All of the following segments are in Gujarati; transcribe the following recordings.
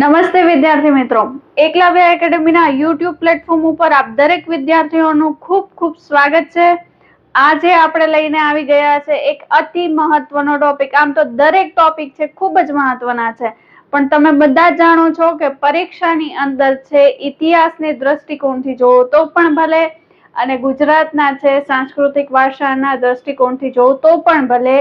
નમસ્તે વિદ્યાર્થી મિત્રો, એકલવ્ય એકેડેમીના યુટ્યુબ પ્લેટફોર્મ ઉપર આપ દરેક વિદ્યાર્થીઓનું ખૂબ ખૂબ સ્વાગત છે. આજે આપણે લઈને આવી ગયા છે એક અતિ મહત્વનો ટોપિક. આમ તો દરેક ટોપિક છે ખૂબ જ મહત્વના છે, પણ તમે બધા જાણો છો કે પરીક્ષાની અંદર છે ઇતિહાસની દ્રષ્ટિકોણથી જોવો તો પણ ભલે, અને ગુજરાતના છે સાંસ્કૃતિક વારસાના દ્રષ્ટિકોણથી જોવો તો પણ ભલે,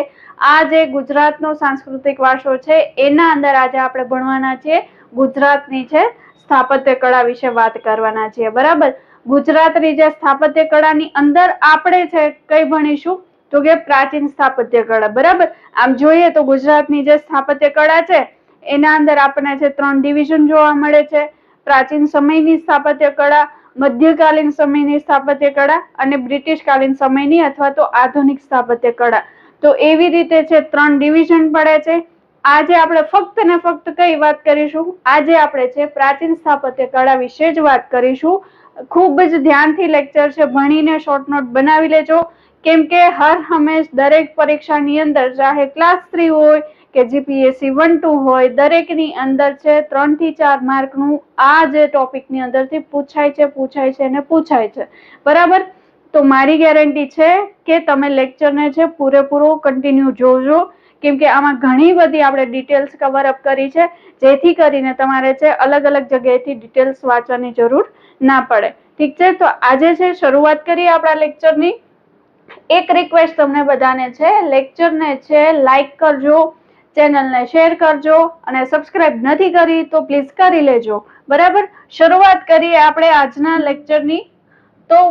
આ જે ગુજરાતનો સાંસ્કૃતિક વારસો છે એના અંદર આજે આપણે ભણવાના છીએ ગુજરાતની છે સ્થાપત્ય કળા વિશે વાત કરવાના છીએ. બરાબર, ગુજરાતની જે સ્થાપત્ય કળાની અંદર આપણે છે કઈ ભણીશું તો કે પ્રાચીન સ્થાપત્ય કળા. બરાબર, આમ જોઈએ તો ગુજરાતની જે સ્થાપત્ય કળા છે એના અંદર આપણને છે 3 ડિવિઝન જોવા મળે છે: પ્રાચીન સમયની સ્થાપત્ય કળા, મધ્યકાલીન સમયની સ્થાપત્ય કળા અને બ્રિટિશ કાલીન સમયની અથવા તો આધુનિક સ્થાપત્ય કળા. તો એવી રીતે છે 3 ડિવિઝન પડે છે. આજે આપણે ફક્ત ને ફક્ત કઈ વાત કરીશું? આજે આપણે છે પ્રાચીન સ્થાપત્ય કળા વિશે જ વાત કરીશું. ખૂબ જ ધ્યાનથી લેક્ચર છે ભણીને શોર્ટ નોટ બનાવી લેજો, કેમ કે હર હંમેશ દરેક પરીક્ષાની અંદર ચાહે ક્લાસ 3 હોય કે જીપીએસસી 1-2 હોય, દરેકની અંદર છે 3 થી 4 માર્કનું આ જે ટોપિકની અંદરથી પૂછાય છે. બરાબર, તો મારી ગેરંટી છે કે તમે લેક્ચરને છે પૂરેપૂરો કન્ટિન્યુ જોજો, કેમ કે આમાં ઘણી બધી આપણે ડિટેલ્સ કવર અપ કરી છે, જેથી કરીને તમારે છે અલગ અલગ જગ્યાએથી ડિટેલ્સ વાંચવાની જરૂર ના પડે. ઠીક છે, તો આજે છે શરૂઆત કરીએ આપણા લેક્ચરની. એક રિક્વેસ્ટ તમને બધાને છે, લેક્ચરને છે લાઈક કરજો, ચેનલને શેર કરજો, અને સબસ્ક્રાઇબ નથી કરી તો પ્લીઝ કરી લેજો. બરાબર, શરૂઆત કરીએ આપણે આજના લેક્ચરની. તો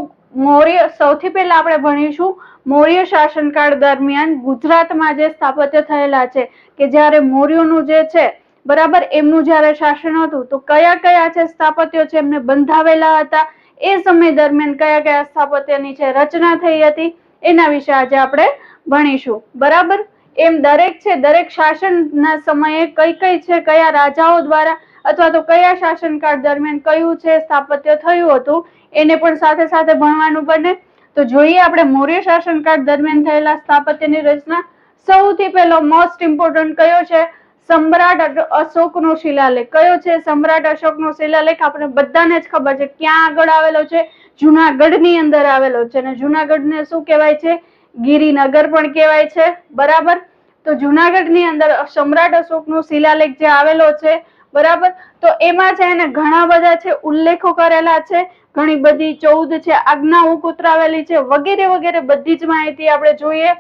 સૌથી પહેલા આપણે ભણીશું મૌર્ય શાસનકાળ દરમિયાન ગુજરાતમાં જે સ્થાપત્ય થયેલા છે, કે જ્યારે મૌર્યોનું જે છે બરાબર એમનું જ્યારે શાસન હતું તો કયા કયા છે સ્થાપત્યો છે એમને બંધાવેલા હતા, એ સમય દરમિયાન કયા કયા સ્થાપત્યની છે રચના થઈ હતી, એના વિશે આજે આપણે ભણીશું. બરાબર, એમ દરેક શાસનના સમયે કઈ છે કયા રાજાઓ દ્વારા અથવા તો કયા શાસનકાળ દરમિયાન કયું છે સ્થાપત્ય થયું હતું એને પણ સાથે સાથે ભણવાનું બને. તો જોઈએ આપણે મૌર્ય શાસનકાળ દરમિયાન થયેલા સ્થાપત્યની રચના. સૌથી પહેલો મોસ્ટ ઇમ્પોર્ટન્ટ કયો છે? સમ્રાટ અશોકનો શિલાલેખ. કયો છે? સમ્રાટ અશોકનો શિલાલેખ. આપણે બધાને જ ખબર છે ક્યાં આગળ આવેલો છે? જુનાગઢની અંદર આવેલો છે, અને જુનાગઢને શું કહેવાય છે? ગિરિનગર પણ કહેવાય છે. બરાબર, તો જુનાગઢની અંદર સમ્રાટ અશોકનો શિલાલેખ જે આવેલો છે, બરાબર, તો એમાં છે એને ઘણા બધા છે ઉલ્લેખો કરેલા છે, ઘણી બધી 14 છે આજ્ઞાઓ કોતરાવેલી છે, વગેરે વગેરે બધી જ માહિતી આપણે જોઈએ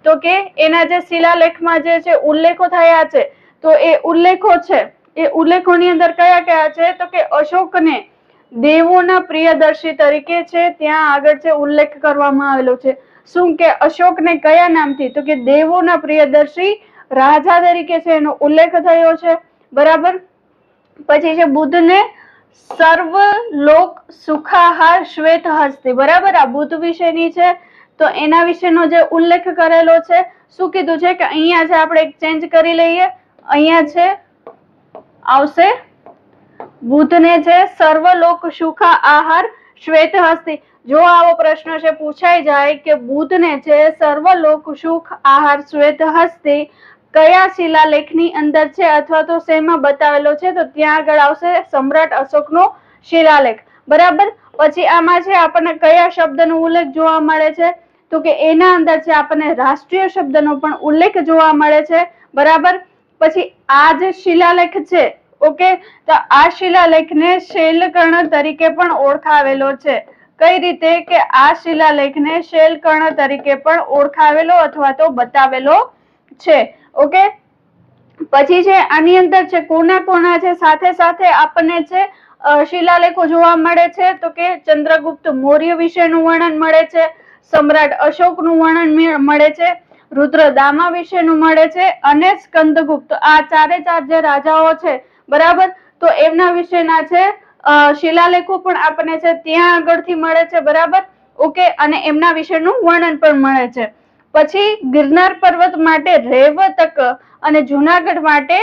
તો કે એના જે શિલાલેખમાં જે છે ઉલ્લેખો થયા છે, તો એ ઉલ્લેખો છે એ ઉલ્લેખોની અંદર કયા કયા છે તો કે અશોકને દેવોના પ્રિયદર્શી તરીકે છે ત્યાં આગળ છે ઉલ્લેખ કરવામાં આવેલો છે. શું કે અશોકને કયા નામથી? તો કે દેવોના પ્રિયદર્શી રાજા તરીકે છે એનો ઉલ્લેખ થયો છે. બરાબર, પછી છે બુદ્ધને સર્વ લોક સુખાહાર શ્વેત હસ્તી. બરાબર, આ બુદ્ધ વિશેની છે, તો એના વિશેનો જે ઉલ્લેખ કરેલો છે. શું કીધું છે કે અહીંયા છે આપણે એક ચેન્જ કરી લઈએ, અહીંયા છે આવશે બુદ્ધને છે સર્વલોક સુખા આહાર શ્વેત હસ્તી. જો આવો પ્રશ્ન છે પૂછાઈ જાય કે બુદ્ધને છે સર્વલોક સુખ આહાર શ્વેત હસ્તી કયા શિલાલેખની અંદર છે અથવા તો શેમાં બતાવેલો છે, તો ત્યાં આગળ આવશે સમ્રાટ અશોકનો શિલાલેખ. બરાબર, પછી આમાં છે આપણને કયા શબ્દનો ઉલ્લેખ જોવા મળે છે તો કે એના અંદર છે આપણને રાષ્ટ્રીય શબ્દનો પણ ઉલ્લેખ જોવા મળે છે. બરાબર, પછી આ જે શિલાલેખ છે, ઓકે, તો આ શિલાલેખને શૈલકર્ણ તરીકે પણ ઓળખાવેલો છે. કઈ રીતે? કે આ શિલાલેખને શૈલકર્ણ તરીકે પણ ઓળખાવેલો અથવા તો બતાવેલો છે. ઓકે, પછી છે આની અંદર છે કોના છે સાથે સાથે આપણને છે શિલાલેખો જોવા મળે છે તો કે ચંદ્રગુપ્ત મૌર્ય વિશેનું વર્ણન મળે છે, સમ્રાટ અશોકનું વર્ણન મળે છે, રુદ્રદામા વિશેનું મળે છે, અને સ્કંદગુપ્ત. આ ચારે ચાર જે રાજાઓ છે, બરાબર, તો એમના વિશેના છે શિલાલેખો પણ આપણને છે ત્યાં આગળથી મળે છે. બરાબર, ઓકે, અને એમના વિશેનું વર્ણન પણ મળે છે. પછી ગિરનાર પર્વત માટે રેવતક અને જુનાગઢ માટે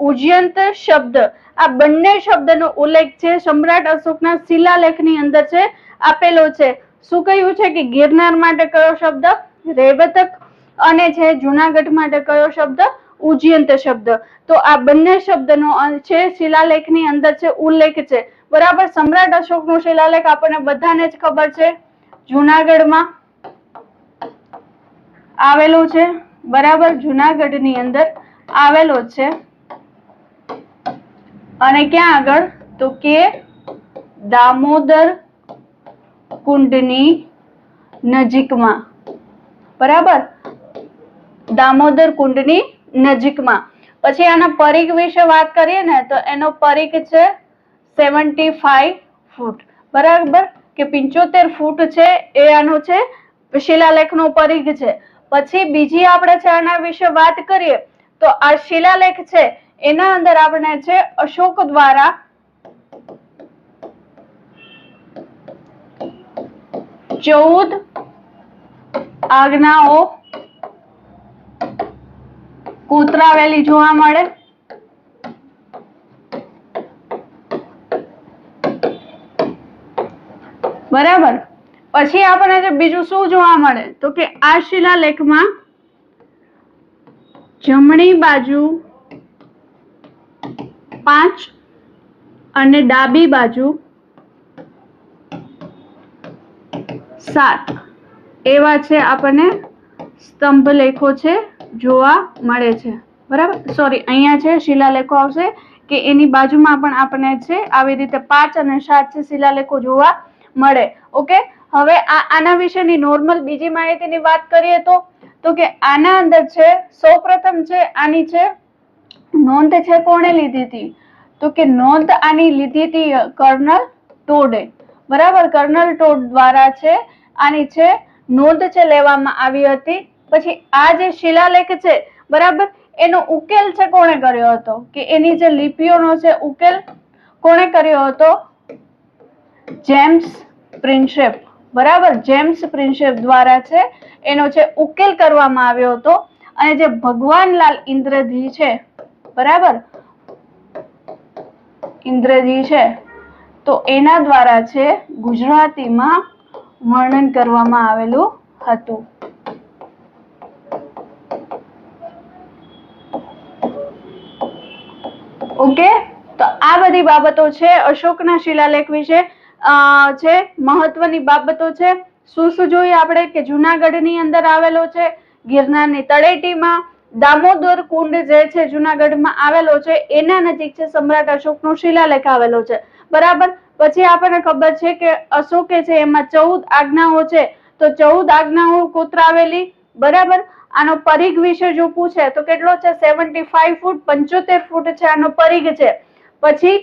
ઉજ્જયંત શબ્દ, આ બંને શબ્દનો ઉલ્લેખ છે સમ્રાટ અશોકના શિલાલેખની અંદર છે આપેલો છે. શું કહ્યું છે કે ગિરનાર માટે કયો શબ્દ? રેવતક, અને છે જુનાગઢ માટે કયો શબ્દ? ઉજ્જયંત શબ્દ. તો આ બંને શબ્દનો છે શિલાલેખની અંદર છે ઉલ્લેખ છે. બરાબર. સમ્રાટ અશોકનો શિલાલેખ આપણને બધાને જ ખબર છે, જુનાગઢમાં આવેલો છે. બરાબર, જુનાગઢની અંદર આવેલો છે. અને ક્યાં આગળ? તો કે દામોદર કુંડની નજીકમાં. બરાબર, દામોદર કુંડની નજીકમાં. પછી આના પરિઘ વિશે વાત કરીએ ને તો એનો પરિઘ છે 75 ફૂટ. બરાબર, કે 75 ફૂટ છે એ આનો છે શિલાલેખનો પરિઘ છે. પછી બીજી આપણે છે આના વિશે વાત કરીએ તો આ શિલાલેખ છે એના અંદર આપણે છે અશોક દ્વારા 14 આજ્ઞાઓ કોતરાવેલી જોવા મળે. બરાબર. પછી આપણે બીજું શું જોવા મળે તો કે આ શિલાલેખમાં જમણી બાજુ 5 અને ડાબી બાજુ 7 એવા છે આપણને સ્તંભ લેખો છે જોવા મળે છે. બરાબર, સોરી, અહીંયા છે શિલાલેખો આવશે કે એની બાજુમાં પણ આપણને છે આવી રીતે 5 અને 7 છે શિલાલેખો જોવા મળે. ઓકે. હવે આના વિશેની નોર્મલ બીજી માહિતીની વાત કરીએ તો કે આના અંદર છે સૌપ્રથમ છે આની છે નોંધ છે કોણે લીધી હતી તો કે નોંધ આની લીધી હતી કર્નલ ટોડે. બરાબર, કર્નલ ટોડ દ્વારા છે આની છે નોંધ છે લેવામાં આવી હતી. પછી આ જે શિલાલેખ છે બરાબર એનો ઉકેલ છે કોણે કર્યો હતો કે એની જે લિપિઓનો છે ઉકેલ કોણે કર્યો હતો? જેમ્સ પ્રિન્સેપ. બરાબર, જેમ્સ પ્રિન્સેપ દ્વારા છે એનો છે ઉકેલ કરવામાં આવ્યો હતો. અને જે ભગવાનલાલ ઇન્દ્રજી છે, બરાબર, ઇન્દ્રજી છે તો એના દ્વારા છે ગુજરાતીમાં વર્ણન કરવામાં આવેલું હતું. ઓકે. તો આ બધી બાબતો છે અશોકના શિલાલેખ વિશે છે મહત્વની બાબતો છે. શું શું જોઈએ આપણે કે જુનાગઢની અંદર આવેલો છે, ગિરનારની તળેટીમાં, દામોદર કુંડ જે છે જુનાગઢમાં આવેલો છે એના નજીક છે સમ્રાટ અશોકનો શિલાલેખ આવેલો છે. બરાબર. પછી આપણને ખબર છે કે અશોકે છે એમાં 14 આજ્ઞાઓ છે તો 14 આજ્ઞાઓ કોતરાવેલી. બરાબર. આનો પરિઘ વિશે જો પૂછે તો કેટલો છે? 75 ફૂટ, 75 ફૂટ છે આનો પરિઘ છે. પછી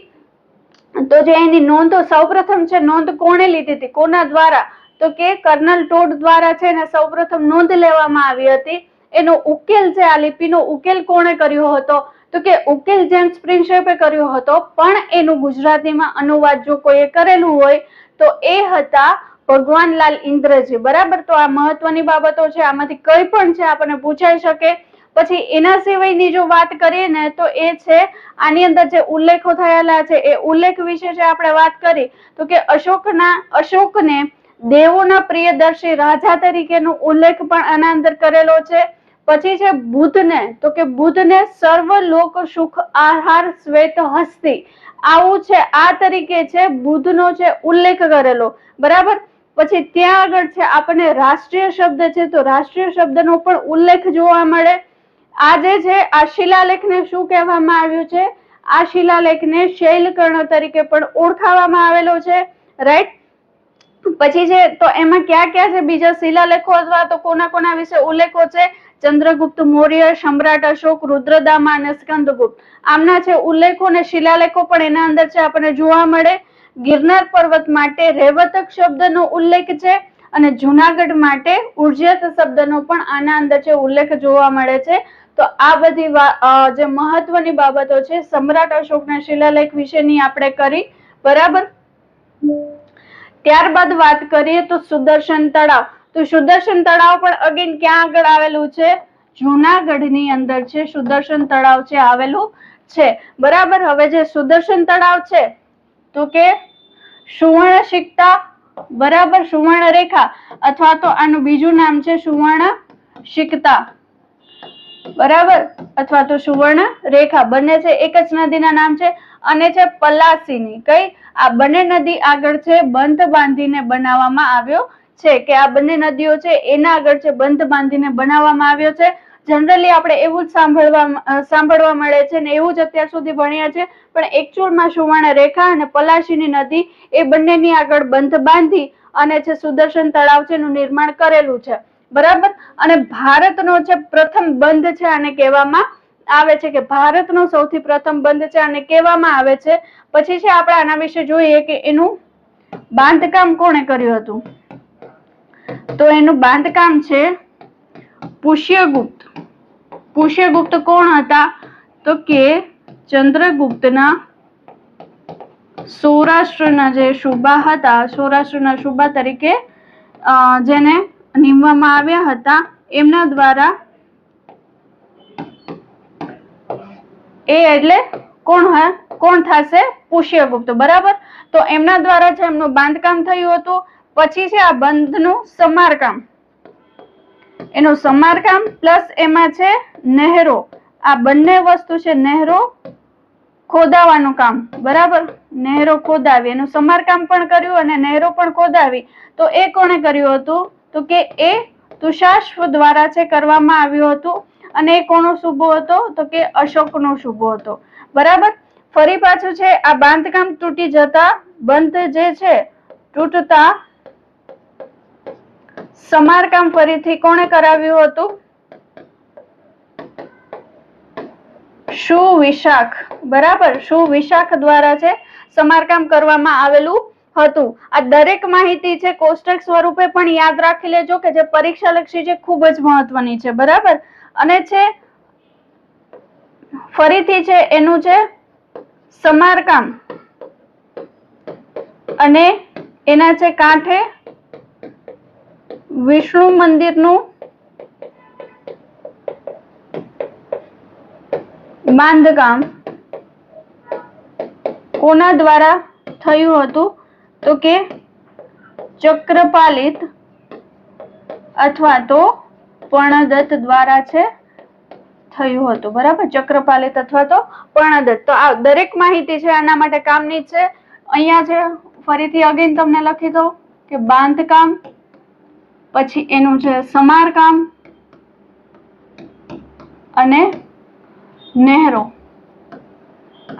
તો જે એની નોંધો સૌપ્રથમ છે નોંધ કોણે લીધી હતી, કોના દ્વારા? તો કે કર્નલ ટોડ દ્વારા છે ને સૌપ્રથમ નોંધ લેવામાં આવી હતી. એનો ઉકેલ છે આ લિપિનો ઉકેલ કોણે કર્યો હતો તો કે ઉકેલ જેમ્સ પ્રિન્સેપે કર્યો હતો. પણ એનું ગુજરાતીમાં અનુવાદ જો કોઈએ કરેલું હોય તો એ હતા ભગવાનલાલ ઇન્દ્રજી. બરાબર. તો આ મહત્વની બાબતો છે, આમાંથી કઈ પણ છે આપણને પૂછાઈ શકે. પછી એના સિવાયની જો વાત કરીએ ને તો એ છે આની અંદર જે ઉલ્લેખો થયેલા છે એ ઉલ્લેખ વિશે છે આપણે વાત કરી તો કે અશોકને દેવોના પ્રિયદર્શી રાજા તરીકેનો ઉલ્લેખ પણ આના અંદર કરેલો છે. પછી છે બુદ્ધને તો કે બુદ્ધને સર્વ લોક સુખ આહાર શ્વેત હસ્તી આવું છે આ તરીકે છે બુદ્ધનો છે ઉલ્લેખ કરેલો. બરાબર. પછી ત્યાં આગળ છે આપણને રાષ્ટ્રીય શબ્દ છે તો રાષ્ટ્રીય શબ્દનો પણ ઉલ્લેખ જોવા મળે. આ જે છે આ શિલાલેખને શું કહેવામાં આવ્યું છે? આ શિલાલેખને શૈલકર્ણ તરીકે પણ ઓળખાવામાં આવેલો છે. રાઈટ. પછી છે તો એમાં ક્યાં ક્યાં છે બીજા શિલાલેખો અથવા તો કોના કોના વિશે ઉલ્લેખો છે? ચંદ્રગુપ્ત મૌર્ય, સમ્રાટ અશોક, રુદ્રદામા અને સ્કંદગુપ્ત. આમના છે ઉલ્લેખો અને શિલાલેખો પણ એના અંદર છે આપણને જોવા મળે. ગિરનાર પર્વત માટે રેવતક શબ્દનો ઉલ્લેખ છે અને જુનાગઢ માટે ઉર્જ્યત શબ્દનો પણ આના અંદર છે ઉલ્લેખ જોવા મળે છે. તો આ બધી જે મહત્વની બાબતો છે સમ્રાટ અશોકના શિલાલેખ વિશેની આપણે કરી. બરાબર. ત્યારબાદ વાત કરીએ તો સુદર્શન તળાવ. તો સુદર્શન તળાવ પણ અગેન ક્યાં આગળ આવેલું છે? જુનાગઢની અંદર છે સુદર્શન તળાવ છે આવેલું છે. બરાબર. હવે જે સુદર્શન તળાવ છે તો કે સુવર્ણ સિક્તા, બરાબર, સુવર્ણ રેખા અથવા તો આનું બીજું નામ છે સુવર્ણ સિક્તા. બરાબર, અથવા તો સુવર્ણ રેખા, બંને છે એક જ નદીના નામ છે. અને છે પલાસીની, કઈ? આ બંને નદી આગળ છે બંધ બાંધીને બનાવવામાં આવ્યો છે, કે આ બંને નદીઓ છે એના આગળ છે બંધ બાંધીને બનાવવામાં આવ્યો છે. જનરલી આપણે એવું જ સાંભળવા મળે છે ને એવું જ અત્યાર સુધી ભણ્યા છે, પણ એકચ્યુઅલમાં સુવર્ણ રેખા અને પલાશીની નદી એ બંનેની આગળ બંધ બાંધી અને છે સુદર્શન તળાવ છે એનું નિર્માણ કરેલું છે. બરાબર. અને ભારતનો છે પ્રથમ બંધ છે આને કહેવામાં આવે છે, કે ભારતનો સૌથી પ્રથમ બંધ છે આને કહેવામાં આવે છે. પછી છે આપણે આના વિશે જોઈએ કે એનું બાંધકામ કોણે કર્યું હતું. તો એનું બાંધકામ છે પુષ્યગુપ્ત. પુષ્યગુપ્ત કોણ હતા? તો કે ચંદ્રગુપ્તના સૌરાષ્ટ્રના જે સુબા હતા, સૌરાષ્ટ્રના સુબા તરીકે જેને નીમવામાં આવ્યા હતા, એમના દ્વારા એટલે કોણ થશે? પુષ્યગુપ્ત. બરાબર. તો એમના દ્વારા છે એમનું બાંધકામ થયું હતું. પછી છે આ બંધનું સમારકામ, એનું સમારકામ પ્લસ એમાં છે નહેરો, આ બંને વસ્તુ છે, નહેરો ખોદાવાનું કામ. બરાબર. નહેરો ખોદાવી, એનું સમારકામ પણ કર્યું અને નહેરો પણ ખોદાવી. તો એ કોણે કર્યું હતું? તો કે એ તુષાશ્વ દ્વારા છે કરવામાં આવ્યું હતું. અને એ કોનો સુબો હતો? તો કે અશોકનો સુબો હતો. બરાબર. ફરી પાછું છે આ બાંધકામ તૂટી જતા, બંધ જે છે તૂટતા સમારકામ ફરીથી કોણે કરાવ્યું હતું? સુવિશાખ. બરાબર. સુવિશાખ દ્વારા છે સમારકામ કરવામાં આવેલું હતું. આ દરેક માહિતી છે કોષ્ટક સ્વરૂપે પણ યાદ રાખી લેજો, કે જે પરીક્ષા લક્ષી છે, ખૂબ જ મહત્વની છે. બરાબર. અને છે ફરીથી છે એનું છે સમારકામ અને એના છે કાંઠે વિષ્ણુ મંદિરનું બાંધકામ કોના દ્વારા થયું હતું? તો કે ચક્રપાલિત અથવા તો પર્ણદત્ત દ્વારા છે થયું હતું. બરાબર. ચક્રપાલિત અથવા તો પર્ણદત્ત. તો આ દરેક માહિતી છે આના માટે કામની છે. અહીંયા છે ફરીથી અગેન તમને લખી દઉં કે બાંધકામ, પછી એનું છે સમારકામ અને નહેરો,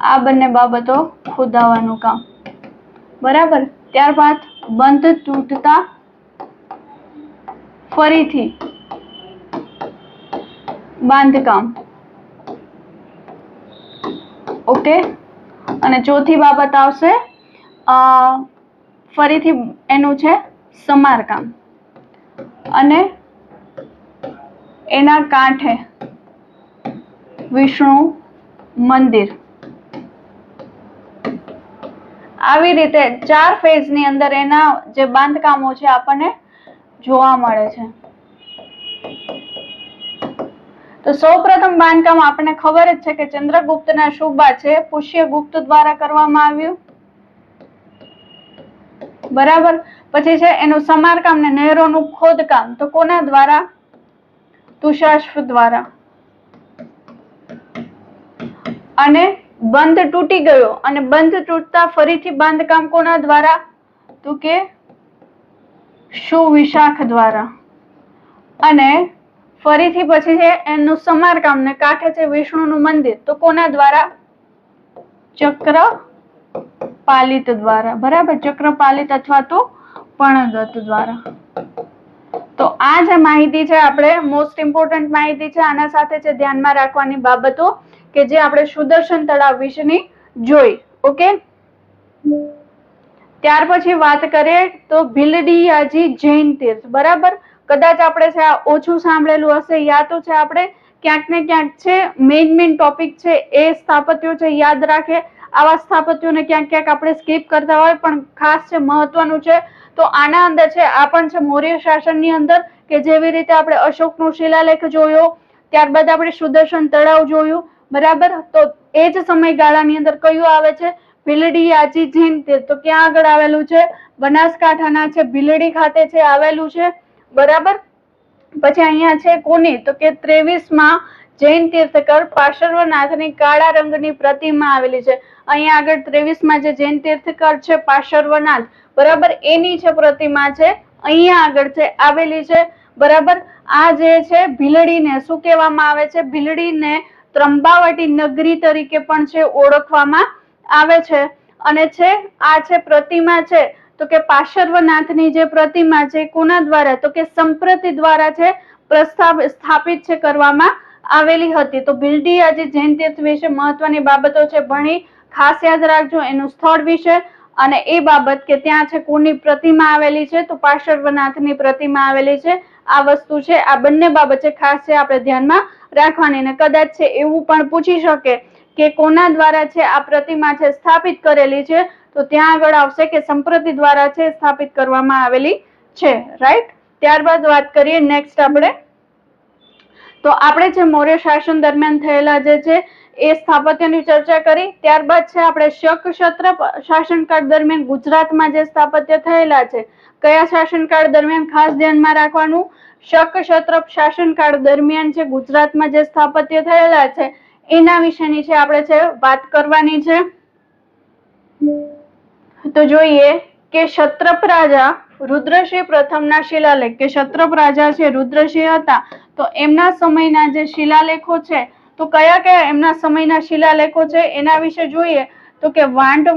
આ બંને બાબતો ખોદાવાનું કામ. બરાબર. ત્યારબાદ બંધ તૂટતા ફરીથી બાંધકામ. ઓકે. અને ચોથી બાબત આવશે ફરીથી એનું છે સમારકામ અને એના કાંઠે વિષ્ણુ મંદિર. આવી રીતે 4 ફેઝની અંદર એના જે બાંધકામો છે આપણને જોવા મળે છે. તો સૌપ્રથમ બાંધકામ આપણને ખબર જ છે કે ચંદ્રગુપ્તના સુબા છે પુષ્યગુપ્ત દ્વારા કરવામાં આવ્યું. બરાબર. પછી છે એનું સમારકામ ને નહેરોનું ખોદકામ, તો કોના દ્વારા? તુષાશ્વ દ્વારા. અને બંધ તૂટી ગયો અને બંધ તૂટતા ફરીથી બાંધકામ કોના દ્વારા? તો કે સુવિશાખ દ્વારા. અને ફરીથી પછી છે એનું સમારકામ ને કાંઠે છે વિષ્ણુનું મંદિર, તો કોના દ્વારા? ચક્રપાલિત દ્વારા. બરાબર. ચક્રપાલિત અથવા તો પર્ણદત્ત દ્વારા. તો આ જે માહિતી છે આપણે મોસ્ટ ઇમ્પોર્ટન્ટ માહિતી છે. આના સાથે છે ધ્યાનમાં રાખવાની બાબતો કે જે આપણે સુદર્શન તળાવ વિશેની જોઈ. ઓકે. ત્યાર પછી વાત કરીએ તો ભીલડીયાજી જૈન તીર્થ. બરાબર. કદાચ આપણે છે આ ઓછું સાંભળેલું હશે, યા તો છે આપણે ક્યાંક ને ક્યાંક છે મેઇન ટોપિક છે એ સ્થાપત્યો છે યાદ રાખે. આવા સ્થાપત્યોને ક્યાંક ક્યાંક આપણે સ્કીપ કરતા હોય, પણ ખાસ છે મહત્વનું છે. તો આના અંદર છે આ પણ છે મૌર્ય શાસનની અંદર, કે જેવી રીતે આપણે અશોકનો શિલાલેખ જોયો, ત્યારબાદ આપણે સુદર્શન તળાવ જોયું. બરાબર. તો એ જ સમયગાળાની અંદર કયું આવે છે? ભીલડીયાજી જૈન તીર્થ. તો ક્યાં આગળ આવેલું છે? બનાસકાંઠાના છે ભીલડી ખાતે છે આવેલું છે. બરાબર. પછી અહીંયા છે કોની? તો કે 23માં જૈન તીર્થકર પાર્શ્વનાથની કાળા રંગની પ્રતિમા આવેલી છે. અહીંયા આગળ 23માં જે જૈન તીર્થકર છે પાર્શ્વનાથ, બરાબર, એની છે પ્રતિમા છે અહીંયા આગળ છે આવેલી છે. બરાબર, આ જે છે ભીલડીને શું કહેવામાં આવે છે? ભીલડીને ત્રંબાવટી નગરી તરીકે પણ છે ઓળખવામાં આવે છે. અને છે આ છે પ્રતિમા છે તો કે પાર્શ્વનાથની જે પ્રતિમા છે કોના દ્વારા? તો કે સંપ્રતિ દ્વારા છે સ્થાપિત છે કરવામાં આવેલી હતી. તો ભીલડી આજે જૈન તીર્થ વિશે મહત્વની બાબતો છે ભણી ખાસ યાદ રાખજો, એનું સ્થળ વિશે અને એ બાબત કે ત્યાં છે કોની પ્રતિમા આવેલી છે? તો પાર્શ્વનાથની પ્રતિમા આવેલી છે. આ વસ્તુ છે, આ બંને બાબત છે ખાસ છે આપણે ધ્યાનમાં રાખવાની. ને કદાચ છે એવું પણ પૂછી શકે કે કોના દ્વારા છે આ પ્રતિમા છે સ્થાપિત કરેલી છે? તો ત્યાં આગળ આવશે કે સંપ્રતિ દ્વારા છે સ્થાપિત કરવામાં આવેલી છે. રાઈટ. ત્યારબાદ વાત કરીએ નેક્સ્ટ આપણે, તો આપણે જે મૌર્ય શાસન દરમિયાન થયેલા જે છે એ સ્થાપત્યની ચર્ચા કરી. ત્યારબાદ છે આપણે શક ક્ષત્રપ શાસનકાળ દરમિયાન ગુજરાતમાં જે સ્થાપત્ય થયેલા છે, કયા શાસનકાળ દરમિયાન ખાસ ધ્યાનમાં રાખવાનું? શક ક્ષત્રપ શાસનકાળ દરમિયાન છે ગુજરાતમાં જે સ્થાપત્ય થયેલા છે એના વિશેની છે આપણે છે વાત કરવાની છે. તો જોઈએ કે ક્ષત્રપ રાજા રુદ્રસિંહ પ્રથમના શિલાલેખ, કે ક્ષત્રપ રાજા છે રુદ્રસિંહ હતા તો એમના સમયના જે શિલાલેખો છે તો કયા કયા એમના સમયના શિલાલેખો છે એના વિશે જોઈએ. તો કે વાંડ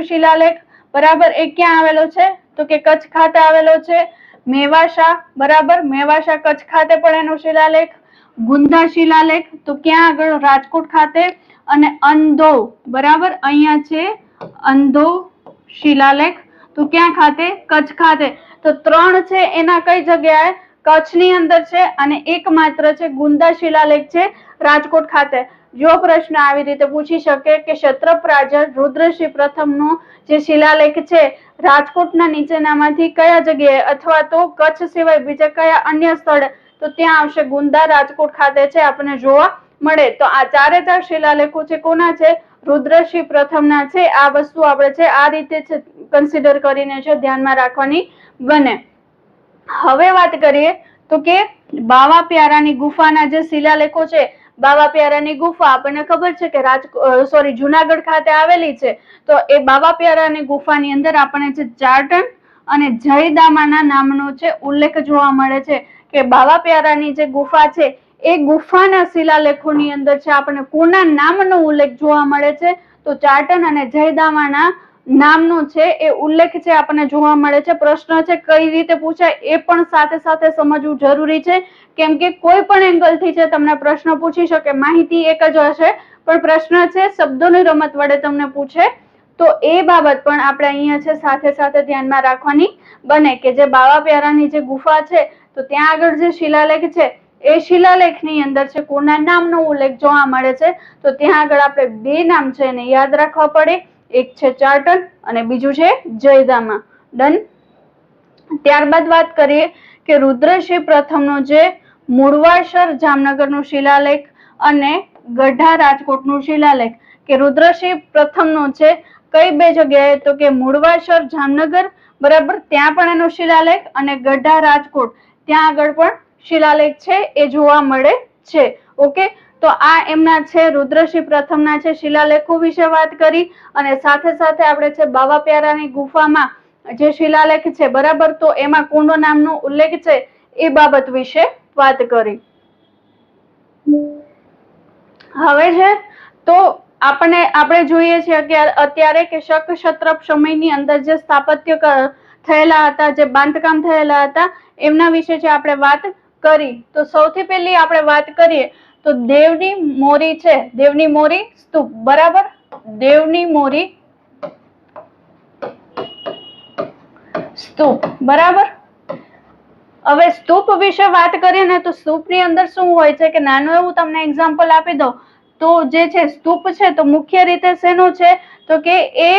શિલાલેખ, બરાબર, એ ક્યાં આવેલો છે? તો કે કચ્છ ખાતે આવેલો છે. મેવાશા, બરાબર, મેવાશા કચ્છ ખાતે પણ એનો શિલાલેખ. ગુંદા શિલાલેખ તો ક્યાં આગળ? રાજકોટ ખાતે. અને અંધો, બરાબર, અહીંયા છે અંધો શિલાલેખ તો ક્યાં ખાતે? કચ્છ ખાતે. તો 3 છે એના કઈ જગ્યાએ? કચ્છની અંદર છે અને એકમાત્ર છે ગુંદા શિલાલેખ છે રાજકોટ ખાતે. જો પ્રશ્ન આવી રીતે પૂછી શકે કે ક્ષત્રપ રાજા રુદ્રસિંહ પ્રથમનો જે શિલાલેખ છે રાજકોટના નીચેનામાંથી કયા જગ્યાએ અથવા તો કચ્છ સિવાય બીજા કયા અન્ય સ્થળે? તો ત્યાં આવશે ગુંદા, રાજકોટ ખાતે છે આપણને જોવા મળે. તો આ 4 શિલાલેખો છે કોના છે? રુદ્રસિંહ પ્રથમના છે. આ વસ્તુ આપણે છે આ રીતે છે કન્સિડર કરીને છે ધ્યાનમાં રાખવાની બને. હવે વાત કરીએ તો કે બાવા પ્યારાની ગુફાના જે શિલાલેખો છે, બાવા પ્યારાની ગુફા આપણને ખબર છે કે જુનાગઢ ખાતે આવેલી છે. તો એ બાવા પ્યારાની ગુફાની અંદર આપણને છે ચાર્ટન અને જયદામાના નામનો છે ઉલ્લેખ જોવા મળે છે. કે બાવા પ્યારાની જે ગુફા છે એ ગુફાના શિલાલેખોની અંદર છે આપણને કોના નામનો ઉલ્લેખ જોવા મળે છે? તો ચાર્ટન અને જયદામાના નામનો છે એ ઉલ્લેખ છે આપણને જોવા મળે છે. પ્રશ્ન છે કઈ રીતે પૂછાય એ પણ સાથે સાથે સમજવું જરૂરી છે, કેમ કે કોઈ પણ એંગલ થી છે તમને પ્રશ્ન પૂછી શકે. માહિતી એક જ હશે પણ પ્રશ્ન છે શબ્દોની રમત વડે તમને પૂછે તો એ બાબત પણ આપણે અહીંયા છે સાથે સાથે ધ્યાનમાં રાખવાની બને. કે જે બાવા પ્યારાની જે ગુફા છે તો ત્યાં આગળ જે શિલાલેખ છે એ શિલાલેખની અંદર છે કોના નામનો ઉલ્લેખ જોવા મળે છે? તો ત્યાં આગળ આપણે 2 નામ છે એને યાદ રાખવા પડે. એક છે ચાર્ટન અને બીજું છે જયદામા. ડન. ત્યારબાદ વાત કરીએ કે રુદ્રસિંહ પ્રથમનો જે મૂળવાસર જામનગરનો શિલાલેખ અને ગઢા રાજકોટનો શિલાલેખ, કે રુદ્રસિંહ પ્રથમનો છે કઈ 2 જગ્યાએ? તો કે મૂળવાસર જામનગર, બરાબર, ત્યાં પણ એનો શિલાલેખ અને ગઢા રાજકોટ ત્યાં આગળ પણ શિલાલેખ છે એ જોવા મળે છે. ઓકે. તો આ એમના છે રુદ્રસિંહ પ્રથમના છે શિલાલેખો વિશે વાત કરી અને સાથે સાથે આપણે છે બાવા પ્યારાની ગુફામાં જે શિલાલેખ છે, બરાબર, તો એમાં કોનો નામનો ઉલ્લેખ છે એ બાબત વિશે વાત કરી. હવે છે તો આપણે જોઈએ છીએ અત્યારે કે શક ક્ષત્રપ સમયની અંદર જે સ્થાપત્ય થયેલા હતા, જે બાંધકામ થયેલા હતા એમના વિશે છે આપણે વાત કરી. તો સૌથી પહેલી આપણે વાત કરીએ તો દેવની મોરી છે, દેવની મોરી સ્તૂપ, બરાબર, દેવની મોરી સ્તૂપ, બરાબર. હવે સ્તૂપ વિશે વાત કરીએ ને તો સ્તૂપની અંદર શું હોય છે કે નાનું એવું તમને એક્ઝામ્પલ આપી દઉં તો જે છે સ્તૂપ છે તો મુખ્ય રીતે શેનો છે? તો કે એ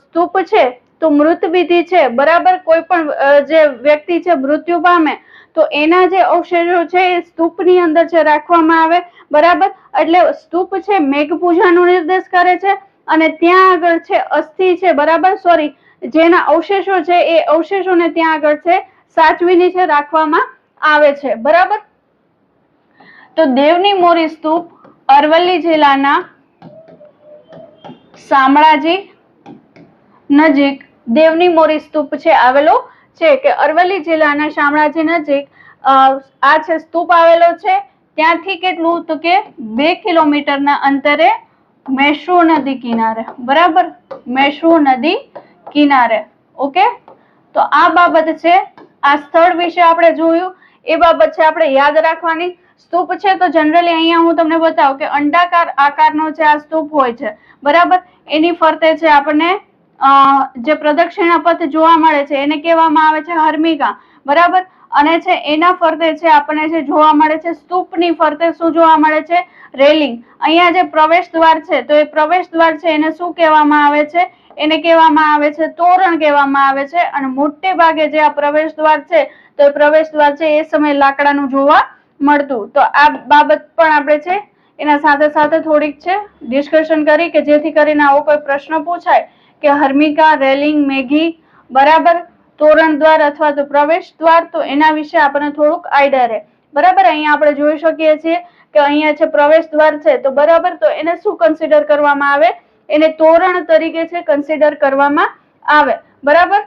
સ્તૂપ છે તો મૃત વિધિ છે, બરાબર, કોઈ પણ જે વ્યક્તિ છે મૃત્યુ પામે તો એના જે અવશેષો છે એ સ્તૂપની અંદર છે રાખવામાં આવે, બરાબર. એટલે સ્તૂપ છે મેઘ પૂજાનો નિર્દેશ કરે છે અને ત્યાં આગળ છે અસ્થિ છે, બરાબર, જેના અવશેષો છે એ અવશેષોને ત્યાં આગળ છે સાચવીને છે રાખવામાં આવે છે, બરાબર. તો દેવની મોરી સ્તૂપ અરવલ્લી જિલ્લાના શામળાજી નજીક દેવની મોરી સ્તૂપ છે આવેલો છે, કે અરવલ્લી જિલ્લાના શામળાજી નજીક આ છે સ્તૂપ આવેલો છે. ત્યાંથી કેટલું તો કે 2 કિલોમીટરના અંતરે મેશ્વો નદી કિનારે, બરાબર, મેશ્વો નદી કિનારે. ઓકે, તો આ બાબત છે. આ સ્થળ વિશે આપણે જોયું, એ બાબત છે આપણે યાદ રાખવાની. સ્તૂપ છે તો જનરલી અહીંયા હું તમને બતાવું કે અંડાકાર આકારનો છે આ સ્તૂપ હોય છે, બરાબર. એની ફરતે છે આપણને જે પ્રદક્ષિણા પથ જોવા મળે છે એને કહેવામાં આવે છે હર્મિકા, બરાબર. અને છે એના ફરતે છે આપણને જે જોવા મળે છે સ્તૂપની ફરતે શું જોવા મળે છે? રેલિંગ. અહીંયા જે પ્રવેશ દ્વાર છે તો એ પ્રવેશ દ્વાર છે એને શું કહેવામાં આવે છે? એને કહેવામાં આવે છે તોરણ કહેવામાં આવે છે. અને મોટે ભાગે જે આ પ્રવેશ દ્વાર છે તો એ પ્રવેશ દ્વાર છે એ સમયે લાકડાનું જોવા મળતું. તો આ બાબત પણ આપણે છે એના સાથે સાથે થોડીક છે ડિસ્કશન કરી કે જેથી કરીને આવો કોઈ પ્રશ્ન પૂછાય કે હર્મિકા, રેલિંગ, મેઘી, બરાબર, તોરણ દ્વાર અથવા તો પ્રવેશ દ્વાર, તો એના વિશે આપણને થોડુંક આઈડિયા રહે, બરાબર. અહીંયા આપણે જોઈ શકીએ છીએ કે અહીંયા છે પ્રવેશ દ્વાર છે તો બરાબર, તો એને શું કન્સિડર કરવામાં આવે? એને તોરણ તરીકે છે કન્સિડર કરવામાં આવે, બરાબર.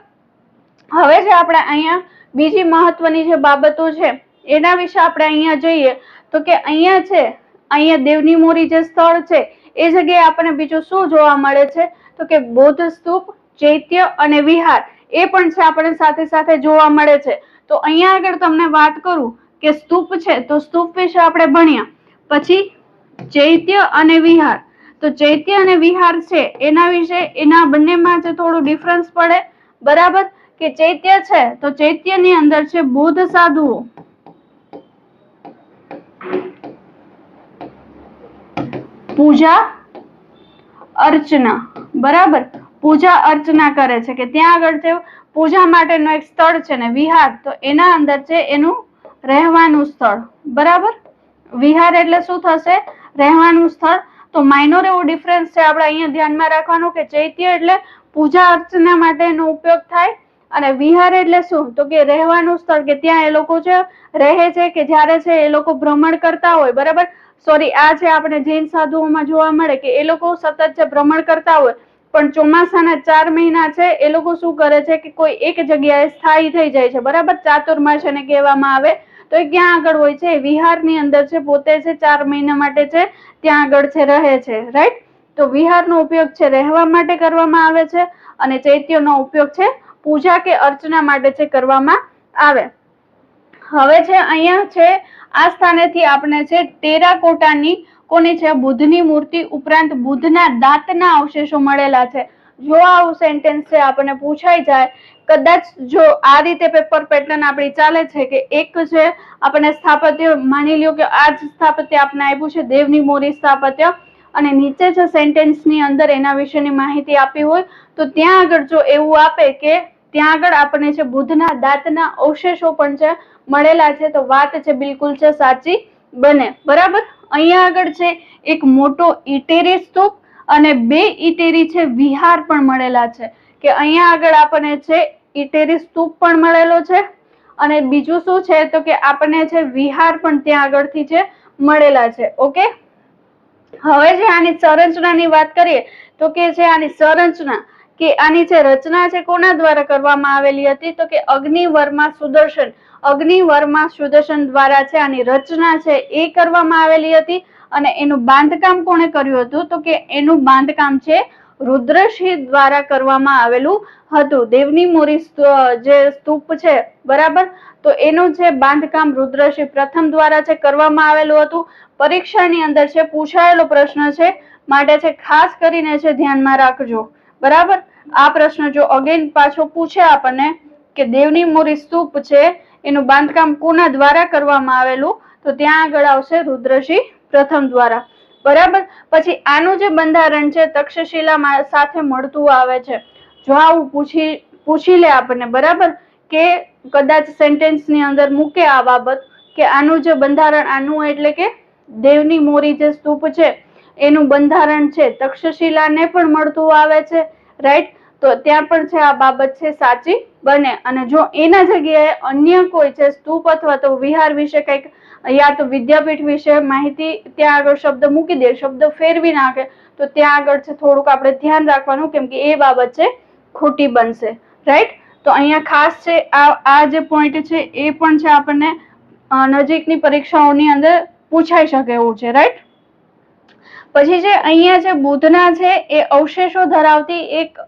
હવે જે આપણે અહીંયા બીજી મહત્વની જે બાબતો છે એના વિશે આપણે અહીંયા જોઈએ તો કે અહીંયા છે, અહીંયા દેવની મોરી જે સ્થળ છે એ જગ્યાએ આપણને બીજું શું જોવા મળે છે તો કે બૌદ્ધ સ્તૂપ, ચૈત્ય અને વિહાર એ પણ છે આપણે સાથે સાથે જોવા મળે છે. તો અહીંયા આગળ તમને વાત કરું કે સ્તૂપ છે તો સ્તૂપ વિશે આપણે ભણ્યા. પછી ચૈત્ય અને વિહાર, તો ચૈત્ય અને વિહાર છે એના વિશે, એના બંનેમાં જે થોડું ડિફરન્સ પડે, બરાબર. કે ચૈત્ય છે તો ચૈત્યની અંદર છે બૌદ્ધ સાધુઓ, પૂજા અર્ચના, બરાબર, પૂજા અર્ચના કરે છે કે ત્યાં આગળ છે પૂજા માટેનું એક સ્થળ છે. ને વિહાર તો એના અંદર છે એનું રહેવાનું સ્થળ, બરાબર. વિહાર એટલે શું થશે? રહેવાનું સ્થળ. તો માઇનોર એવો ડિફરન્સ છે આપણે અહીંયા ધ્યાનમાં રાખવાનું કે ચૈત્ય એટલે પૂજા અર્ચના માટેનો ઉપયોગ થાય અને વિહાર એટલે શું તો કે રહેવાનું સ્થળ, કે ત્યાં એ લોકો છે રહે છે, કે જ્યારે છે એ લોકો ભ્રમણ કરતા હોય, બરાબર. સોરી, આ છે આપણે જૈન સાધુઓમાં જોવા મળે કે એ લોકો સતત છે ભ્રમણ કરતા હોય, પણ ચોમાસાના 4 મહિના છે એ લોકો શું કરે છે કે કોઈ એક જગ્યાએ સ્થાયી થઈ જાય છે, બરાબર. ચાતુર્માસ એને કહેવામાં આવે. તો એ ક્યાં આગળ હોય છે? વિહારની અંદર છે, પોતે છે 4 મહિના માટે છે ત્યાં આગળ છે રહે છે, રાઈટ. તો વિહારનો ઉપયોગ છે રહેવા માટે કરવામાં આવે છે અને ચૈત્યનો ઉપયોગ છે પૂજા કે અર્ચના માટે છે કરવામાં આવે. હવે છે અહીંયા છે આ સ્થાનેથી આપણે છે ટેરાકોટાની કોની છે? બુદ્ધની મૂર્તિ ઉપરાંત બુદ્ધના દાંતના અવશેષો મળેલા છે. જો આવું સેન્ટેન્સ છે આપણને પૂછાઈ જાય, કદાચ જો આ રીતે પેપર પેટર્ન આપણી ચાલે છે કે એક છે આપણને સ્થાપત્ય, માની લ્યો કે આ જ સ્થાપત્ય આપણે આપ્યું છે દેવની મોરી સ્થાપત્ય, અને નીચે છે સેન્ટેન્સની અંદર એના વિશેની માહિતી આપી હોય, તો ત્યાં આગળ જો એવું આપે કે ત્યાં આગળ આપણને છે બુદ્ધના દાંતના અવશેષો પણ છે મળેલા છે, તો વાત છે બિલકુલ છે સાચી બને, બરાબર. અહીંયા આગળ છે એક મોટો ઇટેરી સ્તૂપ અને 2 ઇટેરી છે વિહાર પણ મળેલા છે, કે અહીંયા આગળ આપણને છે ઇટેરી સ્તૂપ પણ મળેલો છે અને બીજું શું છે તો કે આપણને છે વિહાર પણ ત્યાં આગળથી છે મળેલા છે. ઓકે, હવે જે આની સંરચનાની વાત કરીએ તો કે છે આની સંરચના કે આની જે રચના છે કોના દ્વારા કરવામાં આવેલી હતી તો કે અગ્નિવર્મા સુદર્શન, અગ્નિવર્મા સુદર્શન દ્વારા છે આની રચના છે એ કરવામાં આવેલી હતી. અને એનું બાંધકામ કોણે કર્યું હતું તો કે એનું બાંધકામ છે રુદ્રસિંહ દ્વારા કરવામાં આવેલું હતું. દેવની મોરી જે સ્તૂપ છે, બરાબર, તો એનું છે બાંધકામ રુદ્રસિંહ પ્રથમ દ્વારા છે કરવામાં આવેલું હતું. પરીક્ષાની અંદર છે પૂછાયેલો પ્રશ્ન છે માટે છે ખાસ કરીને છે ધ્યાનમાં રાખજો, બરાબર. આ પ્રશ્ન જો અગેન પાછો પૂછે આપણને કે દેવની મોરી સ્તૂપ છે એનું બાંધકામ કોના દ્વારા કરવામાં આવેલું, તો ત્યાં આગળ આવશે રુદ્રસિંહ પ્રથમ દ્વારા, બરાબર. પછી આનું જે બંધારણ છે તક્ષશિલા સાથે મળતું આવે છે. જો આવું પૂછી લે આપણને, બરાબર, કે કદાચ સેન્ટેન્સ ની અંદર મૂકે આ બાબત કે આનું જે બંધારણ, આનું એટલે કે દેવની મોરી જે સ્તૂપ છે એનું બંધારણ છે તક્ષશિલાને પણ મળતું આવે છે, રાઈટ. તો ત્યાં પણ છે આ બાબત છે સાચી બને અને જો એના જગ્યાએ અન્ય કોઈ છે સ્તૂપ અથવા તો વિહાર વિશે કંઈક યા તો વિદ્યાપીઠ વિશે માહિતી ત્યાં આગળ શબ્દ મૂકી દે, શબ્દ ફેરવી નાખે, તો ત્યાં આગળ છે થોડુંક આપણે ધ્યાન રાખવાનું, કેમ કે એ બાબત છે ખોટી બનશે. રાઈટ? તો અહીંયા ખાસ છે આ જે પોઈન્ટ છે એ પણ છે આપણને નજીકની પરીક્ષાઓની અંદર પૂછાઈ શકે એવું છે. રાઈટ? પછી છે અહીંયા જે બુધના છે એ અવશેષો ધરાવતી એક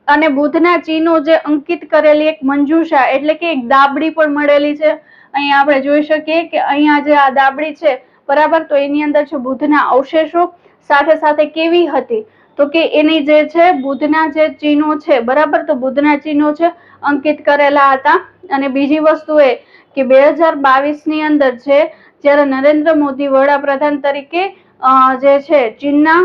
અને બુધના ચિહ્નો જે અંકિત કરેલી એક મંજૂષા એટલે કે એક દાબડી પણ મળેલી છે. અહીંયા આપણે જોઈ શકીએ કે અહીંયા જે આ દાબડી છે બરાબર, તો એની અંદર છે બુધના અવશેષો, સાથે સાથે કેવી હતી તો કે એની જે છે બુધના જે ચિહ્નો છે બરાબર, તો બુધના ચિહ્નો છે અંકિત કરેલા હતા. અને બીજી વસ્તુ એ કે 2022 ની અંદર છે જ્યારે નરેન્દ્ર મોદી વડાપ્રધાન તરીકે જે છે ચીનના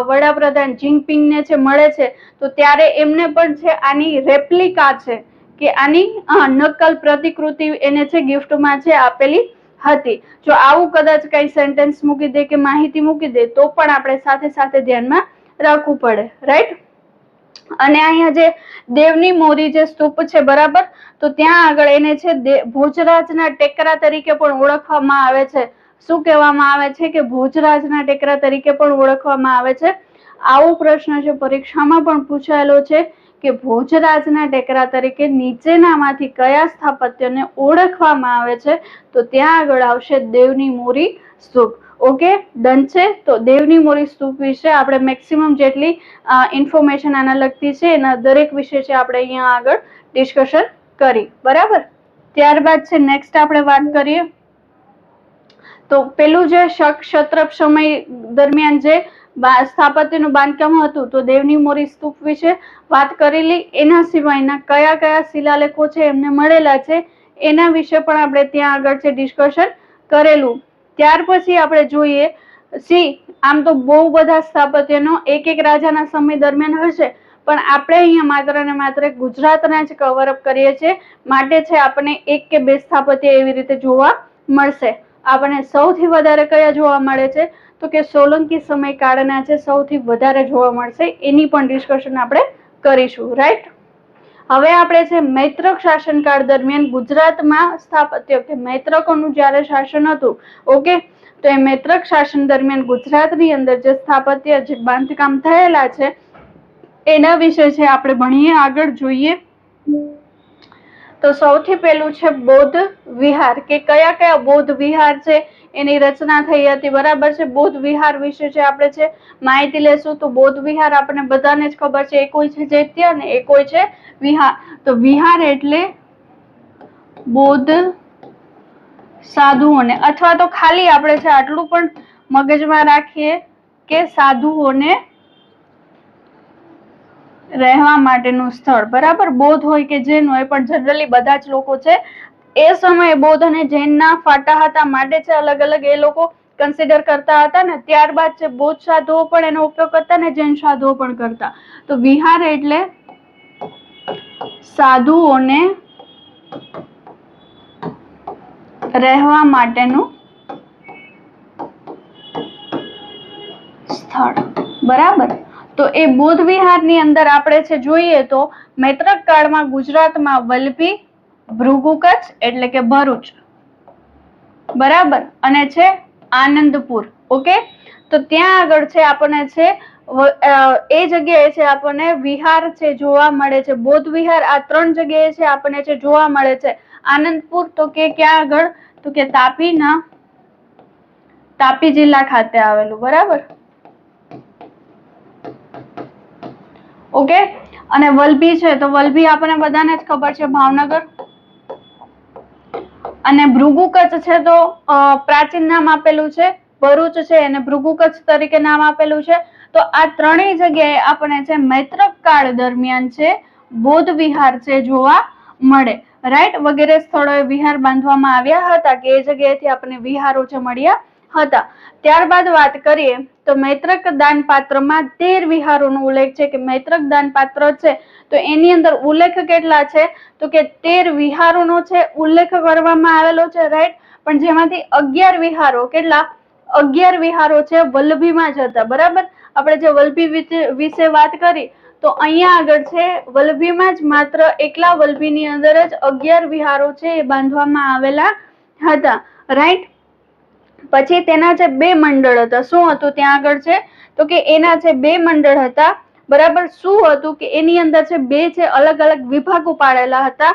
વડાપ્રધાન જિનપિંગ ને છે મળે છે, તો ત્યારે એમને પણ છે આની રેપ્લિકા છે કે આની નકલ પ્રતિકૃતિ એને છે ગિફ્ટમાં છે આપેલી હતી. જો આવું કદાચ કઈ સેન્ટેન્સ મૂકી દે કે માહિતી મૂકી દે તો પણ આપણે સાથે સાથે ધ્યાનમાં રાખવું પડે. રાઈટ? અને અહીંયા જે દેવની મોરી જે સ્તૂપ છે બરાબર, તો ત્યાં આગળ એને છે ભોજરાજના ટેકરા તરીકે પણ ઓળખવામાં આવે છે. શું કહેવામાં આવે છે કે ભોજરાજના ટેકરા તરીકે પણ ઓળખવામાં આવે છે. આવો પ્રશ્ન છે પરીક્ષામાં પણ પૂછાયેલો છે કે ભોજરાજના ટેકરા તરીકે નીચેનામાંથી કયા સ્થાપત્યને ઓળખવામાં આવે છે, તો ત્યાં આગળ આવશે દેવની મોરી સ્તૂપ. ઓકે, ડન છે. તો દેવની મોરી સ્તૂપ વિશે આપણે મેક્સિમમ જેટલી ઇન્ફોર્મેશન આના લગતી છે એના દરેક વિશે છે આપણે અહીંયા આગળ ડિસ્કશન કરી. બરાબર? ત્યારબાદ છે નેક્સ્ટ આપણે વાત કરીએ તો પેલું જે ક્ષત્રપ સમય દરમિયાન જે સ્થાપત્યનું બાંધકામ હતું તો દેવની મોરી સ્તૂપ વિશે વાત કરેલી. એના સિવાયના કયા કયા શિલાલેખો છે એમને મળેલા છે એના વિશે પણ આપણે ત્યાં આગળ છે ડિસ્કશન કરેલું. ત્યાર પછી આપણે જોઈએ આમ તો બહુ બધા સ્થાપત્યનો એક એક રાજાના સમય દરમિયાન હશે, પણ આપણે અહીંયા માત્ર ને માત્ર ગુજરાતના જ કવરઅપ કરીએ છીએ, માટે છે આપણને એક કે બે સ્થાપત્ય એવી રીતે જોવા મળશે. આપણને સૌથી વધારે કયા જોવા મળે છે તો કે સોલંકી સમયકાળના છે સૌથી વધારે જોવા મળશે, એની પણ ડિસ્કશન આપણે કરીશું. રાઈટ? હવે આપણે છે મૈત્રક શાસનકાળ દરમિયાન ગુજરાતમાં સ્થાપત્ય કે મૈત્રકોનું જ્યારે શાસન હતું, ઓકે, તો એ મૈત્રક શાસન દરમિયાન ગુજરાતની અંદર જે સ્થાપત્ય જે બાંધકામ થયેલા છે એના વિશે છે આપણે ભણીએ, આગળ જોઈએ. તો સૌથી પહેલું છે બૌદ્ધ વિહાર, કે કયા કયા બૌદ્ધ વિહાર છે એની રચના થઈ હતી. બરાબર છે? બૌદ્ધ વિહાર વિશે છે આપણે છે માહિતી લેશું. તો બૌદ્ધ વિહાર આપણને બધાને જ ખબર છે, એક હોય છે ચૈત્ય અને એક હોય છે વિહાર. તો વિહાર એટલે બૌદ્ધ સાધુઓને, અથવા તો ખાલી આપણે છે આટલું પણ મગજમાં રાખીએ કે સાધુઓને રહેવા માટેનું સ્થળ. બરાબર? બૌદ્ધ હોય કે જૈન હોય, પણ જનરલી બધા જ લોકો છે એ સમયે બૌદ્ધ અને જૈનના ફાટા હતા, માટે છે અલગ અલગ એ લોકો કન્સિડર કરતા હતા ને. ત્યારબાદ છે બૌદ્ધ સાધુઓ પણ એનો ઉપયોગ કરતા ને જૈન સાધુઓ પણ કરતા. તો વિહાર એટલે સાધુઓને રહેવા માટેનું સ્થળ. બરાબર? તો એ બૌદ્ધ વિહારની અંદર આપણે છે જોઈએ તો મૈત્રક કાળમાં ગુજરાતમાં વલભી, ભૃગુકચ્છ એટલે કે ભરૂચ, બરાબર, અને છે આનંદપુર. ઓકે, તો ત્યાં આગળ છે આપણને છે એ જગ્યાએ છે આપણને વિહાર છે જોવા મળે છે. બૌદ્ધ વિહાર આ ત્રણ જગ્યાએ છે આપણને છે જોવા મળે છે. આનંદપુર તો કે ક્યાં આગળ તો કે તાપી જિલ્લા ખાતે આવેલું. બરાબર? ઓકે, અને વલભી છે તો વલભી આપણને બધાને જ ખબર છે ભાવનગર. અને ભૃગુકચ્છ છે તો પ્રાચીન નામ આપેલું છે ભરૂચ છે અને ભૃગુકચ્છ તરીકે નામ આપેલું છે. તો આ ત્રણેય જગ્યાએ આપણને છે મૈત્રક કાળ દરમિયાન છે બૌદ્ધ વિહાર છે જોવા મળે. રાઈટ? વગેરે સ્થળોએ વિહાર બાંધવામાં આવ્યા હતા કે એ જગ્યાએથી આપણને વિહારો છે મળ્યા હતા. ત્યારબાદ વાત કરીએ તો મૈત્રક દાનપાત્રમાં 13 વિહારોનો ઉલ્લેખ છે, કે મૈત્રક દાનપાત્ર છે તો એની અંદર ઉલ્લેખ કેટલા છે તો કે 13 વિહારોનો છે ઉલ્લેખ કરવામાં આવેલો છે. રાઈટ? પણ જેમાંથી 11 વિહારો, કેટલા 11 વિહારો છે વલ્લભીમાં જ હતા. બરાબર? આપણે જે વલ્લભી વિશે વાત કરી તો અહીંયા આગળ છે વલ્લભીમાં જ માત્ર એકલા વલ્લભીની અંદર જ 11 વિહારો છે એ બાંધવામાં આવેલા હતા, રાઈટ. પછી તેના જે 2 મંડળ હતા, શું હતું ત્યાં આગળ છે તો કે એના જે 2 મંડળ હતા, બરાબર. શું હતું કે એની અંદર છે 2 છે અલગ અલગ વિભાગો પાડેલા હતા.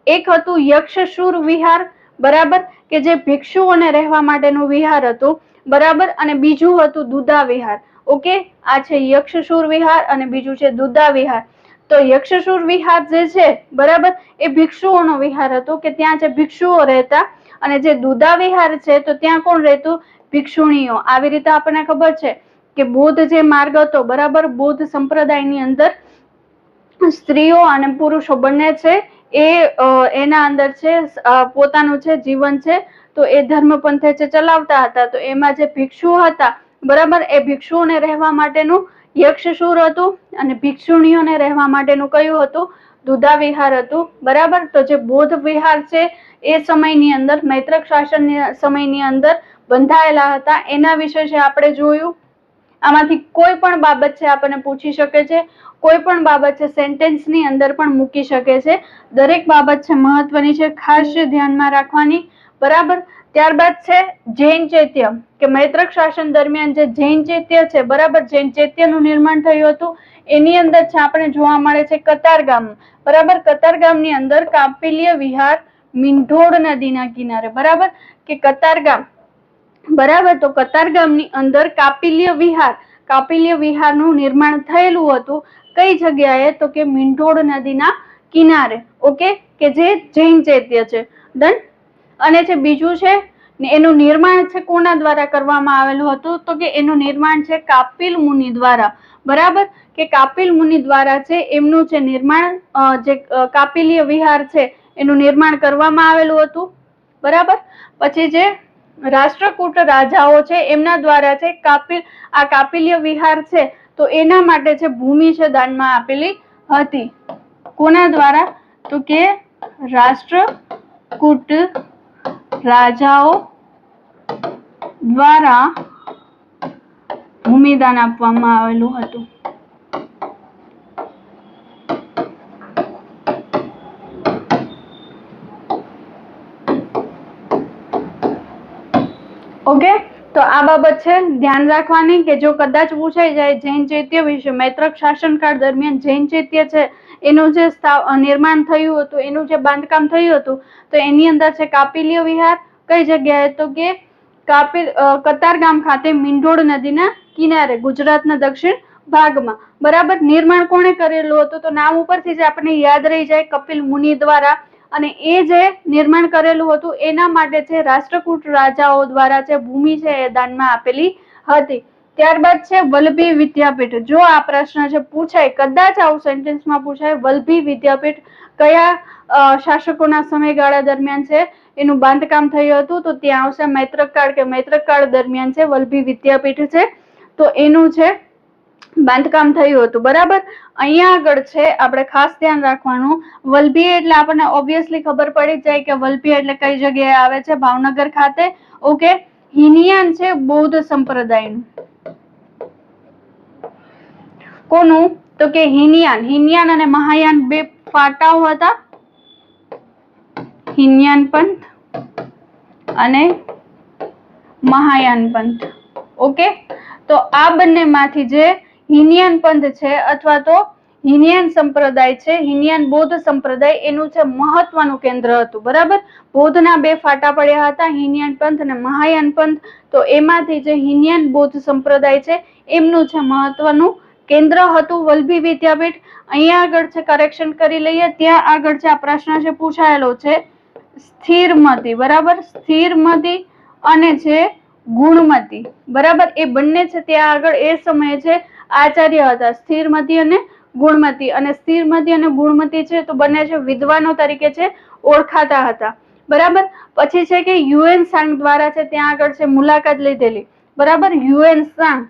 એક હતું યક્ષશૂર વિહાર, બરાબર, કે જે ભિક્ષુઓને રહેવા માટેનું વિહાર હતું, બરાબર, અને બીજું હતું દુદા વિહાર. ઓકે, આ છે યક્ષશૂર વિહાર અને બીજું છે દુદા વિહાર. તો યક્ષશૂર વિહાર જે છે, બરાબર, એ ભિક્ષુઓનો વિહાર હતો કે ત્યાં જે ભિક્ષુઓ રહેતા, અને જે દુદા વિહાર છે તો ત્યાં કોણ રહેતું? ભિક્ષુણીઓ. આવી રીતે આપણને ખબર છે કે બૌદ્ધ જે માર્ગ હતો, બરાબર, બૌદ્ધ સંપ્રદાયની અંદર સ્ત્રીઓ અને પુરુષો બંને છે એ એના અંદર છે પોતાનું છે જીવન છે તો એ ધર્મ પંથે છે ચલાવતા હતા. તો એમાં જે ભિક્ષુ હતા, બરાબર, એ ભિક્ષુઓને રહેવા માટેનું યક્ષશૂર હતું અને ભિક્ષુણીઓને રહેવા માટેનું કયું હતું? દુદા વિહાર હતું, બરાબર. તો જે બૌદ્ધ વિહાર છે એ સમયની અંદર મૈત્રક શાસન સમયની અંદર બંધાયેલા હતા, એના વિશે છે આપણે જોયું. આમાંથી કોઈ પણ બાબત છે આપણને પૂછી શકે છે, કોઈ પણ બાબત છે સેન્ટેન્સની અંદર પણ મૂકી શકે છે. દરેક બાબત છે મહત્વની છે, ખાસ ધ્યાનમાં રાખવાની, બરાબર. ત્યારબાદ છે જૈન ચૈત્ય, કે મૈત્રક શાસન દરમિયાન જે જૈન ચૈત્ય છે, બરાબર, જૈન ચૈત્યનું નિર્માણ થયું હતું. એની અંદર છે આપણે જોવા મળે છે કતારગામ, બરાબર. કતારગામની અંદર કાપિલ્ય વિહાર મીંઢોળ નદીના કિનારે, બરાબર, કે કતારગામ, બરાબર. તો કતારગામની અંદર કાપિલ્ય વિહારનું નિર્માણ થયેલું હતું. કઈ જગ્યાએ? તો કે મીંઢોળ નદીના કિનારે. ઓકે, કે જે જૈન ચૈત્ય છે. ડન. અને જે બીજું છે એનું નિર્માણ છે કોના દ્વારા કરવામાં આવેલું હતું? તો કે એનું નિર્માણ છે કાપિલ મુનિ દ્વારા, બરાબર, કે કાપિલ મુનિ દ્વારા છે એમનું છે નિર્માણ, જે કાપિલ્ય વિહાર છે એનું નિર્માણ કરવામાં આવેલું હતું, બરાબર. પછી જે રાષ્ટ્રકૂટ રાજાઓ છે એમના દ્વારા છે આ કાપિલ્ય વિહાર છે તો એના માટે છે ભૂમિ છે દાનમાં આપેલી હતી. કોના દ્વારા? તો કે રાષ્ટ્રકૂટ રાજાઓ દ્વારા ભૂમિદાન આપવામાં આવેલું હતું. ઓકે, તો આ બાબત છે ધ્યાન રાખવાની કે જો કદાચ પૂછાઈ જાય જૈન ચૈત્ય વિશે, મૈત્રક શાસનકાળ દરમિયાન જૈન ચૈત્ય છે એનું જે નિર્માણ થયું હતું, એનું જે બાંધકામ થયું હતું, તો એની અંદર છે કાપિલ્ય વિહાર. કઈ જગ્યાએ? તો કે કતારગામ ખાતે મીંઢોળ નદીના કિનારે, ગુજરાતના દક્ષિણ ભાગમાં, બરાબર. નિર્માણ કોણે કરેલું હતું? તો નામ ઉપરથી જ આપણને યાદ રહી જાય, કપિલ મુનિ દ્વારા. અને એ જે નિર્માણ કરેલું હતું એના માટે છે રાષ્ટ્રકૂટ રાજાઓ દ્વારા છે ભૂમિ છે એ દાનમાં આપેલી હતી. ત્યારબાદ છે વલ્લભી વિદ્યાપીઠ. જો આ પ્રશ્ન છે પૂછાય, કદાચ આવું સેન્ટેન્સમાં પૂછાય, વલ્લભી વિદ્યાપીઠ કયા શાસકોના સમયગાળા દરમિયાન છે એનું બાંધકામ થયું હતું? તો ત્યાં આવશે મૈત્રક કાળ, કે મૈત્રક કાળ દરમિયાન છે વલ્લભી વિદ્યાપીઠ છે તો એનું છે બાંધકામ થયું હતું, બરાબર. અહીંયા આગળ છે આપણે ખાસ ધ્યાન રાખવાનું, વલ્લભી એટલે આપણને ઓબ્વિયસલી ખબર પડી જાય કે વલ્લભી એટલે કઈ જગ્યાએ આવે છે? ભાવનગર ખાતે. ઓકે, હિનયાન છે બૌદ્ધ સંપ્રદાયનું. કોનું? તો કે હિનયાન અને મહાયાન 2 ફાટાઓ હતા, હિનયાન પંથ અને મહાયાન પંથ. ઓકે, તો આ બંનેમાંથી જે હિનયાન પંથ છે અથવા તો હિનયાન સંપ્રદાય છે, હિનયાન બૌદ્ધ સંપ્રદાય, એનું છે મહત્વનું કેન્દ્ર હતું, બરાબર. બૌદ્ધના 2 ફાટા પડ્યા હતા, હિનયાન પંથ અને મહાયાન પંથ. તો એમાંથી જે હિનયાન બૌદ્ધ સંપ્રદાય છે એમનું છે મહત્વનું કેન્દ્ર હતું વલ્લભી વિદ્યાપીઠ. અહીંયા આગળ છે કરેક્શન કરી લઈએ, ત્યાં આગળ છે આ પ્રશ્ન છે પૂછાયેલો છે સ્થિરમતી, બરાબર, સ્થિરમતી અને છે ગુણમતી, બરાબર. એ બંને છે ત્યાં આગળ એ સમયે છે આચાર્ય હતા, સ્થિરમતી અને ગુણમતી. અને સ્થિરમતી અને ગુણમતી છે તો બંને છે વિદ્વાનો તરીકે છે ઓળખાતા હતા, બરાબર. પછી છે કે યુએન સાંગ દ્વારા છે ત્યાં આગળ છે મુલાકાત લીધેલી, બરાબર. યુએન સાંગ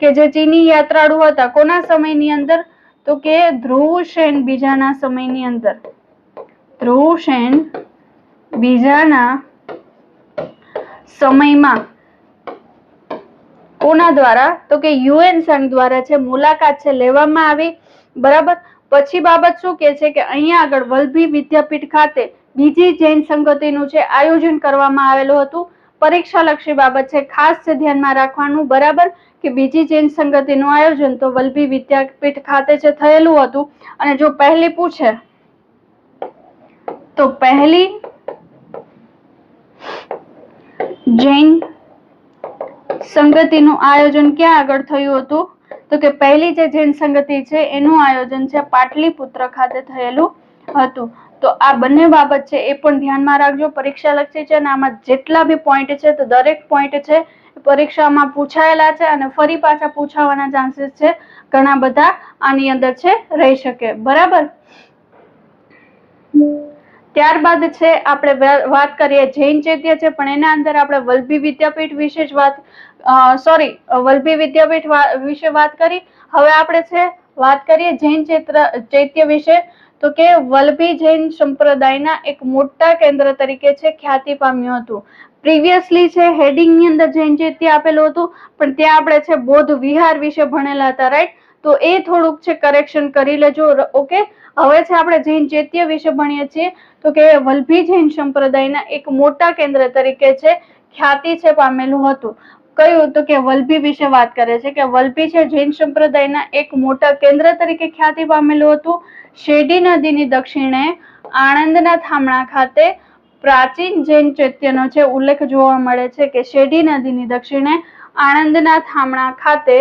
કે જે ચીની યાત્રાળુ હતા, કોના સમયની અંદર? તો કે ધ્રુવસેન બીજાના સમયની અંદર. ધ્રુવસેન બીજાના સમયમાં કોના દ્વારા? તો કે યુએન સાંગ દ્વારા છે મુલાકાત છે લેવામાં આવી. બરાબર. પછી બાબત શું કે છે કે અહીંયા આગળ વલભી વિદ્યાપીઠ ખાતે બીજી જૈન સંગતિનું છે આયોજન કરવામાં આવેલું હતું. પરીક્ષાલક્ષી બાબત છે, ખાસ છે ધ્યાનમાં રાખવાનું. બરાબર, કે બીજી જૈન સંગતિનું આયોજન તો વલભી વિદ્યાપીઠ ખાતે છે થયેલું હતું. અને જો પહેલી પૂછે તો પહેલી જૈન સંગતિનું આયોજન ક્યાં આગળ થયું હતું? તો કે પહેલી જે જૈન સંગતિ છે એનું આયોજન છે પાટલીપુત્ર ખાતે થયેલું હતું. તો આ બંને બાબત છે એ પણ ધ્યાનમાં રાખજો, પરીક્ષાલક્ષી છે. અને આમાં જેટલા બી પોઈન્ટ છે તો દરેક પોઈન્ટ છે પરીક્ષામાં પૂછાયેલા છે અને ફરી પાછા પૂછાવાના ચાન્સીસ છે ઘણા બધા આની અંદર છે રહી શકે. બરાબર. ત્યારબાદ છે આપણે વાત કરીએ જૈન ચૈત્ય છે, પણ એના અંદર આપણે વલભી વિદ્યાપીઠ વિશે જ વલભી વિદ્યાપીઠ વિશે વાત કરી. હવે આપણે છે વાત કરીએ જૈન ચૈત્ય વિશે. તો કે વલભી જૈન સંપ્રદાયના એક મોટા કેન્દ્ર તરીકે છે ખ્યાતિ પામ્યું હતું. પ્રીવિયસલી છે હેડિંગ ની અંદર જૈન ચૈત્ય આપેલું હતું, પણ ત્યાં આપણે છે બૌદ્ધ વિહાર વિશે ભણેલા હતા, રાઈટ? તો એ થોડુંક છે કરેક્શન કરી લેજો. ઓકે, હવે છે આપણે જૈન ચૈત્ય વિશે ભણીએ છીએ. તો કે વલભી જૈન સંપ્રદાયના એક મોટા કેન્દ્ર તરીકે છે ખ્યાતિ છે પામેલું હતું. કયું? તો કે વલભી વિશે વાત કરે છે કે વલભી છે જૈન સંપ્રદાયના એક મોટા કેન્દ્ર તરીકે ખ્યાતિ પામેલું હતું. શેરડી નદીની દક્ષિણે આણંદના થામણા ખાતે પ્રાચીન જૈન ચૈત્યનો છે ઉલ્લેખ જોવા મળે છે કે શેરડી નદીની દક્ષિણે આણંદના થામણા ખાતે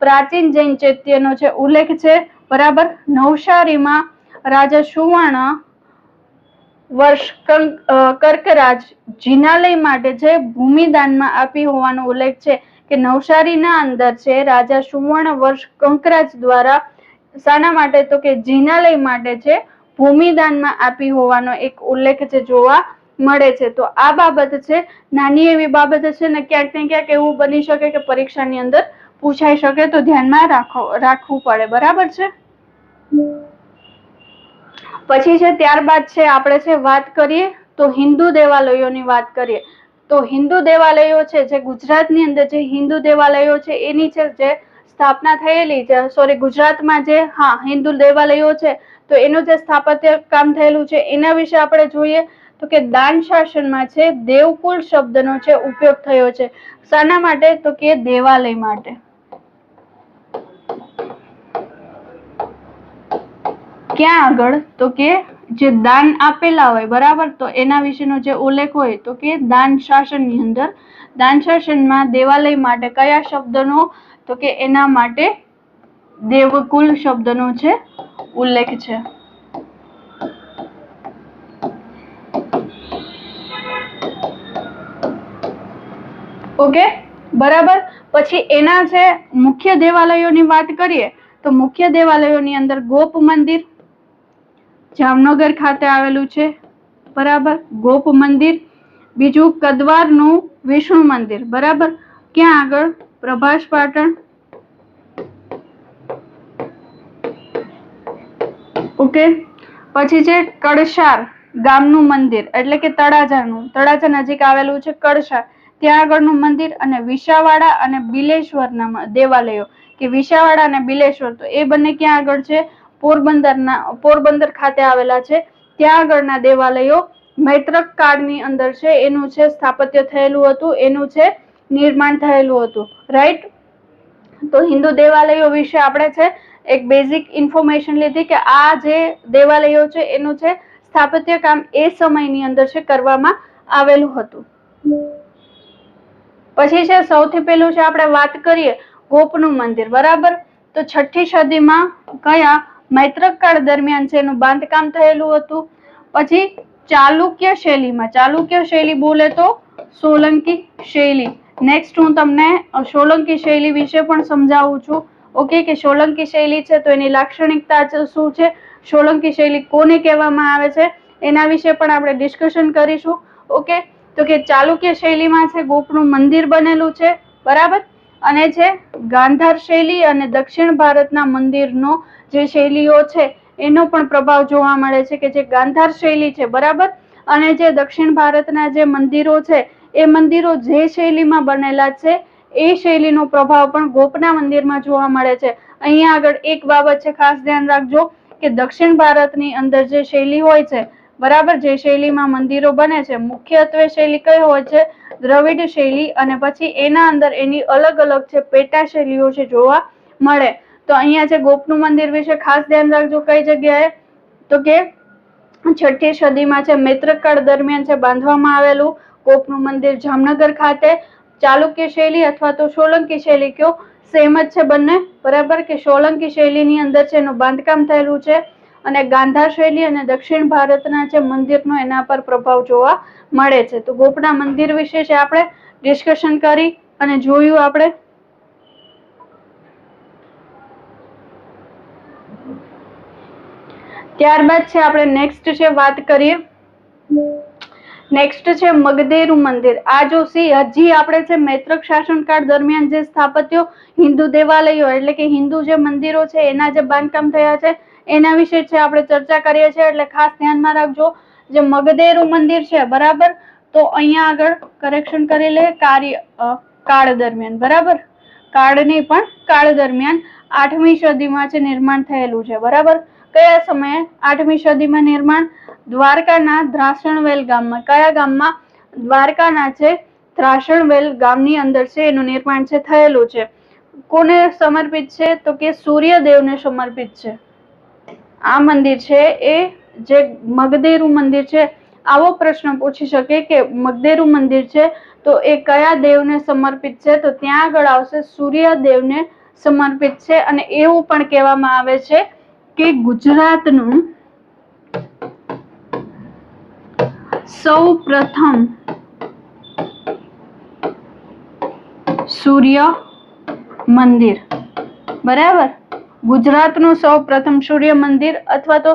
પ્રાચીન જૈન ચૈત્યનો છે ઉલ્લેખ છે. બરાબર. નવસારીમાં રાજા સુવર્ણ વર્ષ કર્કરાજ જિનાલય માટે છે ભૂમિદાનમાં આપી હોવાનો ઉલ્લેખ છે કે નવસારીના અંદર છે રાજા સુવર્ણ વર્ષ કંકરાજ દ્વારા શાના માટે? તો કે જિનાલય માટે છે ભૂમિદાનમાં આપી હોવાનો એક ઉલ્લેખ છે જોવા મળે છે. તો આ બાબત છે નાની એવી બાબત છે ને ક્યાંક ને ક્યાંક એવું બની શકે કે પરીક્ષાની અંદર પૂછાઈ શકે, તો ધ્યાનમાં રાખવું પડે. બરાબર છે. પછી છે ત્યારબાદ છે આપણે છે વાત કરીએ તો હિન્દુ દેવાલયોની વાત કરીએ. તો હિન્દુ દેવાલયો છે જે ગુજરાતની અંદર જે હિન્દુ દેવાલયો છે એની છે જે સ્થાપના થયેલી છે, ગુજરાતમાં જે હિન્દુ દેવાલયો છે તો એનું જે સ્થાપત્ય કામ થયેલું છે એના વિશે આપણે જોઈએ. તો કે દાન શાસનમાં છે દેવકુળ શબ્દનો છે ઉપયોગ થયો છે. શાના માટે? તો કે દેવાલય માટે. ક્યાં આગળ? તો કે જે દાન આપેલા હોય, બરાબર, તો એના વિશેનો જે ઉલ્લેખ હોય તો કે દાન શાસનની અંદર. દાન શાસનમાં દેવાલય માટે કયા શબ્દનો? તો કે એના માટે દેવકુલ શબ્દનો છે ઉલ્લેખ છે. ઓકે, બરાબર. પછી એના છે મુખ્ય દેવાલયોની વાત કરીએ તો મુખ્ય દેવાલયોની અંદર ગોપ મંદિર જામનગર ખાતે આવેલું છે. બરાબર, ગોપ મંદિર. બીજું કદવારનું વિષ્ણુ મંદિર. બરાબર, ક્યાં આગળ? પ્રભાસ પાટણ. ઓકે. પછી છે કળશાર ગામનું મંદિર, એટલે કે તળાજા નજીક આવેલું છે કળશાર, ત્યાં આગળનું મંદિર. અને વિસાવાડા અને બિલેશ્વરના દેવાલયો, કે વિસાવાડા અને બિલેશ્વર, તો એ બંને ક્યાં આગળ છે? પોરબંદર ખાતે આવેલા છે. ત્યાં આગળના દેવાલયો મૈત્રક કાળની અંદર છે એનું છે સ્થાપત્ય થયેલું હતું, એનું છે નિર્માણ થયેલું હતું, રાઈટ? તો હિન્દુ દેવાલયો વિશે આપણે છે એક બેઝિક ઇન્ફોર્મેશન લીધી કે આ જે દેવાલયો છે એનું છે સ્થાપત્ય કામ એ સમયની અંદર છે કરવામાં આવેલું હતું. પછી છે સૌથી પહેલું છે આપણે વાત કરીએ ગોપનું મંદિર. બરાબર, તો 6ઠી સદીમાં કયા? મૈત્રક કાળ દરમિયાન છે એનું બાંધકામ થયેલું હતું. પછી ચાલુક્ય શૈલીમાં, ચાલુક્ય શૈલી બોલે તો સોલંકી શૈલી. નેક્સ્ટ હું તમને સોલંકી શૈલી વિશે પણ સમજાવું છું. ઓકે, કે સોલંકી શૈલી છે તો એની લાક્ષણિકતા શું છે, સોલંકી શૈલી કોને કહેવામાં આવે છે, એના વિશે પણ આપણે ડિસ્કશન કરીશું. ઓકે, તો કે ચાલુક્ય શૈલીમાં છે ગોપનું મંદિર બનેલું છે. બરાબર, અને છે ગાંધાર શૈલી અને દક્ષિણ ભારતના મંદિરનો જે શૈલીઓ છે એનો પણ પ્રભાવ જોવા મળે છે કે જે ગાંધાર શૈલી છે. બરાબર, અને જે દક્ષિણ ભારતના જે મંદિરો છે એ મંદિરો જે શૈલીમાં બનેલા છે એ શૈલીનો પ્રભાવ પણ ગોપના મંદિરમાં જોવા મળે છે. અહીંયા આગળ એક બાબત છે, ખાસ ધ્યાન રાખજો કે દક્ષિણ ભારતની અંદર જે શૈલી હોય છે, બરાબર, જે શૈલીમાં મંદિરો બને છે, મુખ્યત્વે શૈલી કઈ હોય છે? દ્રવિડ શૈલી. અને પછી એના અંદર એની અલગ અલગ છે પેટા શૈલીઓ છે જોવા મળે. તો અહીંયા છે ગોપનું મંદિર વિશે ખાસ ધ્યાન રાખજો. કઈ જગ્યાએ? તો કે 6ઠી સદીમાં છે, મૈત્રકાળ દરમિયાન છે બાંધવામાં આવેલું ગોપનું મંદિર જામનગર ખાતે. ચાલુક્ય શૈલી અથવા તો સોલંકી શૈલી કયો? સેમ જ છે બંને, બરાબર, કે સોલંકી શૈલીની અંદર છે એનું બાંધકામ થયેલું છે. અને ગાંધાર શૈલી અને દક્ષિણ ભારતના છે મંદિરનો એના પર પ્રભાવ જોવા મળે છે. તો ગોપના મંદિર વિશે છે આપણે ડિસ્કશન કરી અને જોયું આપણે. ત્યારબાદ છે આપણે નેક્સ્ટ છે વાત કરીએ. નેક્સ્ટ છે મગદેરુ મંદિર. આ જો હજી આપણે છે મૈત્રક શાસનકાળ દરમિયાન જે સ્થાપત્યો હિન્દુ દેવાલયો એટલે કે હિન્દુ જે મંદિરો છે એના જે બાંધકામ થયા છે એના વિશે છે આપણે ચર્ચા કરીએ છીએ. એટલે ખાસ ધ્યાનમાં રાખજો જે મગદેરુ મંદિર છે, બરાબર, તો અહીંયા આગળ કરેક્શન કરી લે, કાળ દરમિયાન, બરાબર, કાળની પણ કાળ દરમિયાન 8મી સદીમાં છે નિર્માણ થયેલું છે, બરાબર. કયા સમયે? 8મી સદીમાં નિર્માણ. દ્વારકાના ધ્રાસણવેલ ગામમાં. કયા ગામમાં? દ્વારકાના છે ધ્રાસણવેલ ગામની અંદર છે એનું નિર્માણ છે થયેલું છે. કોને સમર્પિત છે? તો કે સૂર્યદેવને સમર્પિત છે. આ મંદિર છે એ જે મગદેરુ મંદિર છે, આવો પ્રશ્ન પૂછી શકે કે મગદેરુ મંદિર છે તો એ કયા દેવને સમર્પિત છે? તો ત્યાં આગળ આવશે સૂર્યદેવને સમર્પિત છે. અને એવું પણ કહેવામાં આવે છે કે ગુજરાતનું સૌ પ્રથમ સૂર્ય મંદિર, બરાબર, ગુજરાતનું સૌ પ્રથમ સૂર્ય મંદિર અથવા તો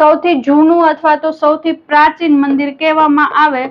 સૌથી જૂનું અથવા તો સૌથી પ્રાચીન મંદિર કહેવામાં આવે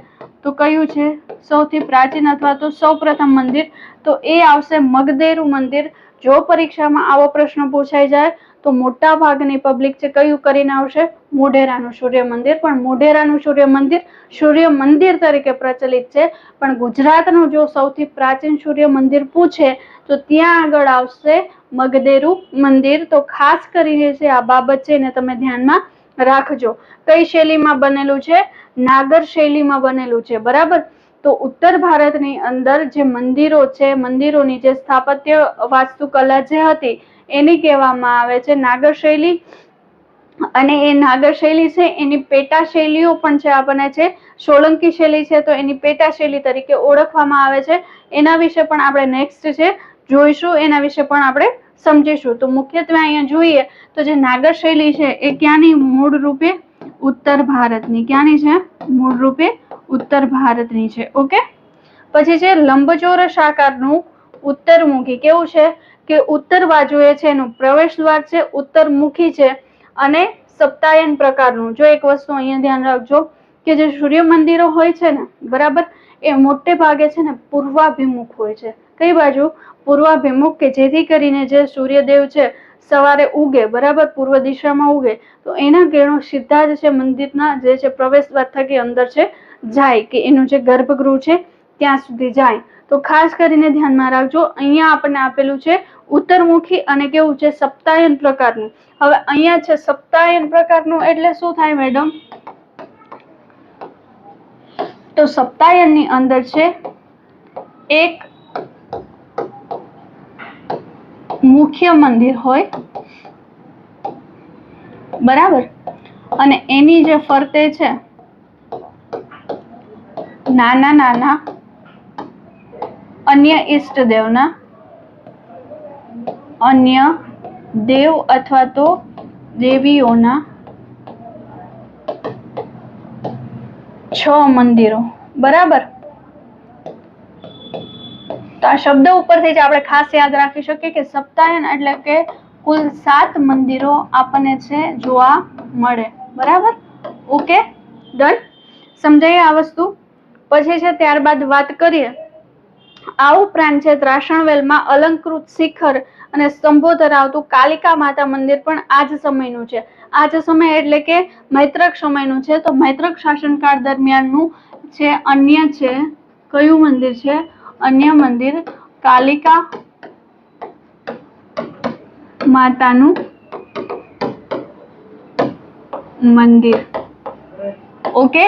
તો કયું છે? સૌથી પ્રાચીન અથવા તો સૌ પ્રથમ મંદિર, તો એ આવશે મગદેરુ મંદિર. જો પરીક્ષામાં આવો પ્રશ્ન પૂછાઈ જાય તો મોટા ભાગની પબ્લિક છે કયું કરીને આવશે? મોઢેરાનું સૂર્ય મંદિર. પણ મોઢેરાનું સૂર્ય મંદિર તરીકે પ્રચલિત છે, પણ ગુજરાતનું જો સૌથી પ્રાચીન સૂર્ય મંદિર પૂછે તો ત્યાં આગળ આવશે મગદેરુ મંદિર. તો ખાસ કરીને છે આ બાબત છે એને તમે ધ્યાનમાં રાખજો. કઈ શૈલીમાં બનેલું છે? નાગર શૈલીમાં બનેલું છે, બરાબર. તો ઉત્તર ભારતની અંદર જે મંદિરો છે, મંદિરોની જે સ્થાપત્ય વાસ્તુકલા જે હતી એની કહેવામાં આવે છે નાગર શૈલી. અને એ નાગર શૈલી છે એની પેટા શૈલીઓ પણ છે આપણને છે સોલંકી શૈલી છે તો એની પેટા શૈલી તરીકે ઓળખવામાં આવે છે. એના વિશે પણ આપણે નેક્સ્ટ છે જોઈશું, એના વિશે પણ આપણે સમજીશું. તો મુખ્યત્વે અહીંયા જોઈએ તો જે નાગર શૈલી છે એ ક્યાંની? મૂળ રૂપે ઉત્તર ભારતની. ક્યાંની છે? મૂળ રૂપે ઉત્તર ભારતની છે. ઓકે. પછી છે લંબચોરસ આકારનું ઉત્તરમુખી. કેવું છે? કે ઉત્તર બાજુએ છે એનું પ્રવેશ દ્વાર છે, ઉત્તરમુખી છે. અને સપ્તાયન પ્રકારનું. જો એક વસ્તુ અહીંયા ધ્યાન રાખજો કે જે સૂર્ય મંદિરો હોય છે ને, બરાબર, એ મોટે ભાગે છે ને પૂર્વાભિમુખ હોય છે. કઈ બાજુ? પૂર્વાભિમુખ, કે જેથી કરીને જે સૂર્યદેવ છે સવારે ઉગે, બરાબર, પૂર્વ દિશામાં ઉગે તો એના કિરણો સીધા જ છે મંદિરના જે છે પ્રવેશ દ્વાર થકી અંદર છે જાય, કે એનું જે ગર્ભગૃહ છે ત્યાં સુધી જાય. તો ખાસ કરીને ધ્યાનમાં રાખજો. અહીંયા આપણને આપેલું છે ઉત્તરમુખી અને કેવું છે? સપ્તાયન પ્રકારનું. હવે અહીંયા છે સપ્તાયન પ્રકારનું એટલે શું થાય મેડમ? તો સપ્તાયનની અંદર છે એક મુખ્ય મંદિર હોય, બરાબર, અને એની જે ફરતે છે નાના નાના અન્ય ઈષ્ટદેવના અન્ય દેવ અથવા તો દેવીઓના 6 મંદિરો, બરાબર. તો આ શબ્દ ઉપરથી જ આપણે ખાસ યાદ રાખી શકીએ કે સપ્તાયન એટલે કે કુલ 7 મંદિરો આપણને છે જોવા મળે, બરાબર. ઓકે, ડન, સમજાય આ વસ્તુ. પછી છે ત્યારબાદ વાત કરીએ આ ઉપરાંત છે ત્રાસણવેલમાં અલંકૃત શિખર અને સ્તંભો ધરાવતું કાલિકા માતા મંદિર પણ આ જ સમયનું છે. આ જ સમય એટલે કે મૈત્રક સમયનું છે. તો મૈત્રક શાસનકાળ દરમિયાનનું છે અન્ય છે કયું મંદિર છે? અન્ય મંદિર કાલિકા માતાનું મંદિર. ઓકે,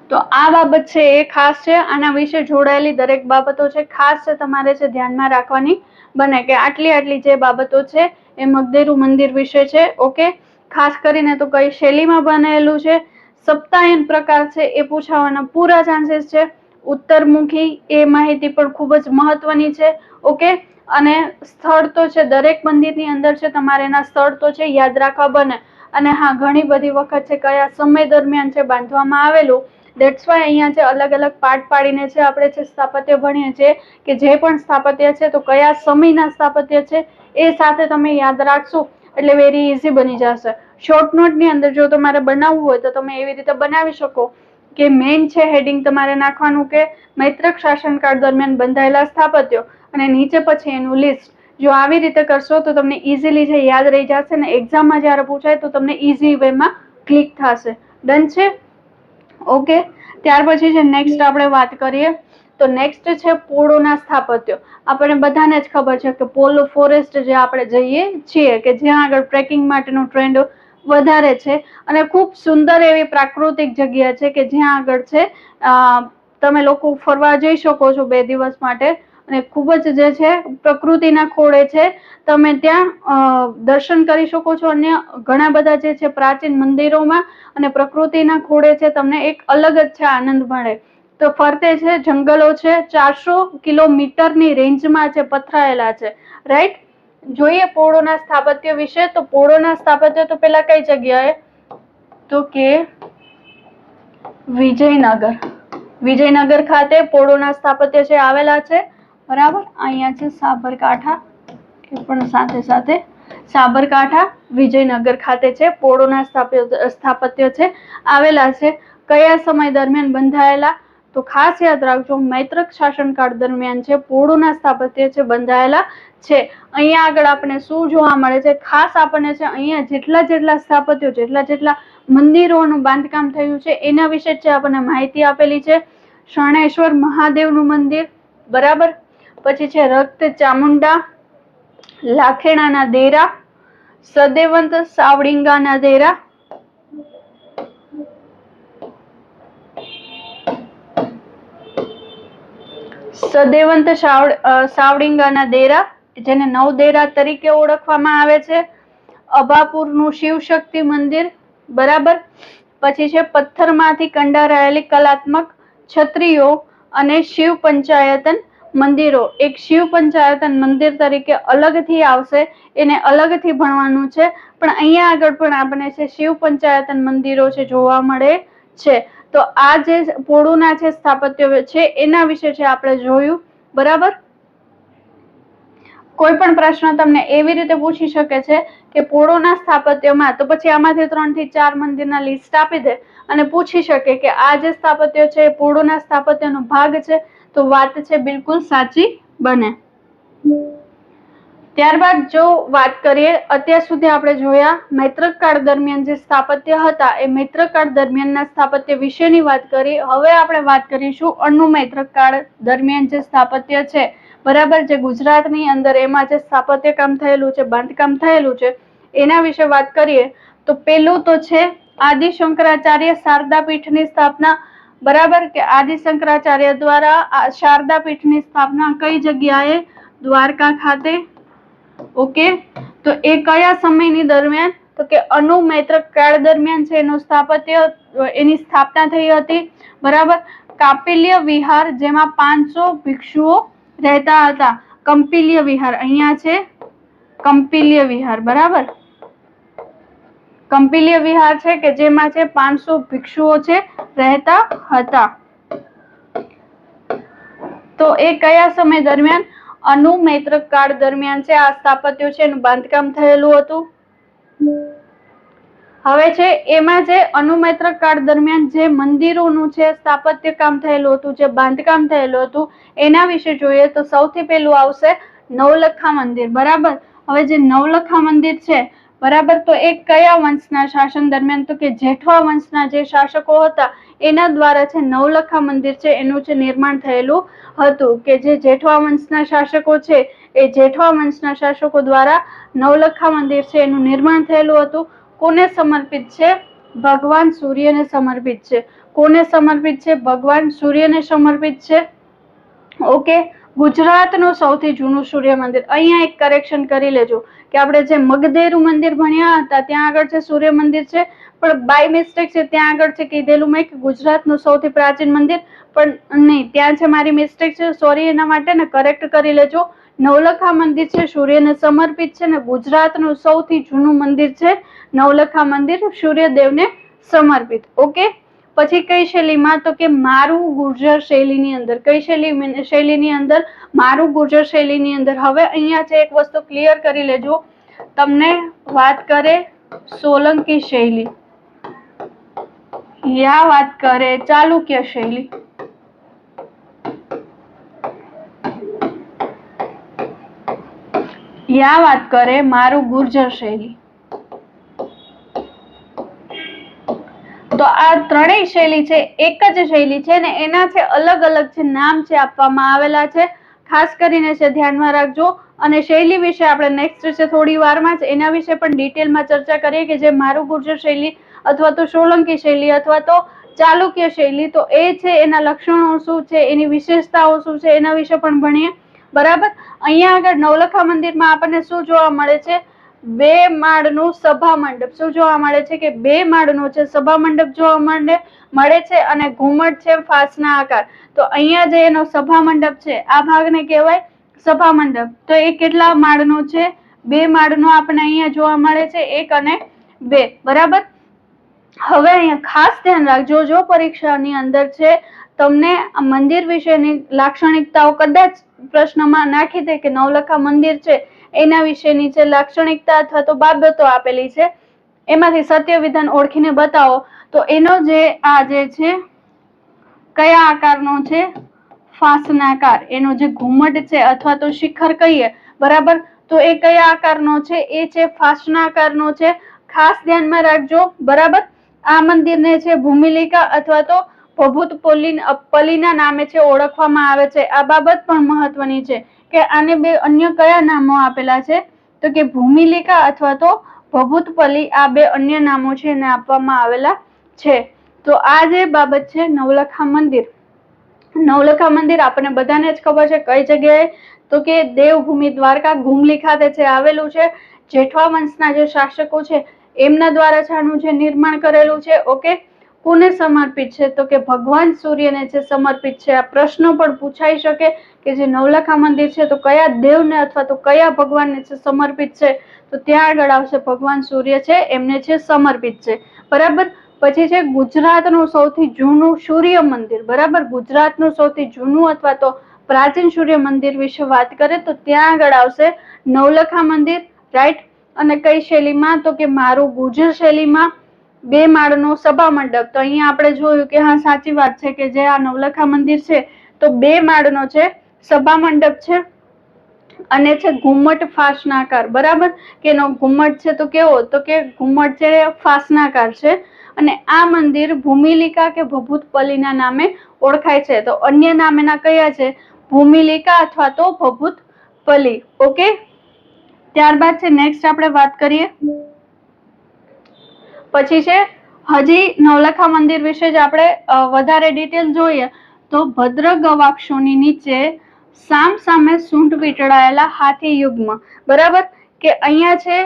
તો આ બાબત છે એ ખાસ છે. આના વિશે જોડાયેલી દરેક બાબતો છે ખાસ છે તમારે છે ધ્યાનમાં રાખવાની બને કે આટલી જે બાબતો છે એ મગદેરુ મંદિર વિશે છે. ઓકે, ખાસ કરીને તો કઈ શૈલીમાં બનેલું છે, સપ્તાયન પ્રકાર છે એ પૂછાવાના પૂરા ચાન્સીસ છે. ઉત્તરમુખી એ માહિતી પણ ખૂબ જ મહત્વની છે. ઓકે, અને સ્થળ તો છે દરેક મંદિરની અંદર છે તમારે એના સ્થળ તો છે યાદ રાખવા બને. અને હા, ઘણી બધી વખત છે કયા સમય દરમિયાન છે બાંધવામાં આવેલું, દેટ્સ વાય અહીંયા છે અલગ અલગ પાર્ટ પાડીને છે આપણે છે સ્થાપત્ય ભણીએ છીએ કે જે પણ સ્થાપત્ય છે તો કયા સમયના સ્થાપત્ય છે એ સાથે તમે યાદ રાખશો એટલે વેરી ઇઝી બની જશે. શોર્ટ નોટની અંદર જો તમારે બનાવવું હોય તો તમે એવી રીતે બનાવી શકો કે મેઇન છે હેડિંગ તમારે નાખવાનું કે મૈત્રક શાસનકાળ દરમિયાન બંધાયેલા સ્થાપત્યો અને નીચે પછી એનું લિસ્ટ. જો આવી રીતે કરશો તો તમને ઇઝીલી છે યાદ રહી જશે ને એક્ઝામમાં જ્યારે પૂછાય તો તમને ઇઝી વેમાં ક્લિક થશે. ડન છે? ઓકે, ત્યાર પછી છે નેક્સ્ટ આપણે વાત કરીએ તો નેક્સ્ટ છે પોળોના સ્થાપત્યો. આપણને બધાને જ ખબર છે કે પોલો ફોરેસ્ટ જે આપણે જઈએ છીએ કે જ્યાં આગળ ટ્રેકિંગ માટેનો ટ્રેન્ડ વધારે છે અને ખૂબ સુંદર એવી પ્રાકૃતિક જગ્યા છે કે જ્યાં આગળ છે તમે લોકો ફરવા જઈ શકો છો 2 દિવસ માટે અને ખૂબ જ જે છે પ્રકૃતિના ખોળે છે તમે ત્યાં દર્શન કરી શકો છો. અન્ય ઘણા બધા જે છે પ્રાચીન મંદિરોમાં અને પ્રકૃતિના ખોળે છે તમને એક અલગ જ છે આનંદ મળે. તો ફરતે છે જંગલો છે 400 કિલોમીટરની રેન્જમાં છે પથરાયેલા છે. રાઈટ, જોઈએ પોળોના સ્થાપત્ય વિશે. તો પોળોના સ્થાપત્ય તો પેલા કઈ જગ્યાએ તો કે વિજયનગર ખાતે પોળોના સ્થાપત્ય છે આવેલા છે. બરાબર, અહીંયા છે સાબરકાંઠા, એ પણ સાથે સાથે સાબરકાંઠા વિજયનગર ખાતે છે પોળોના સ્થાપત્ય છે આવેલા છે. કયા સમય દરમિયાન બંધાયેલા તો ખાસ યાદ રાખજો મૈત્રક શાસનકાળ દરમિયાન છે પોળોના સ્થાપત્ય છે બંધાયેલા છે. અહીંયા આગળ આપણે શું જોવા મળે છે, ખાસ આપણને છે અહીંયા જેટલા સ્થાપત્યો જેટલા મંદિરોનું બાંધકામ થયું છે એના વિશે છે આપણને માહિતી આપેલી છે. શરણેશ્વર મહાદેવનું મંદિર, બરાબર, પછી છે રક્ત ચામુંડા, લાખેણાના દેરા, સદેવંત સાવડિંગાના દેરા, સાવડિંગાના દેરા જેને નવદેરા તરીકે ઓળખવામાં આવે છે. અભાપુરનું શિવ શક્તિ મંદિર, બરાબર, પછી છે પથ્થરમાંથી કંડારાયેલી કલાત્મક છત્રીઓ અને શિવ પંચાયતન મંદિરો. એક શિવ પંચાયતન મંદિર તરીકે અલગથી આવશે, એને અલગથી ભણવાનું છે, પણ અહીંયા આગળ પણ આપણે છે શિવ પંચાયતન મંદિરો છે જોવા મળે છે. તો આ જે પોળોના છે સ્થાપત્યો છે એના વિશે છે આપણે જોયું. બરાબર, કોઈ પણ પ્રશ્ન તમને એવી રીતે પૂછી શકે છે કે પોળોના સ્થાપત્યમાં, તો પછી આમાંથી 3 થી 4 મંદિરના લિસ્ટ આપી દે અને પૂછી શકે કે આ જે સ્થાપત્ય છે એ પોળોના સ્થાપત્યનો ભાગ છે, તો વાત છે બિલકુલ સાચી બને. ત્યારબાદ જો વાત કરીએ, અત્યાર સુધી આપણે જોયા મૈત્રક કાળ દરમિયાન જે સ્થાપત્ય હતા એ મૈત્રક કાળ દરમિયાનના સ્થાપત્ય વિશેની વાત કરી. હવે આપણે વાત કરીશું અનુમૈત્રક કાળ દરમિયાન જે સ્થાપત્ય છે, બરાબર, જે ગુજરાતની અંદર એમાં જે સ્થાપત્ય કામ થયેલું છે, બાંધકામ થયેલું છે એના વિશે વાત કરીએ તો પેલું તો છે આદિ શંકરાચાર્ય શારદા પીઠની સ્થાપના. બરાબર, કે આદિ શંકરાચાર્ય દ્વારા શારદા પીઠની સ્થાપના કઈ જગ્યાએ? દ્વારકા ખાતે. ઓકે, તો એ કયા સમયની દરમિયાન તો કે અનુમૈત્રક કાળ દરમિયાન છે એનું એની સ્થાપના થઈ હતી. બરાબર, કાપિલ્ય વિહાર જેમાં 500 ભિક્ષુઓ રહેતા હતા. કંપિલ્ય વિહાર અહીંયા છે કંપિલ્ય વિહાર, બરાબર, કંપિલ્ય વિહાર છે કે જેમાં છે 500 ભિક્ષુઓ છે રહેતા હતા. તો એ કયા સમય દરમિયાન? અનુમૈત્રક કાળ દરમિયાન છે આ સ્થાપત્યો છે એનું બાંધકામ થયેલું હતું. હવે છે એમાં જે અનુમૈત્રક કાળ દરમિયાન જે મંદિરોનું છે સ્થાપત્ય કામ થયેલું હતું, જે બાંધકામ થયેલું હતું એના વિશે જોઈએ તો સૌથી પહેલું આવશે નવલખા મંદિર. બરાબર, હવે જે નવલખા મંદિર છે, બરાબર. તો એ કયા વંશના શાસન દરમિયાન? તો કે જેઠવા વંશના જે શાસકો હતા એના દ્વારા છે નવલખા મંદિર છે એનું છે નિર્માણ થયેલું હતું. કે જે જેઠવા વંશના શાસકો છે એ જેઠવા વંશના શાસકો દ્વારા નવલખા મંદિર છે એનું નિર્માણ થયેલું હતું. કોને સમર્પિત છે? ભગવાન સૂર્યને સમર્પિત છે. કોને સમર્પિત છે? ભગવાન સૂર્યને સમર્પિત છે. ઓકે. ગુજરાતનું સૌથી જૂનું સૂર્ય મંદિર. અહીંયા એક કરેક્શન કરી લેજો કે આપણે જે મગધેરુ મંદિર ભણ્યા હતા ત્યાં આગળ છે સૂર્ય મંદિર છે, પણ બાય મિસ્ટેક છે ત્યાં આગળ છે કીધેલું મેં કે ગુજરાતનું સૌથી પ્રાચીન મંદિર, પણ નહીં, ત્યાં છે મારી મિસ્ટેક છે, સોરી એના માટે ને કરેક્ટ કરી લેજો. નવલખા મંદિર છે સૂર્યને સમર્પિત છે ને ગુજરાતનું સૌથી જૂનું મંદિર છે નવલખા મંદિર સૂર્યદેવને સમર્પિત. ઓકે. પછી કઈ શૈલીમાં? તો કે મારું ગુર્જર શૈલીની અંદર. કઈ શૈલીની અંદર? મારું ગુર્જર શૈલીની અંદર. હવે અહીંયા છે એક વસ્તુ ક્લિયર કરી લેજો, તમને વાત કરે સોલંકી શૈલી યા વાત કરે ચાલુક્ય શૈલી, યા વાત કરે મારું ગુર્જર શૈલી. તો આ ત્રણેય શૈલી છે એક જ શૈલી છે ને એના છે અલગ અલગ છે નામ છે આપવામાં આવેલા છે. ખાસ કરીને છે ધ્યાનમાં રાખજો. અને શૈલી વિશે આપણે નેક્સ્ટ છે થોડી વારમાં જ એના વિશે પણ ડિટેલમાં ચર્ચા કરીએ કે જે મારું ગુર્જર શૈલી અથવા તો સોલંકી શૈલી અથવા તો ચાલુક્ય શૈલી, તો એ છે એના લક્ષણો શું છે, એની વિશેષતાઓ શું છે એના વિશે પણ ભણીએ. બરાબર. અહીંયા આગળ નવલખા મંદિરમાં આપણને શું જોવા મળે છે? 2 માળનું સભા મંડપ. શું જોવા મળે છે? કે 2 માળનો છે સભા મંડપ જોવા મળે છે અને ઘુમટ છે ફાસના આકાર. તો અહીંયા જે એનો સભા મંડપ છે આ ભાગને કહેવાય સભા મંડપ. તો એ કેટલા માળનો છે? 2 માળનો આપણને અહીંયા જોવા મળે છે, 1 અને 2. બરાબર. હવે અહીંયા ખાસ ધ્યાન રાખજો, જો પરીક્ષાની અંદર છે તમને મંદિર વિશેની લાક્ષણિકતાઓ કદાચ પ્રશ્નમાં નાખી દે કે નવલખા મંદિર છે એના વિશેની છે લાક્ષણિકતા અથવા તો બાબતો આપેલી છે, એમાંથી સત્ય વિધાન ઓળખીને બતાવો. તો એનો જે આ જે છે કયા આકારનો છે? ફાસનાકાર. એનો જે ઘુમટ છે અથવા તો શિખર કહીએ, બરાબર, તો એ કયા આકારનો છે? એ છે ફાસનાકારનો છે. ખાસ ધ્યાનમાં રાખજો. બરાબર. આ મંદિરને છે ભૂમિલિકા અથવા તો ભભૂત પલ્લીના નામે છે ઓળખવામાં આવે છે. આ બાબત પણ મહત્વની છે કે આને 2 અન્ય કયા નામો આપેલા છે? તો કે ભૂમિલિકા અથવા તો ભભૂતપલ્લી, આ 2 અન્ય નામો છે એને આપવામાં આવેલા છે. તો આ જે બાબત છે નવલખા મંદિર. નવલખા મંદિર આપણને બધાને જ ખબર છે કઈ જગ્યાએ? તો કે દેવભૂમિ દ્વારકા ઘુમલી ખાતે છે આવેલું છે. જેઠવા વંશના જે શાસકો છે એમના દ્વારા છે આનું જે નિર્માણ કરેલું છે. ઓકે. કોને સમર્પિત છે? તો કે ભગવાન સૂર્યને છે સમર્પિત છે. આ પ્રશ્નો પણ પૂછાઈ શકે કે જે નવલખા મંદિર છે તો કયા દેવને અથવા તો કયા ભગવાનને છે સમર્પિત છે? તો ત્યાં આગળ આવશે ભગવાન સૂર્ય છે એમને છે સમર્પિત છે. બરાબર. પછી છે ગુજરાતનું સૌથી જૂનું સૂર્ય મંદિર. બરાબર. ગુજરાતનું સૌથી જૂનું અથવા તો પ્રાચીન સૂર્ય મંદિર વિશે વાત કરે તો ત્યાં આગળ આવશે નવલખા મંદિર. રાઈટ. અને કઈ શૈલીમાં? તો કે મારું ગુર્જર શૈલીમાં. 2 માળનો સભા મંડપ. તો અહીંયા આપણે જોયું કે હા સાચી વાત છે કે જે આ નવલખા મંદિર છે તો 2 માળનો છે સભા મંડપ છે અને છે ઘુમટ ફાસનાકાર. બરાબર. કે એનો ઘુમટ છે તો કેવો? તો કે ઘુમટ છે ફાસનાકાર છે. અને આ મંદિર ભૂમિલિકા કે ભભૂતપલ્લીના નામે ઓળખાય છે. તો અન્ય નામ એના કયા છે? ભૂમિલિકા અથવા તો ભભૂતપલ્લી. ઓકે. ત્યારબાદ છે નેક્સ્ટ આપણે વાત કરીએ. પછી છે હજી નવલખા મંદિર વિશે જ આપણે વધારે ડિટેલ જોઈએ તો ભદ્ર ગવાક્ષોની નીચે સામ સામે સૂંઢ વીંટળાયેલા હાથી યુગ્મ. બરાબર. કે અહીંયા છે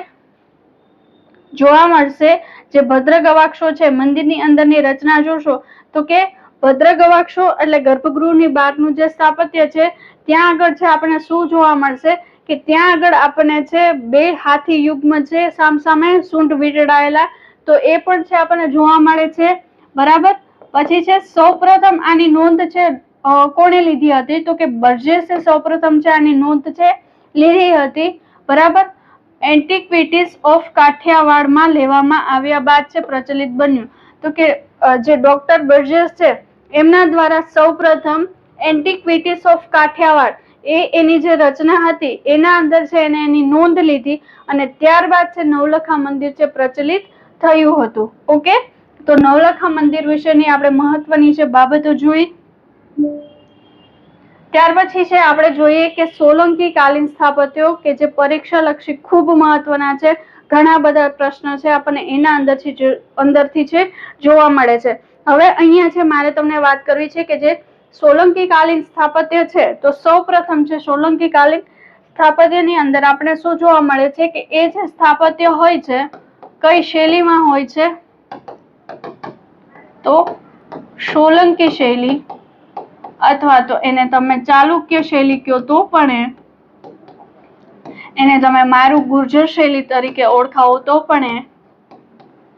જોવા મળશે જે ભદ્ર ગવાક્ષો છે મંદિરની અંદરની રચના જોશો તો કે ભદ્ર ગવાક્ષો એટલે ગર્ભગૃહની બહારનું જે સ્થાપત્ય છે ત્યાં આગળ છે આપણે શું જોવા મળશે કે ત્યાં આગળ આપણને છે 2 હાથી યુગ્મ છે સામસામે સૂંઢ વીંટળાયેલા, તો એ પણ છે આપણને જોવા મળે છે. બરાબર. પછી છે સૌપ્રથમ આની નોંધ છે કોણે લીધી હતી? તો કે બર્જેસે સૌપ્રથમ છે આની નોંધ છે લીધી હતી. બરાબર. એન્ટિક્વિટીઝ ઓફ કાઠિયાવાડમાં લેવામાં આવ્યા બાદ છે પ્રચલિત બન્યું. તો કે જે ડોક્ટર બર્જેસ છે એમના દ્વારા સૌપ્રથમ એન્ટિક્વિટીઝ ઓફ કાઠિયાવાડ એની જે રચના હતી એના અંદર છે એને એની નોંધ લીધી અને ત્યારબાદ છે નવલખા મંદિર છે પ્રચલિત થયું હતું. ઓકે, તો નવલખા મંદિર વિશેની આપણે મહત્વની છે બાબતો જોઈ. ત્યાર પછી છે આપણે જોઈએ કે સોલંકી કાલીન સ્થાપત્યો કે જે પરીક્ષા લક્ષી ખૂબ મહત્વના છે. ઘણા બધા પ્રશ્નો છે આપણને એના અંદરથી છે જોવા મળે છે. હવે અહીંયા છે મારે તમને વાત કરવી છે કે જે સોલંકી કાલીન સ્થાપત્ય છે, તો સૌ પ્રથમ છે સોલંકી કાલીન સ્થાપત્યની અંદર આપણે શું જોવા મળે છે કે એ જે સ્થાપત્ય હોય છે કઈ શૈલીમાં હોય છે, તો સોલંકી શૈલી અથવા તો એને તમે ચાલુક્ય શૈલી કહો તો પણ એને તમે મારું ગુર્જર શૈલી તરીકે ઓળખાવો તો પણ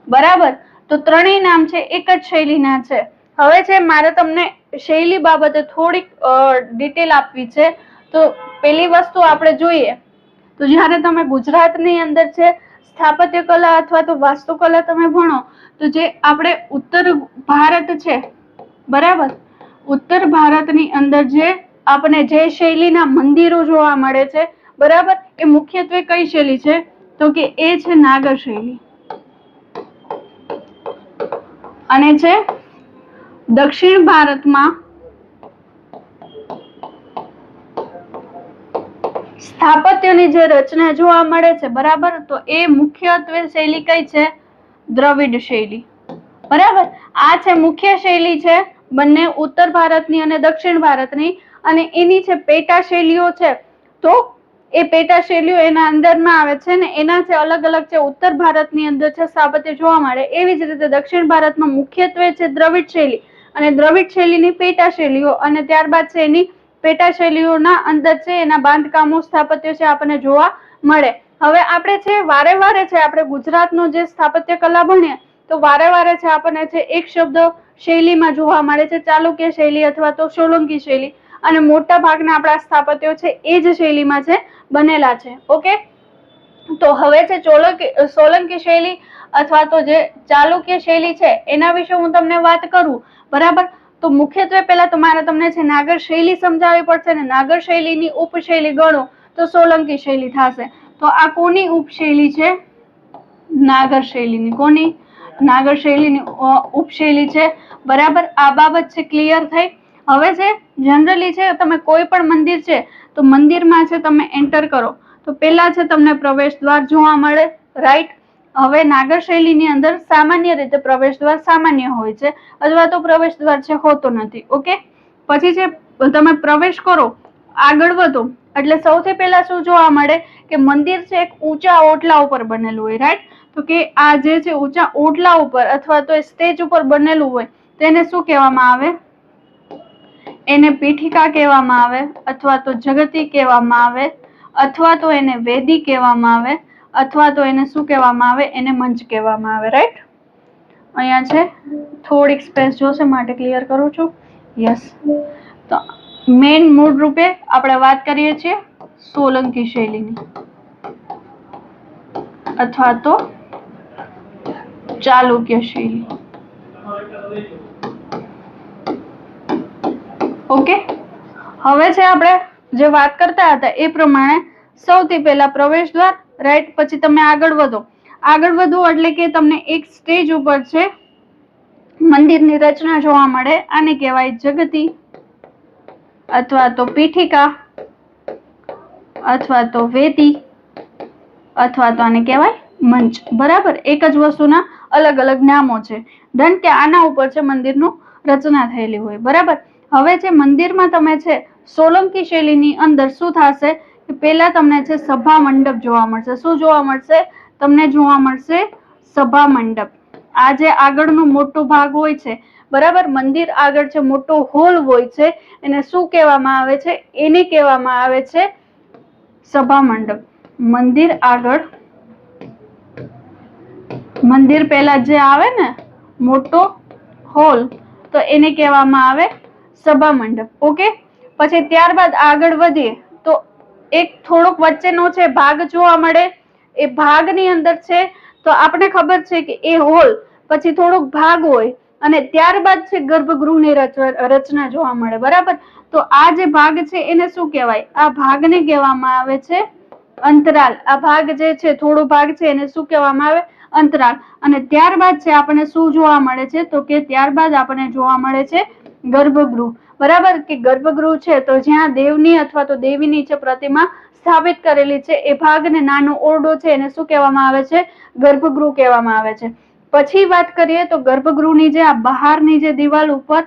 બરાબર. તો ત્રણેય નામ છે એક જ શૈલીના છે. હવે છે મારે તમને શૈલી બાબતે થોડીક ડિટેલ આપવી છે. તો પેલી વસ્તુ આપણે જોઈએ તો જ્યારે તમે ગુજરાતની અંદર છે સ્થાપત્ય કલા અથવા તો વાસ્તુકલા તમે ભણો તો જે આપણે ઉત્તર ભારત છે બરાબર, ઉત્તર ભારતની અંદર જે આપણે જે શૈલીના મંદિરો જોવા મળે છે બરાબર, એ મુખ્યત્વે કઈ શૈલી છે તો કે એ છે નાગર શૈલી. અને છે દક્ષિણ ભારતમાં સ્થાપત્યની જે રચના જોવા મળે છે બરાબર, તો એ મુખ્યત્વે શૈલી કઈ છે? દ્રવિડ શૈલી. બરાબર, આ છે મુખ્ય શૈલી છે બંને ઉત્તર ભારતની અને દક્ષિણ ભારતની. અને એની છે પેટા શૈલીઓ છે, તો એ પેટા શૈલીઓ એના અંદરમાં આવે છે ને એના છે અલગ અલગ છે. ઉત્તર ભારતની અંદર છે સ્થાપત્ય જોવા મળે, એવી જ રીતે દક્ષિણ ભારતમાં મુખ્યત્વે છે દ્રવિડ શૈલી અને દ્રવિડ શૈલીની પેટા શૈલીઓ, અને ત્યારબાદ છે એની પેટા શૈલીઓના અંદર છે એના બાંધકામો સ્થાપત્ય છે આપણને જોવા મળે. હવે આપણે છે વારે વારે છે આપણે ગુજરાતનો જે સ્થાપત્ય કલા ભણીએ તો વારે વારે છે આપણને છે એક શબ્દ શૈલીમાં જોવા મળે છે ચાલુક્ય શૈલી અથવા તો સોલંકી શૈલી, અને મોટા ભાગના આપણા સ્થાપત્યો છે એ જ શૈલીમાં છે બનેલા છે. ઓકે, તો હવે છે સોલંકી શૈલી અથવા તો જે ચાલુક્ય શૈલી છે એના વિશે હું તમને વાત કરું બરાબર. તો મુખ્યત્વે પહેલા તો મારે તમને છે નાગર શૈલી સમજાવવી પડશે ને નાગર શૈલીની ઉપશૈલી ગણો તો સોલંકી શૈલી થશે. તો આ કોની ઉપશૈલી છે? નાગર શૈલીની. કોની? નાગર શૈલીની ઉપશૈલી છે બરાબર. આ બાબત છે ક્લિયર થઈ. હવે છે જનરલી છે તમે કોઈ પણ મંદિર છે તો મંદિરમાં છે તમે એન્ટર કરો તો પેલા છે તમને પ્રવેશ દ્વાર જોવા મળે, રાઈટ. હવે નાગર શૈલીની અંદર સામાન્ય રીતે પ્રવેશ દ્વાર સામાન્ય હોય છે અથવા તો પ્રવેશ દ્વાર છે હોતો નથી. ઓકે, પછી છે તમે પ્રવેશ કરો, આગળ વધો એટલે સૌથી પહેલા શું જોવા મળે કે મંદિર છે એક ઊંચા ઓટલા ઉપર બનેલું હોય, રાઈટ. તો કે આ જે છે ઊંચા ઓટલા ઉપર અથવા તો સ્ટેજ ઉપર બનેલું હોય તેને શું કહેવામાં આવે? એને પીઠિકા કહેવામાં આવે અથવા તો જગતી કહેવામાં આવે અથવા તો એને વેદી કહેવામાં આવે અથવા તો એને શું કહેવામાં આવે? એને મંચ કહેવામાં આવે, રાઈટ. અહીંયા છે થોડીક સ્પેસ જોશે માટે ક્લિયર કરું છું. યસ, તો મેઇન મૂળ રૂપે આપણે વાત કરીએ છીએ સોલંકી શૈલીની અથવા તો ચાલુક્ય શૈલી. ઓકે, હવે છે આપણે જે વાત કરતા હતા એ પ્રમાણે સૌથી પહેલા પ્રવેશ દ્વાર, રાઈટ. પછી તમે આગળ વધો એટલે કે તમને એક સ્ટેજ ઉપર છે મંદિરની રચના જોવા મળે. આને કહેવાય જગતી અથવા તો પીઠિકા અથવા તો વેદી અથવા તો આને કહેવાય મંચ, બરાબર. એક જ વસ્તુના અલગ અલગ નામો છે. ધન કે આના ઉપર છે મંદિરનું રચના થયેલી હોય, બરાબર. હવે જે મંદિરમાં તમે છે સોલંકી શૈલીની અંદર શું થશે કે પહેલા તમને છે સભા મંડપ જોવા મળશે. શું જોવા મળશે? તમને જોવા મળશે સભા મંડપ. આ જે આગળનો મોટો ભાગ હોય છે બરાબર, મંદિર આગળ છે મોટો હોલ હોય છે, એને શું કહેવામાં આવે છે? એને કહેવામાં આવે છે સભા મંડપ. મંદિર આગળ મંદિર પહેલા જે આવે ને મોટો હોલ તો એને કહેવામાં આવે સભા મંડપ. ઓકે, પછી ત્યારબાદ આગળ વધીએ તો એક થોડોક વચ્ચેનો છે ભાગ જોવા મળે. એ ભાગની અંદર છે તો આપણે ખબર છે કે એ હોલ પછી થોડોક ભાગ હોય અને ત્યારબાદ છે ગર્ભગૃહની રચના જોવા મળે. બરાબર, તો આ જે ભાગ છે એને શું કહેવાય? આ ભાગને કહેવામાં આવે છે અંતરાલ. આ ભાગ જે છે થોડો ભાગ છે એને શું કહેવામાં આવે? અંતરાલ. અને ત્યારબાદ છે આપણને શું જોવા મળે છે? તો કે ત્યારબાદ આપણને જોવા મળે છે ગર્ભગૃહ. બરાબર, કે ગર્ભગૃહ છે તો જ્યાં દેવની અથવા તો દેવીની છે પ્રતિમા સ્થાપિત કરેલી છે એ ભાગને નાનો ઓરડો છે એને શું કહેવામાં આવે છે? ગર્ભગૃહ કહેવામાં આવે છે. પછી વાત કરીએ તો ગર્ભગૃહની જે આ બહારની જે દિવાલ ઉપર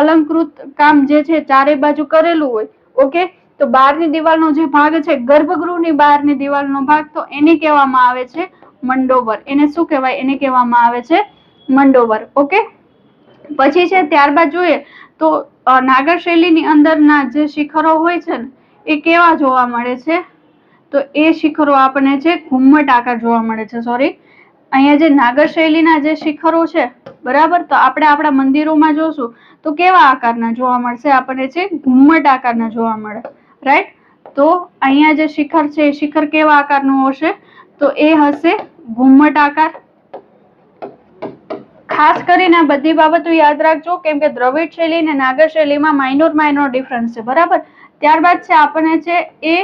અલંકૃત કામ જે છે ચારે બાજુ કરેલું હોય, ઓકે, તો બહારની દિવાલનો જે ભાગ છે ગર્ભગૃહની બહારની દિવાલનો ભાગ, તો એને કહેવામાં આવે છે મંડોબર. એને શું કહેવાય? એને કહેવામાં આવે છે મંડોબર. ઓકે, પછી છે ત્યારબાદ જોઈએ તો નાગર શૈલીની અંદરના જે શિખરો હોય છે ને એ કેવા જોવા મળે છે? તો એ શિખરો આપણને છે ઘુમ્મટ આકાર જોવા મળે છે. સોરી, અહીંયા જે નાગર શૈલીના જે શિખરો છે, બરાબર, તો આપણે આપણા મંદિરોમાં જોશું તો કેવા આકારના જોવા મળશે? આપણને છે ઘુમ્મટ આકારના જોવા મળે. રાઈટ, તો અહીંયા જે શિખર છે એ શિખર કેવા આકારનું હશે? તો એ હશે ઘુમ્મટ આકાર. ખાસ કરીને આ બધી બાબતો યાદ રાખજો, કેમ કે દ્રવિડ શૈલી અને નાગર શૈલીમાં માઇનોર ડિફરન્સ છે. બરાબર, ત્યારબાદ છે આપણને છે એ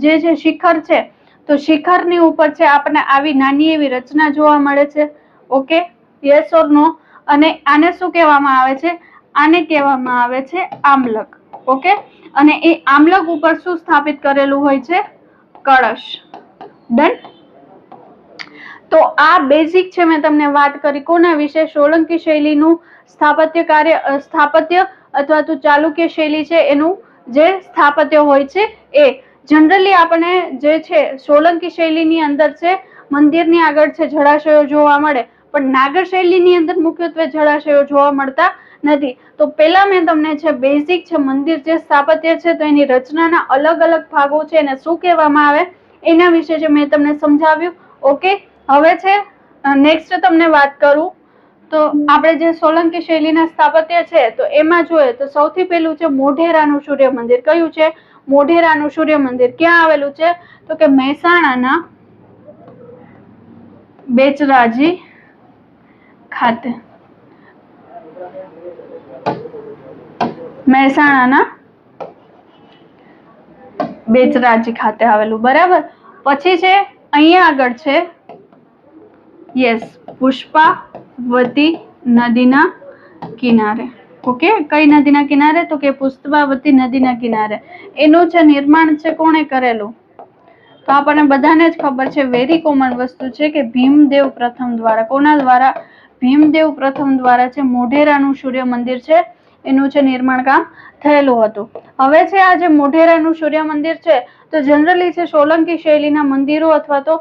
જે શિખર છે તો શિખરની ઉપર છે આપણને આવી નાની એવી રચના જોવા મળે છે. ઓકે, યસ ઓર નો? અને આને શું કહેવામાં આવે છે? આને કહેવામાં આવે છે આમલક. ઓકે, અને એ આમલક ઉપર શું સ્થાપિત કરેલું હોય છે? કળશ. ડન. તો આ બેઝિક છે, મેં તમને વાત કરી કોના વિશે? સોલંકી શૈલીનું સ્થાપત્ય અથવા તો ચાલુક્ય શૈલી છે એનું જે સ્થાપત્ય હોય છે એ. જનરલી આપણે જે છે સોલંકી શૈલીની અંદર છે મંદિરની આગળ છે જળાશયો જોવા મળે, પણ નાગર શૈલીની અંદર મુખ્યત્વે જળાશયો જોવા મળતા નથી. તો પેલા મેં તમને છે બેઝિક છે મંદિર જે સ્થાપત્ય છે તો એની રચનાના અલગ અલગ ભાગો છે એને શું કહેવામાં આવે એના વિશે જે મેં તમને સમજાવ્યું. ઓકે, હવે છે નેક્સ્ટ તમને વાત કરું તો આપણે જે સોલંકી શૈલીના સ્થાપત્ય છે તો એમાં જોઈએ તો સૌથી પહેલું છે મોઢેરાનું સૂર્ય મંદિર. કયું છે? મોઢેરાનું સૂર્ય મંદિર. ક્યાં આવેલું છે? તો કે મહેસાણાના બેચરાજી ખાતે. મહેસાણાના બેચરાજી ખાતે આવેલું. બરાબર, પછી છે અહીંયા આગળ છે યસ પુષ્પાવતી નદીના કિનારે. ઓકે, કઈ નદીના કિનારે? તો કે પુષ્પાવતી નદીના કિનારે. એનું છે નિર્માણ છે કોણે કરેલું? તો આપણને બધાને જ ખબર છે, વેરી કોમન વસ્તુ છે કે ભીમદેવ પ્રથમ દ્વારા. કોના દ્વારા? ભીમદેવ પ્રથમ દ્વારા છે મોઢેરાનું સૂર્ય મંદિર છે એનું છે નિર્માણ કામ થયેલું હતું. હવે છે આ જે મોઢેરાનું સૂર્ય મંદિર છે તો જનરલી છે સોલંકી શૈલીના મંદિરો અથવા તો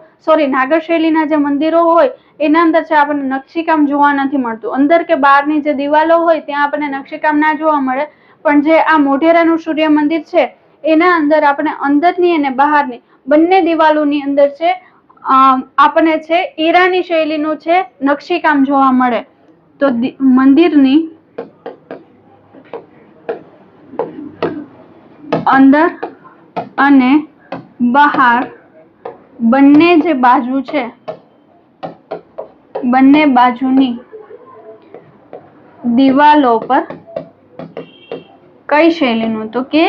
નાગર શૈલીના જે મંદિરો હોય એના અંદર છે આપણને નકશીકામ જોવા નથી મળતું. અંદર કે બહારની જે દિવાલો હોય ત્યાં આપણને નકશીકામ ના જોવા મળે, પણ જે આ મોઢેરાનું સૂર્ય મંદિર છે એના અંદર આપણે અંદરની અને બહારની બંને દિવાલોની અંદર છે આપણને છે ઈરાની શૈલીનું છે નકશીકામ જોવા મળે. તો મંદિરની અંદર અને બહાર બંને જે બાજુ છે બંને બાજુની દિવાલો પર કઈ શૈલીનું? તો કે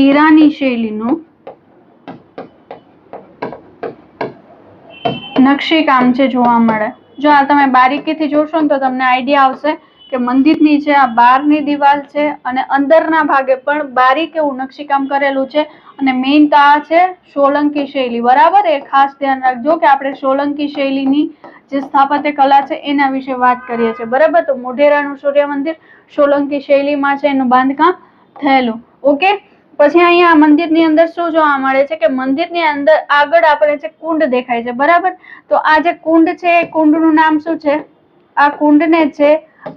ઈરાની શૈલીનું નકશીકામ છે જોવા મળે. જો આ તમે બારીકીથી જોશો ને તો તમને આઈડિયા આવશે કે મંદિરની છે આ બહારની દિવાલ છે અને અંદરના ભાગે પણ બારીક એવું નકશીકામ કરેલું છે. અને મેઇન તો આ છે સોલંકી શૈલી. બરાબર, એ ખાસ ધ્યાન રાખજો કે આપણે સોલંકી શૈલીની જે સ્થાપત્ય કલા છે એના વિશે વાત કરીએ છીએ. બરાબર, તો મોઢેરાનું સૂર્ય મંદિર સોલંકી શૈલીમાં છે એનું બાંધકામ થયેલું. ઓકે, પછી અહીંયા મંદિરની અંદર શું જોવા મળે છે કે મંદિરની અંદર આગળ આપણે છે કુંડ દેખાય છે. બરાબર, તો આ જે કુંડ છે એ કુંડનું નામ શું છે? આ કુંડને છે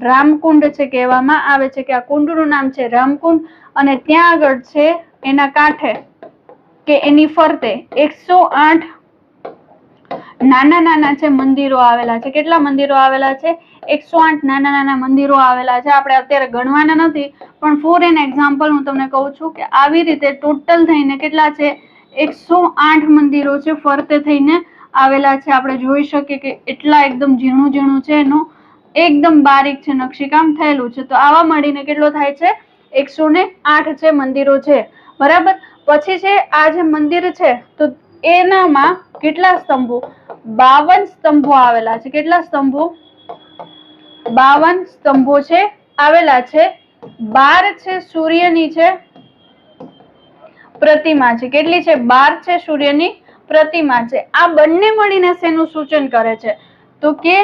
રામકુંડ છે કહેવામાં આવે છે કે આ કુંડનું નામ છે રામકુંડ. અને ત્યાં આગળ છે એના કાંઠે કે એની ફરતે 108 નાના નાના છે મંદિરો આવેલા છે. કેટલા મંદિરો આવેલા છે? 108 નાના નાના મંદિરો આવેલા છે. આપણે અત્યારે ગણવાના નથી, પણ ફોર એન એક્ઝામ્પલ હું તમને કહું છું કે આવી રીતે ટોટલ થઈને કેટલા છે? 108 મંદિરો છે ફરતે થઈને આવેલા છે. આપણે જોઈ શકીએ કે એટલા એકદમ ઝીણું ઝીણું છે એનું એકદમ બારીક છે, નકશીકામ થયેલું છે. તો આવા મળીને કેટલો થાય છે? 108 છે મંદિરો છે. બરાબર. પછી છે આ જે મંદિર છે તો એનામાં કેટલા સ્તંભો? 52 સ્તંભો આવેલા છે. કેટલા સ્તંભો? 52 સ્તંભો છે આવેલા છે. 12 છે સૂર્યની છે પ્રતિમા છે. કેટલી છે? 12 છે સૂર્યની પ્રતિમા છે. આ બંને મળીને શેનું સૂચન કરે છે? તો કે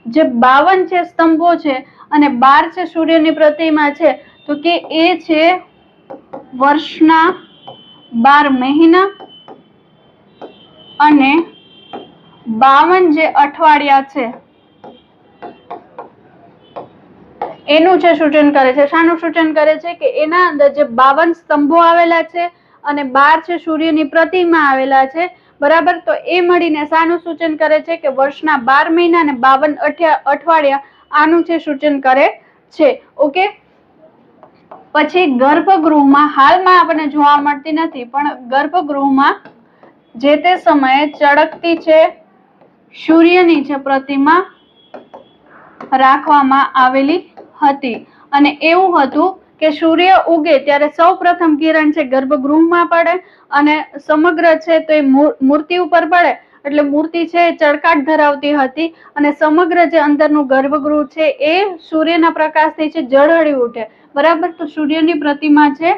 જે 52 છે સ્તંભો છે અને 12 છે સૂર્યની પ્રતિમા છે, તો કે એ છે વર્ષના 12 મહિના અને 52 જે અઠવાડિયા છે એનું જે સૂચન કરે છે. શાનું સૂચન કરે છે? કે એના અંદર જે 52 સ્તંભો આવેલા છે અને 12 છે સૂર્યની પ્રતિમા આવેલા છે. બરાબર. તો એ મળીને શાનું સૂચન કરે છે? કે વર્ષના 12 મહિના અને 52 અઠવાડિયા આનું છે સૂચન કરે છે. ઓકે. પછી ગર્ભગૃહમાં હાલમાં આપણને જોવા મળતી નથી, પણ ગર્ભગૃહમાં જે તે સમયે ચળકતી છે સૂર્યની છે પ્રતિમા રાખવામાં આવેલી હતી. અને એવું હતું કે સૂર્ય ઉગે ત્યારે સૌ પ્રથમ કિરણ છે ગર્ભગૃહમાં પડે અને સમગ્ર છે તો એ મૂર્તિ ઉપર પડે, એટલે મૂર્તિ છે એ ચળકાટ ધરાવતી હતી અને સમગ્ર જે અંદરનું ગર્ભગૃહ છે એ સૂર્યના પ્રકાશથી છે ઝળહળી ઉઠે. બરાબર. તો સૂર્યની પ્રતિમા છે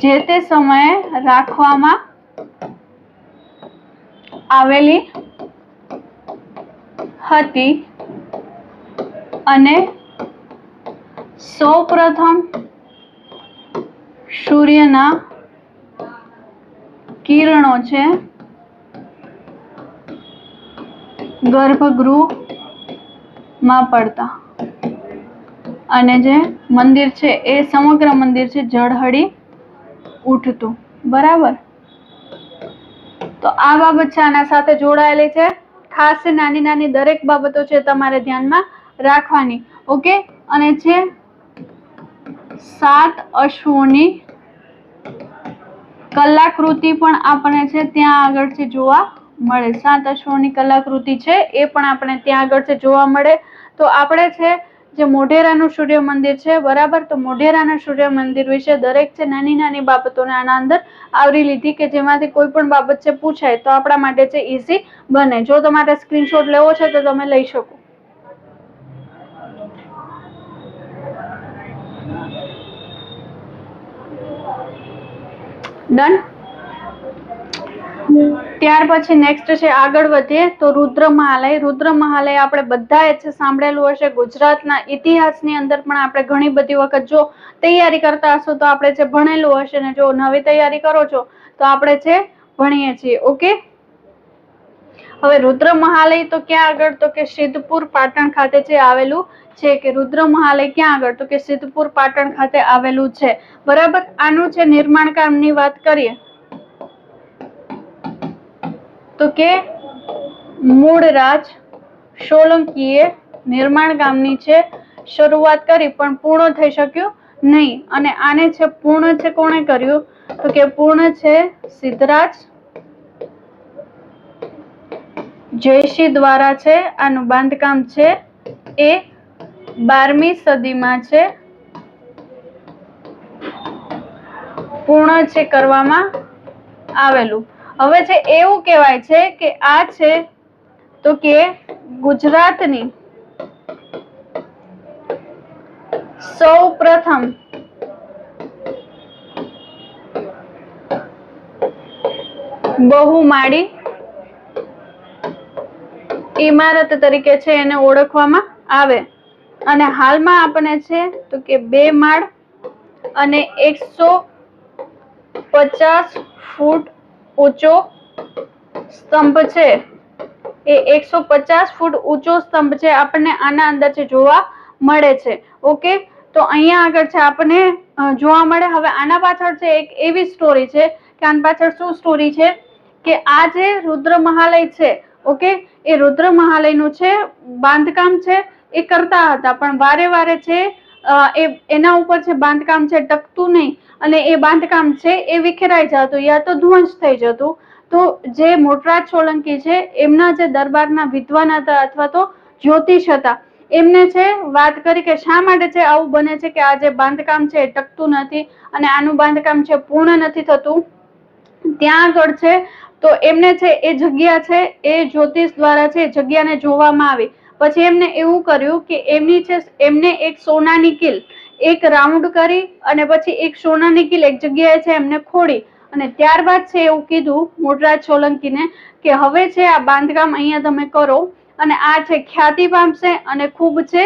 જે તે સમયે રાખવામાં આવેલી હતી અને સૌ પ્રથમ સૂર્યના કિરણો છે ગર્ભગૃહમાં પડતા અને જે મંદિર છે એ સમગ્ર મંદિર છે ઝળહળી ઉઠતું. બરાબર. તો આ બાબત છે આના સાથે જોડાયેલી છે. ખાસ નાની નાની દરેક બાબતો છે તમારે ધ્યાનમાં રાખવાની. ઓકે. અને છે 7 અશ્વોની કલાકૃતિ પણ આપણે છે ત્યાં આગળ છે જોવા મળે. 7 અશ્વોની કલાકૃતિ છે એ પણ આપણે ત્યાં આગળ છે જોવા મળે. તો આપણે છે જે મોઢેરાનું સૂર્ય મંદિર છે, બરાબર. તો મોઢેરાના સૂર્ય મંદિર વિશે દરેક છે નાની નાની બાબતોને આના અંદર આવરી લીધી કે જેમાંથી કોઈ પણ બાબત છે પૂછાય તો આપણા માટે છે ઈઝી બને. જો તમારે સ્ક્રીનશોટ લેવો છે તો તમે લઈ શકો. ડન. ત્યાર પછી નેક્સ્ટ છે આગળ વધીએ તો રુદ્ર મહાલય. રુદ્ર મહાલય આપણે બધાએ છે સાંભળેલું હશે. ગુજરાતના ઇતિહાસની અંદર પણ આપણે ઘણી બધી વખત જો તૈયારી કરતા હશો તો આપણે છે ભણેલું હશે ને જો નવી તૈયારી કરો છો તો આપણે છે ભણીએ છીએ. ઓકે. હવે રુદ્ર મહાલય તો ક્યાં આગળ? તો કે સિદ્ધપુર પાટણ ખાતે છે આવેલું છે. કે રુદ્ર મહાલય ક્યાં આગળ? તો કે સિદ્ધપુર પાટણ ખાતે આવેલું છે. બરાબર. આનું છે નિર્માણ કામની વાત કરીએ તો કે મૂળરાજ સોલંકીએ નિર્માણ કામની છે શરૂઆત કરી પણ પૂર્ણ થઈ શક્યું નહીં. અને આને છે પૂર્ણ છે કોણે કર્યું? તો કે પૂર્ણ છે સિદ્ધરાજ જયસિંહ દ્વારા છે આનું બાંધકામ છે એ 12મી સદીમાં છે પૂર્ણ છે કરવામાં આવેલું. હવે છે એવું કહેવાય છે કે આ છે તો કે ગુજરાતની સૌ પ્રથમ બહુમાળી ઇમારત તરીકે છે એને ઓળખવામાં આવે. અને હાલમાં આપણને છે તો કે 2 માળ અને 150 ફૂટ ઊંચો સ્તંભ છે એ 150 ફૂટ ઊંચો સ્તંભ છે આપણને આના અંદર છે જોવા મળે છે. ઓકે. તો અહીંયા આગળ છે આપણને જોવા મળે. હવે આના પાછળ છે એક એવી સ્ટોરી છે કે આના પાછળ શું સ્ટોરી છે કે આ જે રુદ્ર મહાલય છે, ઓકે, એ રુદ્ર મહાલયનું છે બાંધકામ છે એ કરતા હતા પણ વારે વારે છે એના ઉપર છે બાંધકામ છે ટકતું નહીં અને એ બાંધકામ છે એ વિખેરાઈ જતું યા તો ધ્વંસ થઈ જતું. તો જે મોટરાજ સોલંકી છે એમના જે દરબારના વિદ્વાન હતા અથવા તો જ્યોતિષ હતા એમને છે વાત કરી કે શા માટે છે આવું બને છે કે આ જે બાંધકામ છે એ ટકતું નથી અને આનું બાંધકામ છે પૂર્ણ નથી થતું. ત્યાં આગળ છે તો એમને છે એ જગ્યા છે એ જ્યોતિષ દ્વારા છે જગ્યાને જોવામાં આવી. પછી એમને એવું કર્યું કે એમને એક સોનાની કિલ એક રાઉન્ડ કરી અને પછી એક સોનાની કિલ એક જગ્યાએ છે એમને ખોડી અને ત્યારબાદ છે એવું કીધું મોટરાજ સોલંકીને કે હવે છે આ બાંધકામ અહીંયા તમે કરો અને આ છે ખ્યાતિ પામશે અને ખૂબ છે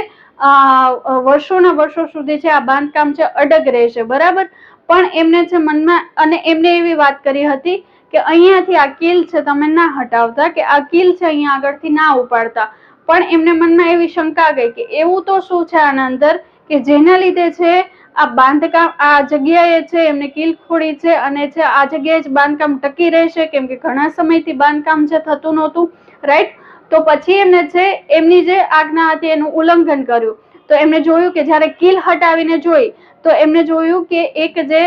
વર્ષોના વર્ષો સુધી છે આ બાંધકામ છે અડગ રહેશે. બરાબર. પણ એમને છે મનમાં અને એમને એવી વાત કરી હતી કે અહીંયાથી આ કિલ છે તમે ના હટાવતા કે આ કિલ છે અહીંયા આગળથી ના ઉપાડતા. પણ એમને મનમાં એવી શંકા ગઈ કે એવું તો શું છે આના અંદર કે જેના લીધે છે આ બાંધકામ આ જગ્યાએ છે એમને કિલ ખોડી છે અને છે આ જગ્યાએ જ બાંધકામ ટકી રહેશે કેમ કે ઘણા સમયથી બાંધકામ છે થતું નહોતું. રાઈટ. તો પછી એમને છે એમની જે આજ્ઞા હતી એનું ઉલ્લંઘન કર્યું. તો એમને જોયું કે જયારે કિલ હટાવીને જોઈ તો એમને જોયું કે એક જે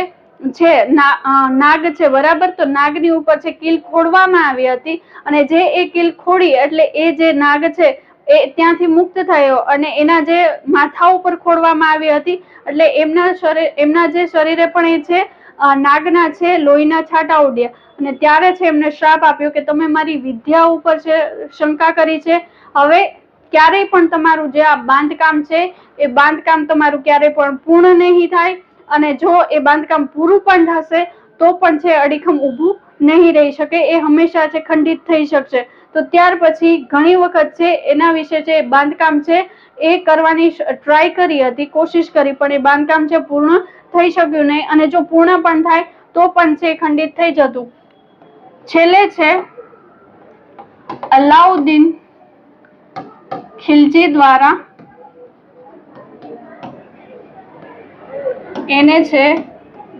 છે નાગ છે. બરાબર. તો નાગની ઉપર છે કિલ ખોડવામાં આવી હતી અને જે એ કિલ ખોડી એટલે એ જે નાગ છે એ ત્યાંથી મુક્ત થયો અને એના જે માથા ઉપર ખોડવામાં આવી હતી એટલે એમના જે શરીરે પણ એ છે નાગના છે લોહીના છાંટા ઉડ્યા અને ત્યારે છે એમને શ્રાપ આપ્યો કે તમે મારી વિદ્યા ઉપર છે શંકા કરી છે. હવે ક્યારેય પણ તમારું જે આ બાંધકામ છે એ બાંધકામ તમારું ક્યારેય પણ પૂર્ણ નહીં થાય અને જો એ બાંધકામ પૂરું પણ થશે તો પણ છે અડીખમ ઊભું નહીં રહી શકે. એ હંમેશા છે ખંડિત થઈ શકશે. તો ત્યાર પછી ઘણી વખત છે એના વિશે છે બાંધકામ છે એ કરવાની ટ્રાય કરી હતી, કોશિશ કરી, પણ એ બાંધકામ છે પૂર્ણ થઈ શક્યું નહીં અને જો પૂર્ણ પણ થાય તો પણ છે ખંડિત થઈ જતું. છેલ્લે છે અલાઉદ્દીન ખિલજી દ્વારા એને છે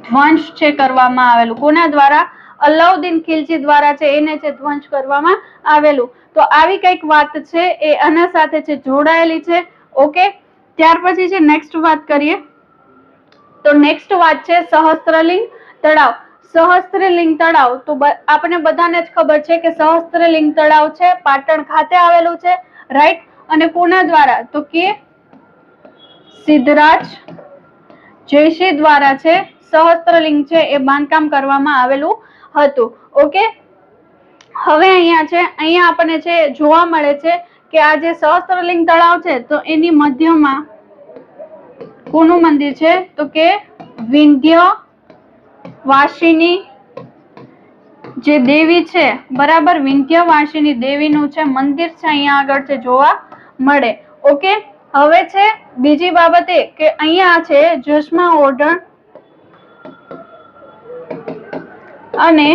ધ્વંસ છે કરવામાં આવેલું. કોના દ્વારા? અલાઉદ્દીન ખિલજી દ્વારા છે એને છે ધ્વંસ કરવામાં આવેલું. તો આવી કઈક વાત છે એ આના સાથે છે જોડાયેલી છે. ઓકે. ત્યાર પછી છે નેક્સ્ટ વાત કરીએ તો નેક્સ્ટ વાત છે સહસ્ત્રલિંગ તળાવ. સહસ્ત્રલિંગ તળાવ તો આપણે બધાને જ ખબર છે કે સહસ્ત્રલિંગ તળાવ છે પાટણ ખાતે આવેલું છે. રાઈટ. અને કોના દ્વારા? તો કે સિદ્ધરાજ જયસિંહ દ્વારા છે સહસ્ત્રલિંગ છે એ બાંધકામ કરવામાં આવેલું હતું. ઓકે. હવે અહીંયા આપણને છે જોવા મળે છે કે આ જે સહસ્ત્રલિંગ તળાવ છે તો એની મધ્યમાં કોનું મંદિર છે? તો કે વિંધ્યવાસિની જે દેવી છે. બરાબર. વિંધ્યવાસિની દેવીનું છે મંદિર છે અહીંયા આગળ છે જોવા મળે. ઓકે. હવે છે બીજી બાબત એ કે અહીંયા છે જસમા ઓઢણ અને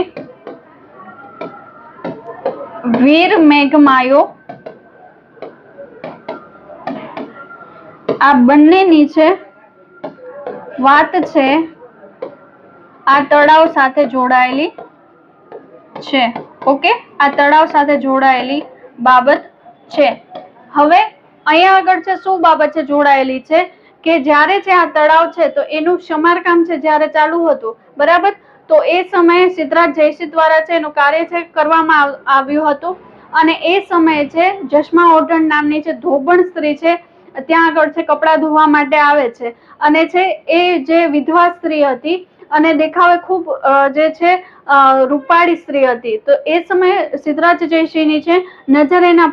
વીર મેઘમાયો આ બંનેની છે વાત છે આ તળાવ સાથે જોડાયેલી છે. ઓકે. આ તળાવ સાથે જોડાયેલી બાબત છે. હવે અહીંયા આગળ છે શું બાબત છે જોડાયેલી છે કે જ્યારે છે આ તળાવ છે તો એનું સમારકામ છે જ્યારે ચાલુ હતું. બરાબર. તો એ સમયે સિદ્ધરાજ જયસિંહ દ્વારા છે એનું કાર્ય છે કરવામાં આવ્યું હતું અને એ સમયે છે જસમા ઓઢણ નામની છે ધોબણ સ્ત્રી છે ત્યાં આગળ છે કપડા ધોવા માટે આવે છે અને છે એ જે વિધવા સ્ત્રી હતી અને દેખાવે ખૂબ જે છે રૂપાળી સ્ત્રી હતી. તો એ સમયે સિદ્ધરાજ જયસિંહની છે નજર એના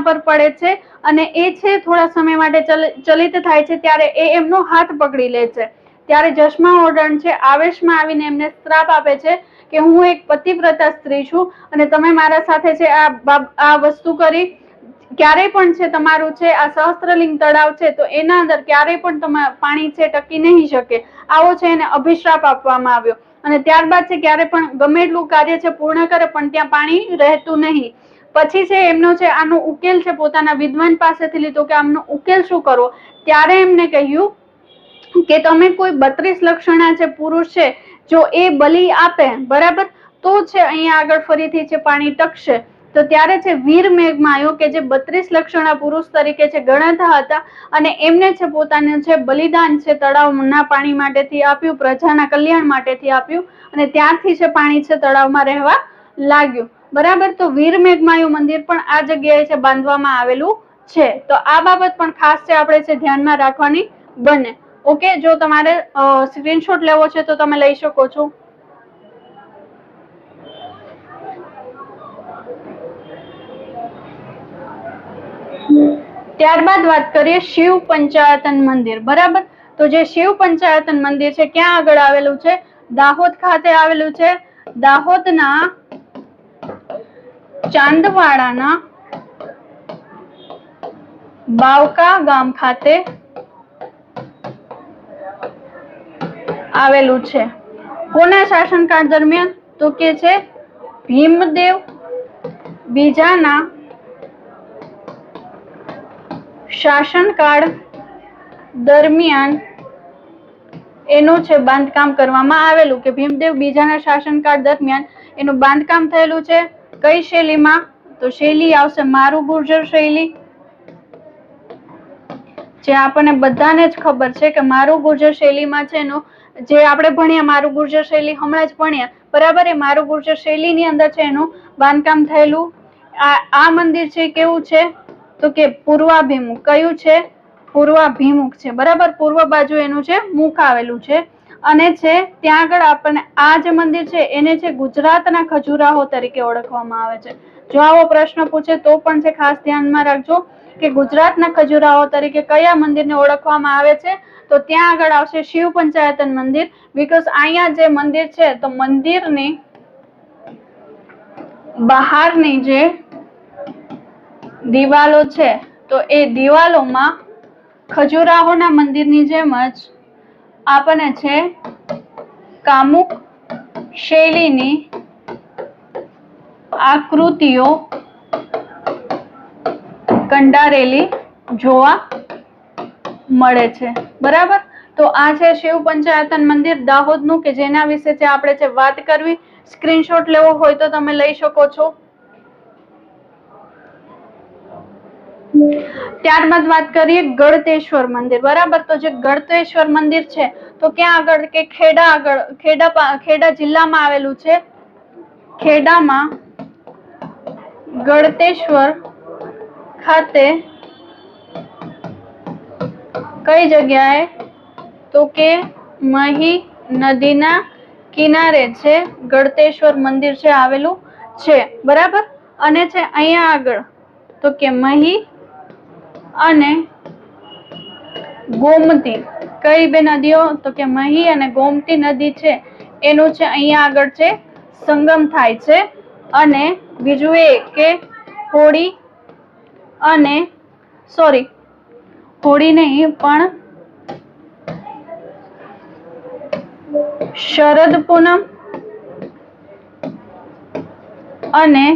પર પડે છે અને એ છે થોડા સમય માટે ચલિત થાય છે ત્યારે એ એમનો હાથ પકડી લે છે. ત્યારે જસમા ઓઢણ છે આવેશમાં આવીને એમને શ્રાપ આપે છે કે હું એક પતિવ્રતા સ્ત્રી છું અને તમે મારા સાથે છે આ વસ્તુ કરી. ક્યારેય પણ છે તમારું છે આ સહસ્ત્રલિંગ તળાવ છે તો એના અંદર ક્યારેય પણ પાણી છે ટકી નહીં શકે. આવો છે એને અભિશ્રાપ આપવામાં આવ્યો અને ત્યારબાદ છે ક્યારે પણ ગમે એટલું કાર્ય છે પૂર્ણ કરે પણ ત્યાં પાણી રહેતું નહીં. પછી છે એમનો છે આનો ઉકેલ છે પોતાના વિદ્વાન પાસેથી લીધો કે આમનો ઉકેલ શું કરવો. ત્યારે એમને કહ્યું કે તમે કોઈ 32 લક્ષણા છે પુરુષ છે જો એ બલિ આપે. બરાબર. તો છે અહીંયા આગળ ફરીથી છે પાણી ટકશે. તો ત્યારે છે વીર મેઘમાયો કે જે 32 લક્ષણા પુરુષ તરીકે છે ગણાતા હતા અને એમને છે પોતાનું છે બલિદાન છે તળાવના પાણી માટેથી આપ્યું, પ્રજાના કલ્યાણ માટેથી આપ્યું અને ત્યારથી છે પાણી છે તળાવમાં રહેવા લાગ્યું. બરાબર. તો વીર મેઘમાયો મંદિર પણ આ જગ્યાએ છે બાંધવામાં આવેલું છે. તો આ બાબત પણ ખાસ છે આપણે છે ધ્યાનમાં રાખવાની બને. ઓકે, જો તમારે સ્ક્રીનશોટ લેવો છે તો તમે લઈ શકો છો. ત્યારબાદ વાત કરીએ શિવ પંચાયતન મંદિર. બરાબર, તો જે શિવ પંચાયતન મંદિર છે ક્યાં આગળ આવેલું છે? દાહોદ ખાતે આવેલું છે. દાહોદના ચાંદવાડાના બાવકા ગામ ખાતે આવેલું છે. કોના શાસનકાળ દરમિયાન? તો કે છે ભીમદેવ બીજાના શાસનકાળ દરમિયાન એનું છે બાંધકામ કરવામાં આવેલું, કે ભીમદેવ બીજાના શાસનકાળ દરમિયાન એનું બાંધકામ થયેલું છે. કઈ શૈલીમાં? તો શૈલી આવશે મારુ ગુર્જર શૈલી, જે આપણને બધાને જ ખબર છે કે મારુ ગુર્જર શૈલીમાં છે એનું જે આપણે ભણ્યા મારુ ગુર્જર શૈલી હમણાં જ ભણ્યા, બરાબર, એ મારુ ગુર્જર શૈલીની અંદર છે એનું બાંધકામ થયેલું. આ મંદિર છે કેવું છે? તો કે પૂર્વાભિમુખ. કયું છે? પૂર્વાભિમુખ છે. બરાબર, પૂર્વ બાજુ એનું છે મુખ આવેલું છે. અને છે ત્યાં આગળ આપણને આ જે મંદિર છે એને છે ગુજરાતના ખજુરાહો તરીકે ઓળખવામાં આવે છે. જો આવો પ્રશ્ન પૂછે તો પણ છે ખાસ ધ્યાનમાં રાખજો કે ગુજરાતના ખજુરાહો તરીકે કયા મંદિરને ઓળખવામાં આવે છે? તો ત્યાં આગળ આવશે શિવ પંચાયતન મંદિર. બીકોઝ અહીંયા જે મંદિર છે તો મંદિરની બહારની જે દિવાલો છે તો એ દિવાલોમાં ખજુરાહોના મંદિરની જેમ જ આપણને છે કામુક શૈલીની આકૃતિઓ કંડારેલી જોવા મળે છે. બરાબર, તો આ છે શિવ પંચાયતન મંદિર દાહોદનું, કે જેના વિશે છે આપણે છે વાત કરવી. સ્ક્રીનશોટ લેવો હોય તો તમે લઈ શકો છો. ત્યારબાદ વાત કરીએ ગળતેશ્વર મંદિર. બરાબર, તો જે ગળતેશ્વર મંદિર છે તો ક્યાં આગળ? કે ખેડા જિલ્લામાં આવેલું છે. ખેડામાં ગળતેશ્વર ખાતે કઈ જગ્યાએ? તો કે મહી નદીના કિનારે છે ગળતેશ્વર મંદિર છે આવેલું છે. બરાબર, અને છે અહીંયા આગળ તો કે મહી અને ગોમતી, કઈ બે નદીઓ? તો કે મહી અને ગોમતી નદી છે એનું છે અહીંયા આગળ છે સંગમ થાય છે. અને બીજું એ કે હોળી નહીં પણ શરદ પૂનમ અને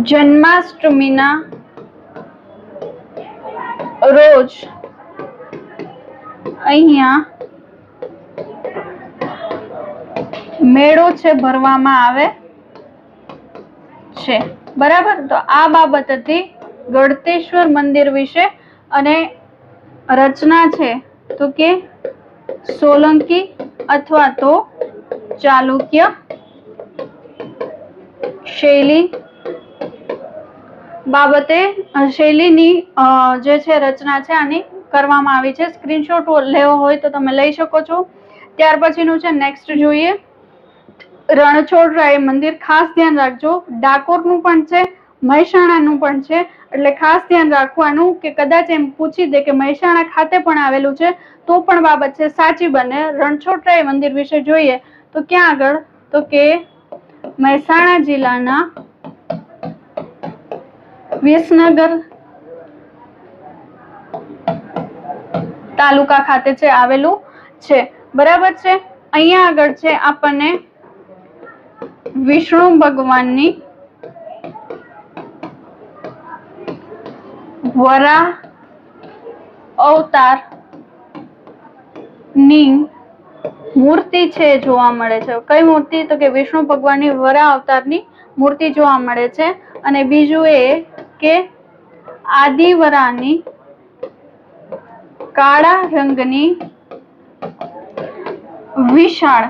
જન્માષ્ટમીના રોજ અહીંયા મેળો છે ભરવામાં આવે છે. બરાબર, તો આ બાબત હતી ગળતેશ્વર મંદિર વિશે. અને રચના છે તો કે સોલંકી અથવા તો ચાલુક્ય શૈલી બાબતે શૈલીની જે છે રચના છે આની કરવામાં આવી છે. સ્ક્રીનશોટ લેવો હોય તો તમે લઈ શકો છો. ત્યાર પછીનું છે નેક્સ્ટ જોઈએ રણછોડરાય મંદિર. ખાસ ધ્યાન રાખજો, ડાકોરનું પણ છે, મહેસાણાનું પણ છે, એટલે ખાસ ધ્યાન રાખવાનું કે કદાચ એમ પૂછી દે કે મહેસાણા ખાતે પણ આવેલું છે તો પણ બાબત છે સાચી બને. રણછોડરાય મંદિર વિશે જોઈએ તો ક્યાં આગળ? તો કે મહેસાણા જિલ્લાના વિસનગર તાલુકા ખાતે છે આવેલું છે. બરાબર છે, અહીંયા આગળ છે આપણને વિષ્ણુ ભગવાનની વરાહ અવતાર ની મૂર્તિ છે જોવા મળે છે. કઈ મૂર્તિ? તો કે વિષ્ણુ ભગવાનની વરાહ અવતારની મૂર્તિ જોવા મળે છે. અને બીજું એ કે આદિવરાની કાળા રંગની વિશાળ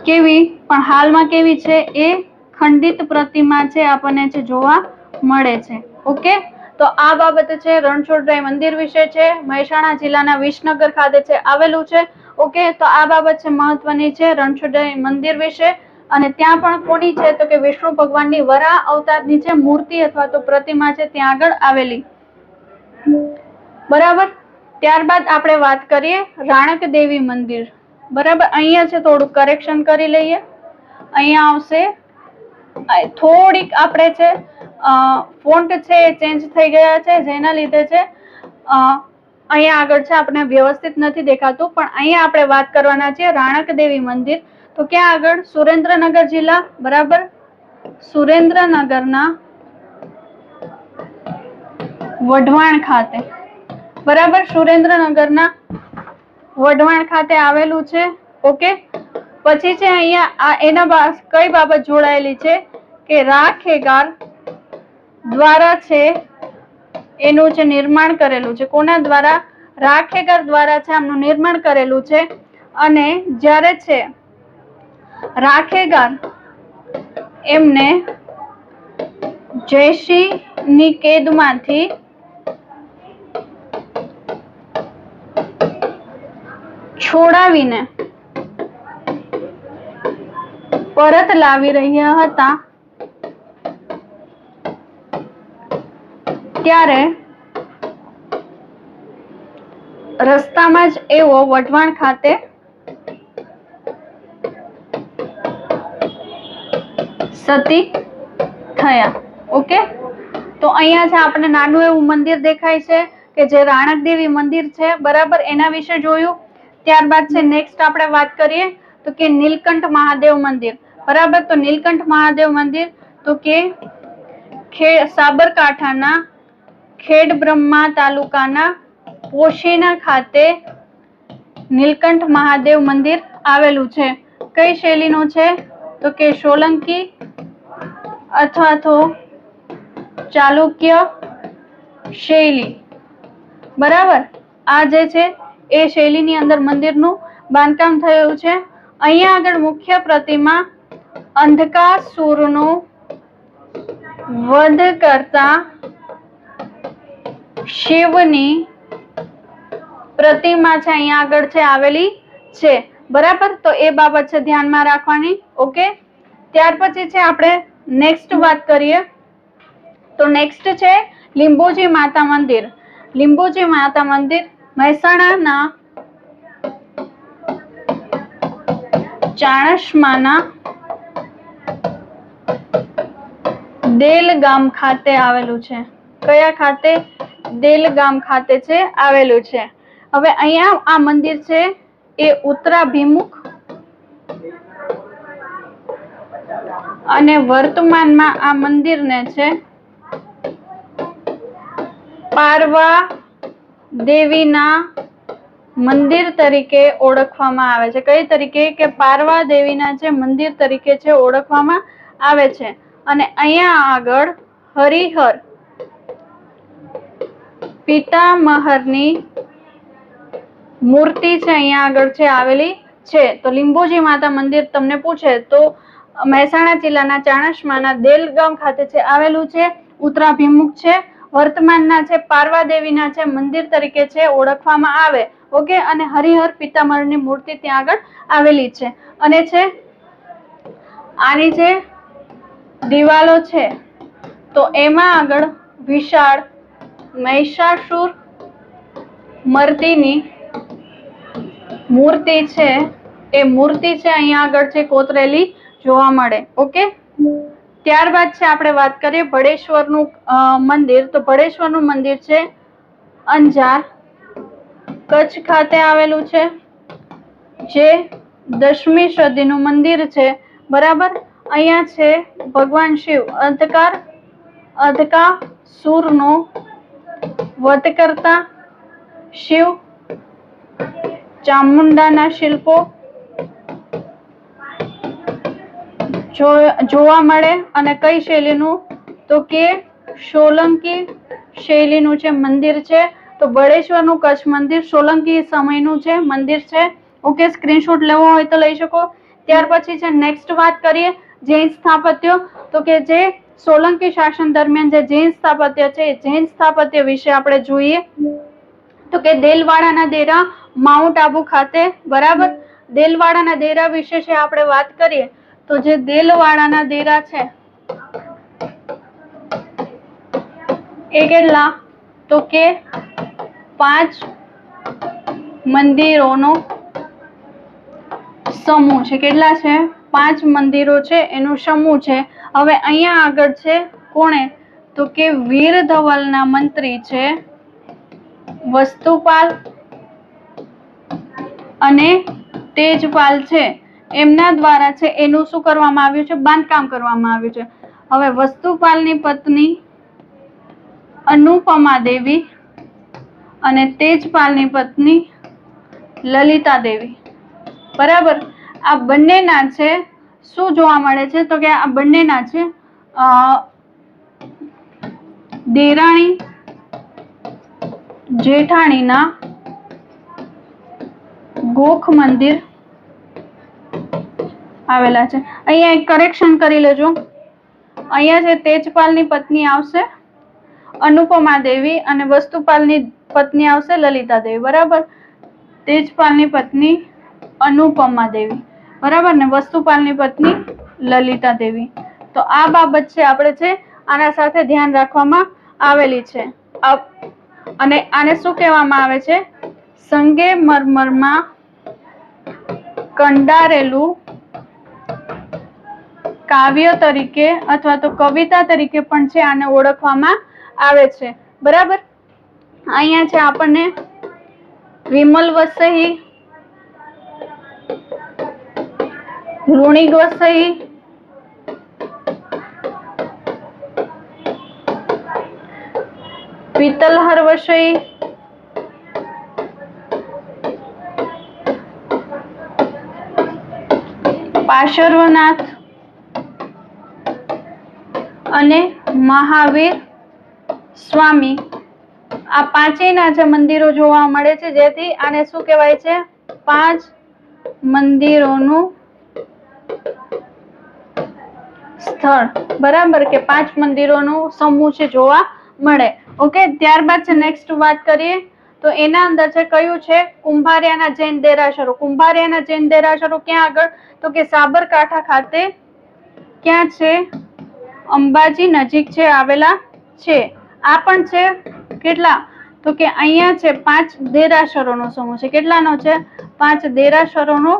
કેવી પણ હાલમાં કેવી છે એ ખંડિત પ્રતિમા છે આપણને છે જોવા મળે છે. ઓકે, તો આ બાબત છે રણછોડરાય મંદિર વિશે છે, મહેસાણા જિલ્લાના વિસનગર ખાતે છે આવેલું છે. ઓકે, તો આ બાબત છે મહત્વની છે રણછોડરાય મંદિર વિશે. અને ત્યાં પણ કોની છે તો કે વિષ્ણુ ભગવાનની વરાહ અવતારની છે મૂર્તિ અથવા તો પ્રતિમા છે ત્યાં આગળ આવેલી. બરાબર. ત્યારબાદ આપણે વાત કરીએ રાણક દેવી મંદિર. બરાબર, અહીંયા છે થોડું કરેક્શન કરી લઈએ. અહીંયા આવશે થોડીક આપણે છે ફોન્ટ છે એ ચેન્જ થઈ ગયા છે જેના લીધે છે અહીંયા આગળ છે આપણે વ્યવસ્થિત નથી દેખાતું, પણ અહીંયા આપણે વાત કરવાના છીએ રાણક દેવી મંદિર. તો ક્યાં આગળ? સુરેન્દ્રનગર જિલ્લા. બરાબર, સુરેન્દ્રનગરના વઢવાણ ખાતે. બરાબર, સુરેન્દ્રનગરના વઢવાણ ખાતે આવેલું છે. ઓકે, પછી છે અહીંયા એના કઈ બાબત જોડાયેલી છે કે રાખેગાર દ્વારા છે એનું છે નિર્માણ કરેલું છે. કોના દ્વારા? રાખેગાર દ્વારા છે આમનું નિર્માણ કરેલું છે. અને જ્યારે છે રાખેગાર એમને જયસિંહની કેદમાંથી છોડાવીને પરત લાવી રહ્યા હતા ત્યારે રસ્તામાં જ એવો વઢવાણ ખાતે સતી થયા. ઓકે, તો અહીંયા છે આપણે નાનું એવું મંદિર દેખાય છે કે જે રાણક દેવી મંદિર છે. બરાબર, એના વિશે જોયું. ત્યારબાદ છે નેક્સ્ટ આપણે વાત કરીએ તો કે નીલકંઠ મહાદેવ મંદિર. બરાબર, તો નીલકંઠ મહાદેવ મંદિર તો કે સાબરકાંઠાના ખેડબ્રહ્મા તાલુકાના પોશીના ખાતે નીલકંઠ મહાદેવ મંદિર આવેલું છે. કઈ શૈલીનું છે તો કે સોલંકી અથવા તો ચાલુક્ય શૈલી. બરાબર, આ જે છે એ શૈલીની અંદર મંદિરનું બાંધકામ થયું છે. અહીંયા આગળ મુખ્ય પ્રતિમા અંધકાસુરનો વધ કરતા શિવની પ્રતિમા છે અહીંયા આગળ છે આવેલી છે. બરાબર, તો એ બાબત છે ધ્યાનમાં રાખવાની. ઓકે, ત્યાર પછી છે આપણે નેક્સ્ટ વાત કરીએ તો નેક્સ્ટ છે લીંબોજી માતા મંદિર. લીંબોજી માતા મંદિર મહેસાણાના ચાણસ્માના દેલ ગામ ખાતે આવેલું છે. કયા ખાતે? દેલ ગામ ખાતે છે આવેલું છે. હવે અહીંયા આ મંદિર છે એ ઉત્તરાભિમુખ અને વર્તમાનમાં આ મંદિરને છે પારવા દેવીના મંદિર તરીકે ઓળખવામાં આવે છે. કઈ તરીકે? કે પારવા દેવીના છે મંદિર તરીકે છે ઓળખવામાં આવે છે. અને અહીંયા આગળ હરિહર પિતામહરની મૂર્તિ છે અહીંયા આગળ છે આવેલી છે. તો લીંબોજી માતા મંદિર તમને પૂછે તો મહેસાણા જિલ્લાના ચાણસ્માના દેલગામ ખાતે છે આવેલું છે. ઉત્તરાભિમુખ છે. વર્તમાનના છે પારવા દેવીના છે મંદિર તરીકે છે ઓળખવામાં આવે. ઓકે, અને હરિહર પિતામહરની મૂર્તિ ત્યાં આગળ આવેલી છે. અને છે આની જે દિવાલો છે તો એમાં આગળ વિશાળ મહિષાસુર મર્દિની મૂર્તિ છે એ મૂર્તિ છે અહીંયા આગળ છે કોતરેલી જોવા મળે. ઓકે, ત્યારબાદ છે આપણે વાત કરીએ ભડેશ્વરનું મંદિર. તો ભડેશ્વરનું મંદિર છે અંજાર કચ્છ ખાતે આવેલું છે, જે 10મી સદીનું મંદિર છે. બરાબર, અહીંયા છે ભગવાન શિવ અંધકાસુરનો વધ કરતા શિવ ચામુંડાના શિલ્પો જોવા મળે. અને કઈ શૈલીનું? તો કે સોલંકી શૈલીનું છે મંદિર છે. તો ભડેશ્વરનું કચ્છ મંદિર સોલંકી સમયનું છે મંદિર છે. ઓકે, સ્ક્રીનશોટ લેવો હોય તો લઈ શકો. ત્યાર પછી છે નેક્સ્ટ વાત કરીએ જૈન સ્થાપત્ય. તો કે જે સોલંકી શાસન દરમિયાન જે જૈન સ્થાપત્ય છે એ જૈન સ્થાપત્ય વિશે આપણે જોઈએ તો કે દેલવાડાના દેરા માઉન્ટ આબુ ખાતે, બરાબર. દેલવાડાના દેરા વિશે છે આપણે વાત કરીએ તો જે દેલવાડાના દેરા છે એ કેટલા તો કે 5 મંદિરોનો સમૂહ છે. કેટલા છે? 5 મંદિરો છે એનો સમૂહ છે. હવે અહીંયા આગળ છે કોણે તો કે વીર ધવલના મંત્રી છે વસ્તુપાલ અને તેજપાલ છે, એમના દ્વારા છે એનું શું કરવામાં આવ્યું છે? બાંધકામ કરવામાં આવ્યું છે. હવે વસ્તુપાલની પત્ની અનુપમા દેવી અને તેજપાલની પત્ની લલિતા દેવી, બરાબર. આ બંનેના છે શું જોવા મળે છે તો કે આ બંનેના છે દેરાણી જેઠાણીના ગોખ મંદિર આવેલા છે. અહીંયા એક કરેક્શન કરી લેજો. અહીંયા છે તેજપાલની પત્ની આવશે અનુપમા દેવી અને વસ્તુપાલની પત્ની આવશે લલિતા દેવી, બરાબર. તેજપાલની પત્ની અનુપમા દેવી, બરાબર, ને વસ્તુપાલની પત્ની લલિતા દેવી. તો આ બાબત છે આપણે છે આના સાથે ધ્યાન રાખવામાં આવેલી છે. અને આને શું કહેવામાં આવે છે? સંગેમરમરમાં કંડારેલું કાવ્ય તરીકે અથવા તો કવિતા તરીકે પણ છે આને ઓળખવામાં આવે છે, બરાબર. અહીંયા છે આપણને વિમલ વસઈ, ઋણિક વસઈ, પીતલહર વસઈ, પાશર્વનાથ અને મહાવીર સ્વામી, આ પાંચેયના જે મંદિરો જોવા મળે છે, જેથી આને શું કહેવાય છે? 5 મંદિરોનું સ્થળ, બરાબર, કે 5 મંદિરોનું સમૂહ છે જોવા મળે. ઓકે. ત્યારબાદ છે નેક્સ્ટ વાત કરીએ તો એના અંદર છે કયું છે? કુંભારિયાના જૈન દેરાસરો. કુંભારિયાના જૈન દેરાસરો ક્યાં આગળ તો કે સાબરકાંઠા ખાતે, ક્યાં છે? અંબાજી નજીક છે આવેલા છે. આ પણ છે કેટલા તો કે અહીંયા છે 5 દેરાસરોનો સમૂહ છે. કેટલાનો છે? 5 દેરાસરોનો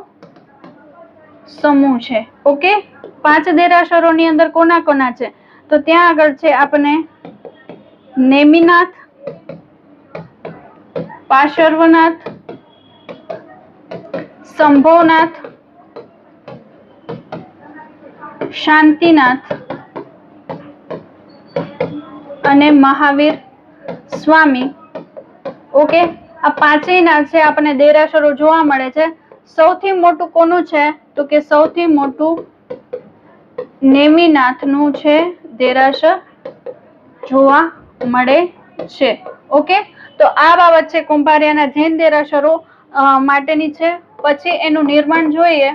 સમૂહ છે. ઓકે. 5 દેરાસરોની અંદર કોના કોના છે તો ત્યાં આગળ છે આપણે નેમિનાથ, પાશર્વનાથ, શંભોનાથ, શાંતિનાથ અને મહાવીર સ્વામી. ઓકે. આ પાંચેયના છે આપણને દેરાસરો જોવા મળે છે. સૌથી મોટું કોનું છે તો કે સૌથી મોટું નેમિનાથનું છે દેરાસર જોવા મળે છે. ઓકે. તો આ બાબત છે કુંભારિયાના જૈન દેરાસરો માટેની છે. પછી એનું નિર્માણ જોઈએ.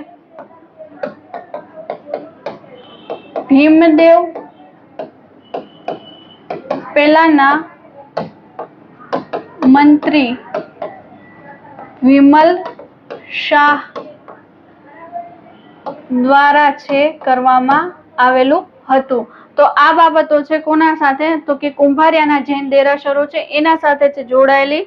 ભીમદેવ પેલાના મંત્રી વિમલ શાહ દ્વારા છે કરવામાં આવેલું હતું. તો આ બાબતો છે કોના સાથે તો કે કુંભારિયાના જૈન દેરાસરો છે એના સાથે છે જોડાયેલી.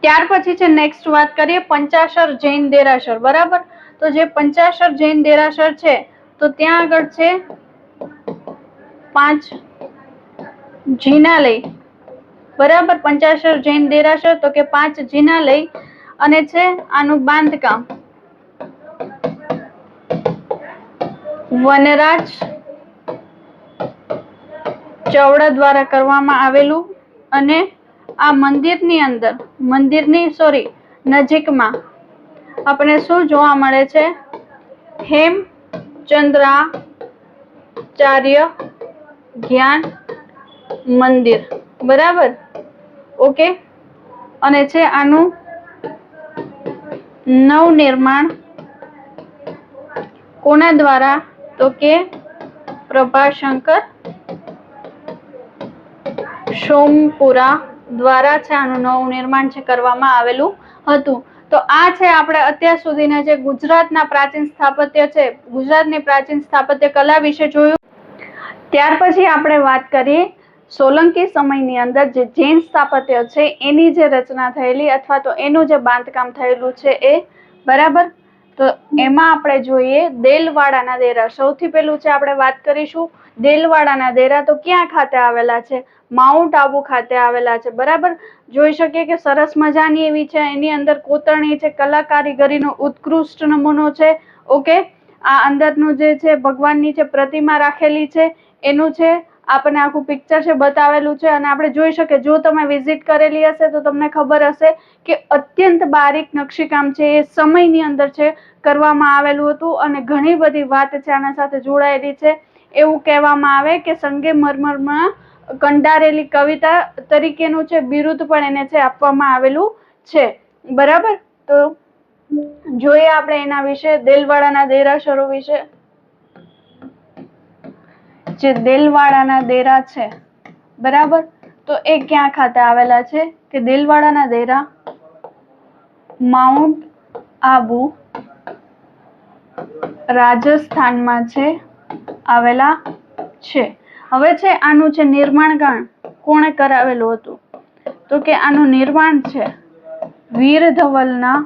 ત્યાર પછી છે નેક્સ્ટ વાત કરીએ પંચાશર જૈન દેરાસર, બરાબર. તો જે પંચાશર જૈન દેરાસર છે તો ત્યાં આગળ છે 5 જિનાલય, બરાબર. પંચાશર જૈન દેરાસર તો કે 5 જિનાલય અને છે આનું બાંધકામ વનરાજ ચાવડા દ્વારા કરવામાં આવેલું. અને આ મંદિરની અંદર નજીકમાં આપણે શું જોવા મળે છે? હેમચંદ્રાચાર્ય જ્ઞાન મંદિર, બરાબર. ઓકે. અને છે આનું નવનિર્માણ કોના દ્વારા તો કે પ્રભાશંકર સોમપુરા દ્વારા છે આનું નવું નિર્માણ છે કરવામાં આવેલું હતું. તો આ છે આપણે અત્યાર સુધીના જે ગુજરાતના પ્રાચીન સ્થાપત્ય છે, ગુજરાતની પ્રાચીન સ્થાપત્ય કલા વિશે જોયું. ત્યાર પછી આપણે વાત કરીએ સોલંકી સમયની અંદર જે જૈન સ્થાપત્ય છે એની જે રચના થયેલી અથવા તો એનું જે બાંધકામ થયેલું છે એ, બરાબર. તો એમાં આપણે જોઈએ દેલવાડાના દેરા. સૌથી પહેલું છે આપણે વાત કરીશું દેલવાડાના દેરા. તો ક્યાં ખાતે આવેલા છે? માઉન્ટ આબુ ખાતે આવેલા છે, બરાબર. જોઈ શકીએ કે સરસ મજાની એવી છે, એની અંદર કોતરણી છે, કલા કારીગરીનો ઉત્કૃષ્ટ નમૂનો છે. ઓકે, આ અંદરનું જે છે ભગવાનની છે પ્રતિમા રાખેલી છે એનું છે આપણને આખું પિક્ચર છે બતાવેલું છે. અને આપણે જોઈ શકીએ, જો તમે વિઝિટ કરેલી હશે તો તમને ખબર હશે કે અત્યંત બારીક નકશીકામ છે એ સમયની અંદર છે કરવામાં આવેલું હતું. અને ઘણી બધી વાત છે આના સાથે જોડાયેલી છે. એવું કહેવામાં આવે કે સંગેમરમરમાં કંડારેલી કવિતા તરીકેનું છે બિરુદ પણ એને છે આપવામાં આવેલું છે, બરાબર. તો જોઈએ આપણે એના વિશે, દેલવાડાના દેરાસરો વિશે. જે દેલવાડાના દેરા છે, બરાબર, તો એ ક્યાં ખાતે આવેલા છે? કે દેલવાડાના દેરા માઉન્ટ આબુ રાજસ્થાનમાં છે આવેલા છે. હવે છે આનું છે નિર્માણ કોણે કરાવેલું હતું? તો કે આનું નિર્માણ છે વીર ધવલના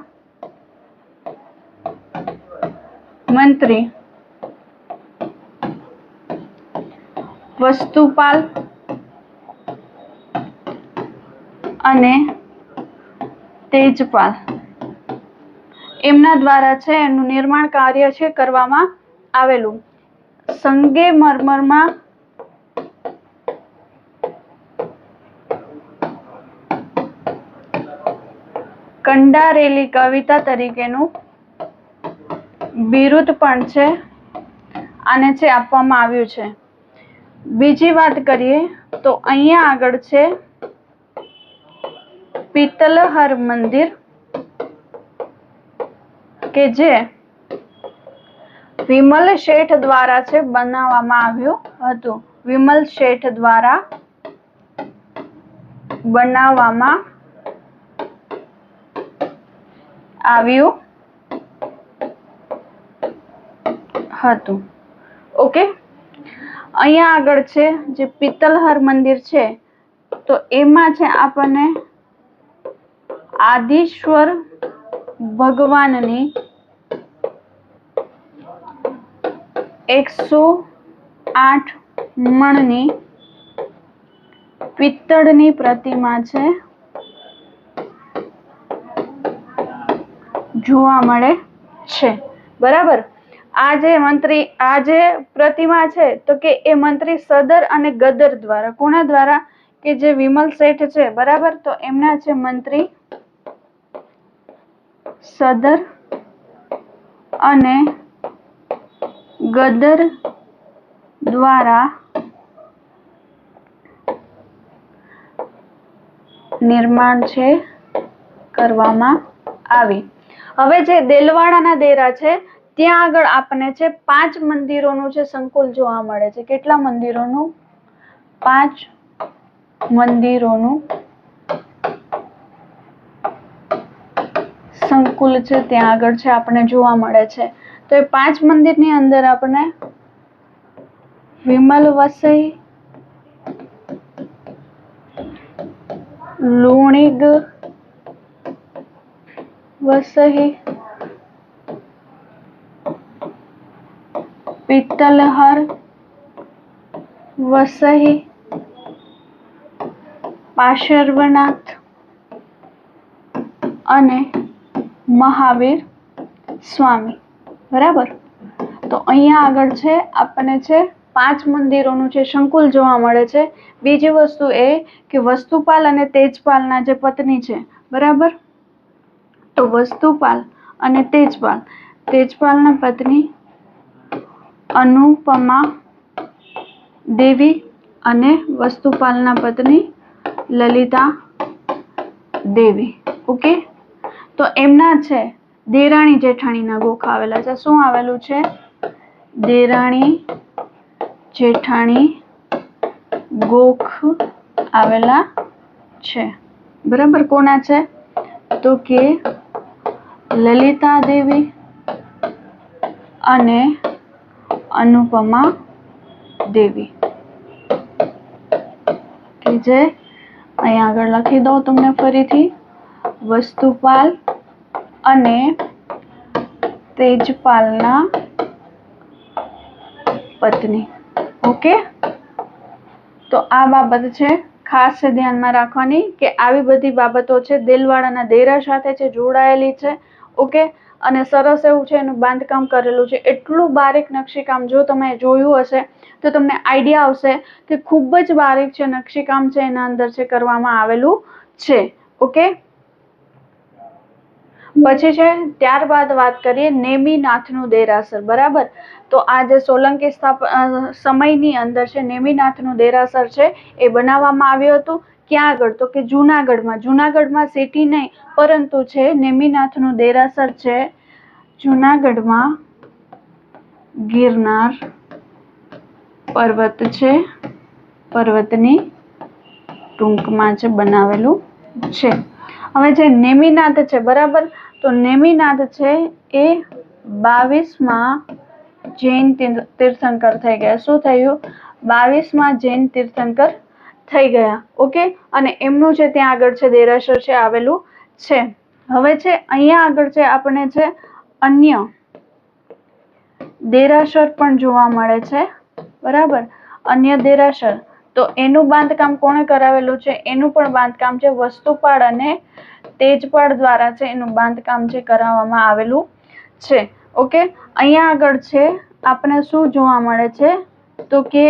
મંત્રી વસ્તુપાલ અને તેજપાલ એમના દ્વારા છે એનું નિર્માણ કાર્ય છે કરવામાં આવેલું. સંગેમરમરમાં કંડારેલી કવિતા તરીકેનું બિરુદ પણ છે આને છે આપવામાં આવ્યું છે. બીજી વાત કરીએ તો અહીંયા આગળ છે પિત્તલહર મંદિર કે જે વિમલ શેઠ દ્વારા છે બનાવવામાં આવ્યું હતું. વિમલ શેઠ દ્વારા બનાવવામાં આવ્યું હતું. ઓકે, અહીંયા આગળ છે જે પિત્તલહર મંદિર છે તો એમાં છે આપણને આદિશ્વર ભગવાનની 108 મણની પિત્તળની પ્રતિમા છે જોવા મળે છે, બરાબર. આ જે પ્રતિમા છે તો કે એ મંત્રી સદર અને ગદર દ્વારા, કોના દ્વારા? કે જે વિમલ શેઠ છે, બરાબર. તો એમના છે મંત્રી સદર અને ગદર દ્વારા નિર્માણ છે કરવામાં આવી. હવે જે દેલવાડાના દેરા છે ત્યાં આગળ આપણને છે 5 મંદિરોનું છે સંકુલ જોવા મળે છે. કેટલા મંદિરોનું? 5 મંદિરોનું સંકુલ છે ત્યાં આગળ છે આપણને જોવા મળે છે. તો એ 5 મંદિરની અંદર આપણને વિમલ વસઈ, લુણીગ વસઈ, પિત્તલહર વસઈ, પાર્શ્વનાથ અને મહાવીર સ્વામી, બરાબર. તો અહીંયા આગળ છે આપણને છે 5 મંદિરોનું છે સંકુલ જોવા મળે છે. બીજી વસ્તુ એ કે વસ્તુપાલ અને તેજપાલના જે પત્ની છે, બરાબર. તો વસ્તુપાલ અને તેજપાલના પત્ની અનુપમા દેવી અને વસ્તુપાલના પત્ની લલિતા દેવી. ઓકે, તો એમના છે દેરાણી જેઠાણીના ગોખા આવેલા છે. શું આવેલું છે? દેરાણી જેઠાણી ગોખ આવેલા છે. બરાબર. કોના છે? તો કે લલિતા દેવી અને અનુપમા દેવી. જે અહીંયા આગળ લખી દઉં તમને ફરીથી. વસ્તુપાલ અને તેજપાલના પત્ની. ઓકે, તો આ બાબત છે ખાસ ધ્યાનમાં રાખવાની કે આવી બધી બાબતો છે દેલવાડાના દેરા સાથે છે જોડાયેલી છે. ઓકે, અને સરસ એવું છે એનું બાંધકામ કરેલું છે. એટલું બારીક નકશીકામ જો તમે જોયું હશે તો તમને આઈડિયા આવશે કે ખૂબ જ બારીક છે નકશીકામ છે એના અંદર છે કરવામાં આવેલું છે. ઓકે, પછી છે ત્યારબાદ વાત કરીએ નેમિનાથનું દેરાસર. બરાબર. તો આ જે સોલંકી સમયની અંદર છે નેમિનાથનું દેરાસર છે એ બનાવવામાં આવ્યું હતું. ક્યાં આગળ? તો કે જુનાગઢમાં. જુનાગઢમાં સિટી નહીં પરંતુ છે નેમિનાથનું દેરાસર છે જુનાગઢમાં ગિરનાર પર્વત છે, પર્વતની ટૂંકમાં છે બનાવેલું છે. હવે જે નેમિનાથ છે, બરાબર, તો નેમિનાથ છે એ 22માં જૈન તીર્થંકર થઈ ગયા. શું થયું? 22માં જૈન તીર્થંકર થઈ ગયા. ઓકે, અને એમનું છે ત્યાં આગળ છે દેરાસર છે આવેલું છે. હવે છે અહીંયા આગળ છે આપણે છે અન્ય દેરાસર પણ જોવા મળે છે. બરાબર. અન્ય દેરાસર, તો એનું બાંધકામ કોણે કરાવેલું છે? એનું પણ બાંધકામ છે વસ્તુપાળ અને તેજપાળ દ્વારા છે એનું બાંધકામ છે કરાવવામાં આવેલું છે. ઓકે, અહીંયા આગળ છે આપણે શું જોવા મળે છે? તો કે